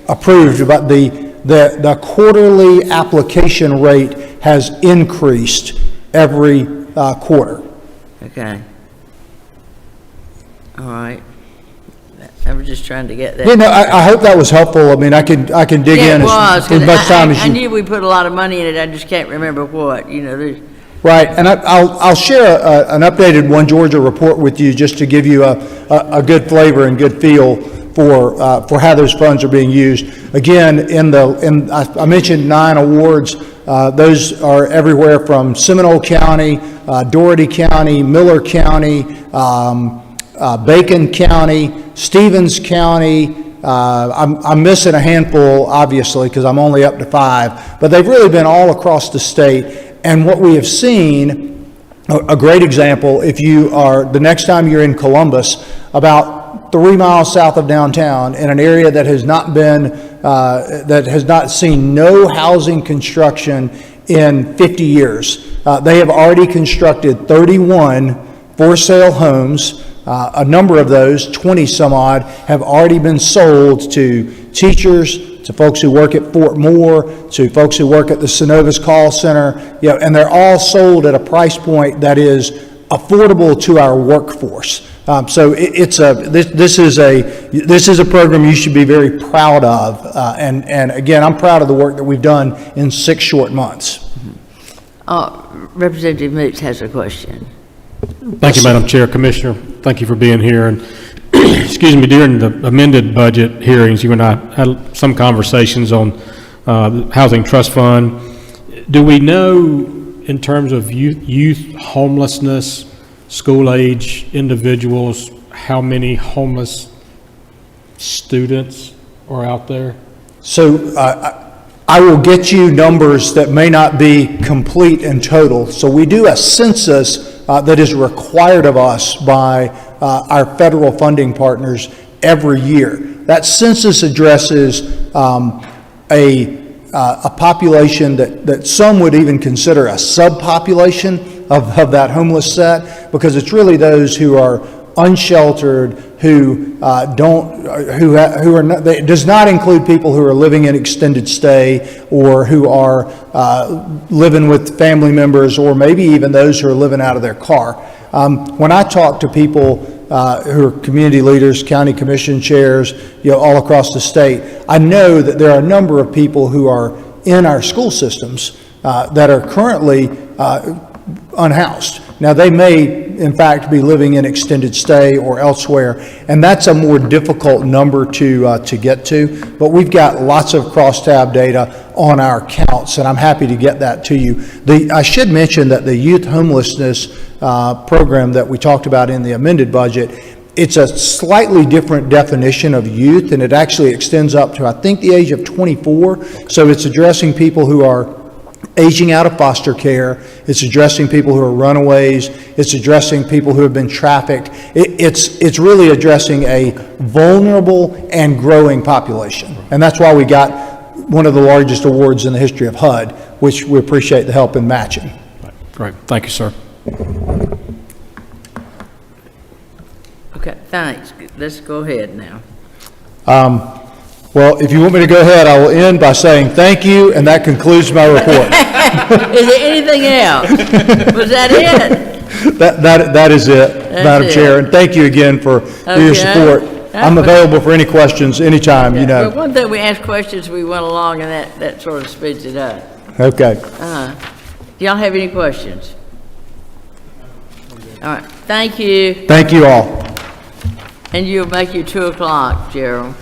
approved, but the quarterly application rate has increased every quarter. Okay. All right. I was just trying to get that. Yeah, no, I hope that was helpful. I mean, I can dig in as much time as you. I knew we put a lot of money in it. I just can't remember what. Right, and I'll share an updated One Georgia report with you just to give you a good flavor and good feel for how those funds are being used. Again, I mentioned 9 awards. Those are everywhere from Seminole County, Dougherty County, Miller County, Bacon County, Stevens County. I'm missing a handful, obviously, because I'm only up to 5, but they've really been all across the state. And what we have seen, a great example, the next time you're in Columbus, about 3 miles south of downtown, in an area that has not seen no housing construction in 50 years, they have already constructed 31 for-sale homes. A number of those, 20 some odd, have already been sold to teachers, to folks who work at Fort Moore, to folks who work at the Synovus Call Center, and they're all sold at a price point that is affordable to our workforce. So this is a program you should be very proud of, and again, I'm proud of the work that we've done in 6 short months. Representative Moots has a question. Thank you, Madam Chair. Commissioner, thank you for being here. And excuse me, during the amended budget hearings, you and I had some conversations on the Housing Trust Fund. Do we know, in terms of youth homelessness, school-age individuals, how many homeless students are out there? So I will get you numbers that may not be complete and total. So we do a census that is required of us by our federal funding partners every year. That census addresses a population that some would even consider a subpopulation of that homeless set, because it's really those who are unsheltered, who are not, it does not include people who are living in extended stay or who are living with family members, or maybe even those who are living out of their car. When I talk to people who are community leaders, county commission chairs, all across the state, I know that there are a number of people who are in our school systems that are currently unhoused. Now, they may, in fact, be living in extended stay or elsewhere, and that's a more difficult number to get to, but we've got lots of crosstab data on our counts, and I'm happy to get that to you. I should mention that the youth homelessness program that we talked about in the amended budget, it's a slightly different definition of youth, and it actually extends up to, I think, the age of 24, so it's addressing people who are aging out of foster care. It's addressing people who are runaways. It's addressing people who have been trafficked. It's really addressing a vulnerable and growing population. And that's why we got one of the largest awards in the history of HUD, which we appreciate the help in matching. Great. Thank you, sir. Okay, thanks. Let's go ahead now. Well, if you want me to go ahead, I will end by saying thank you, and that concludes my report. Is there anything else? Was that it? That is it, Madam Chair, and thank you again for your support. I'm available for any questions anytime, Well, one thing, we ask questions, we went along, and that sort of speeds it up. Okay. Do y'all have any questions? All right, thank you. Thank you all. And you'll make your 2 o'clock, Gerald.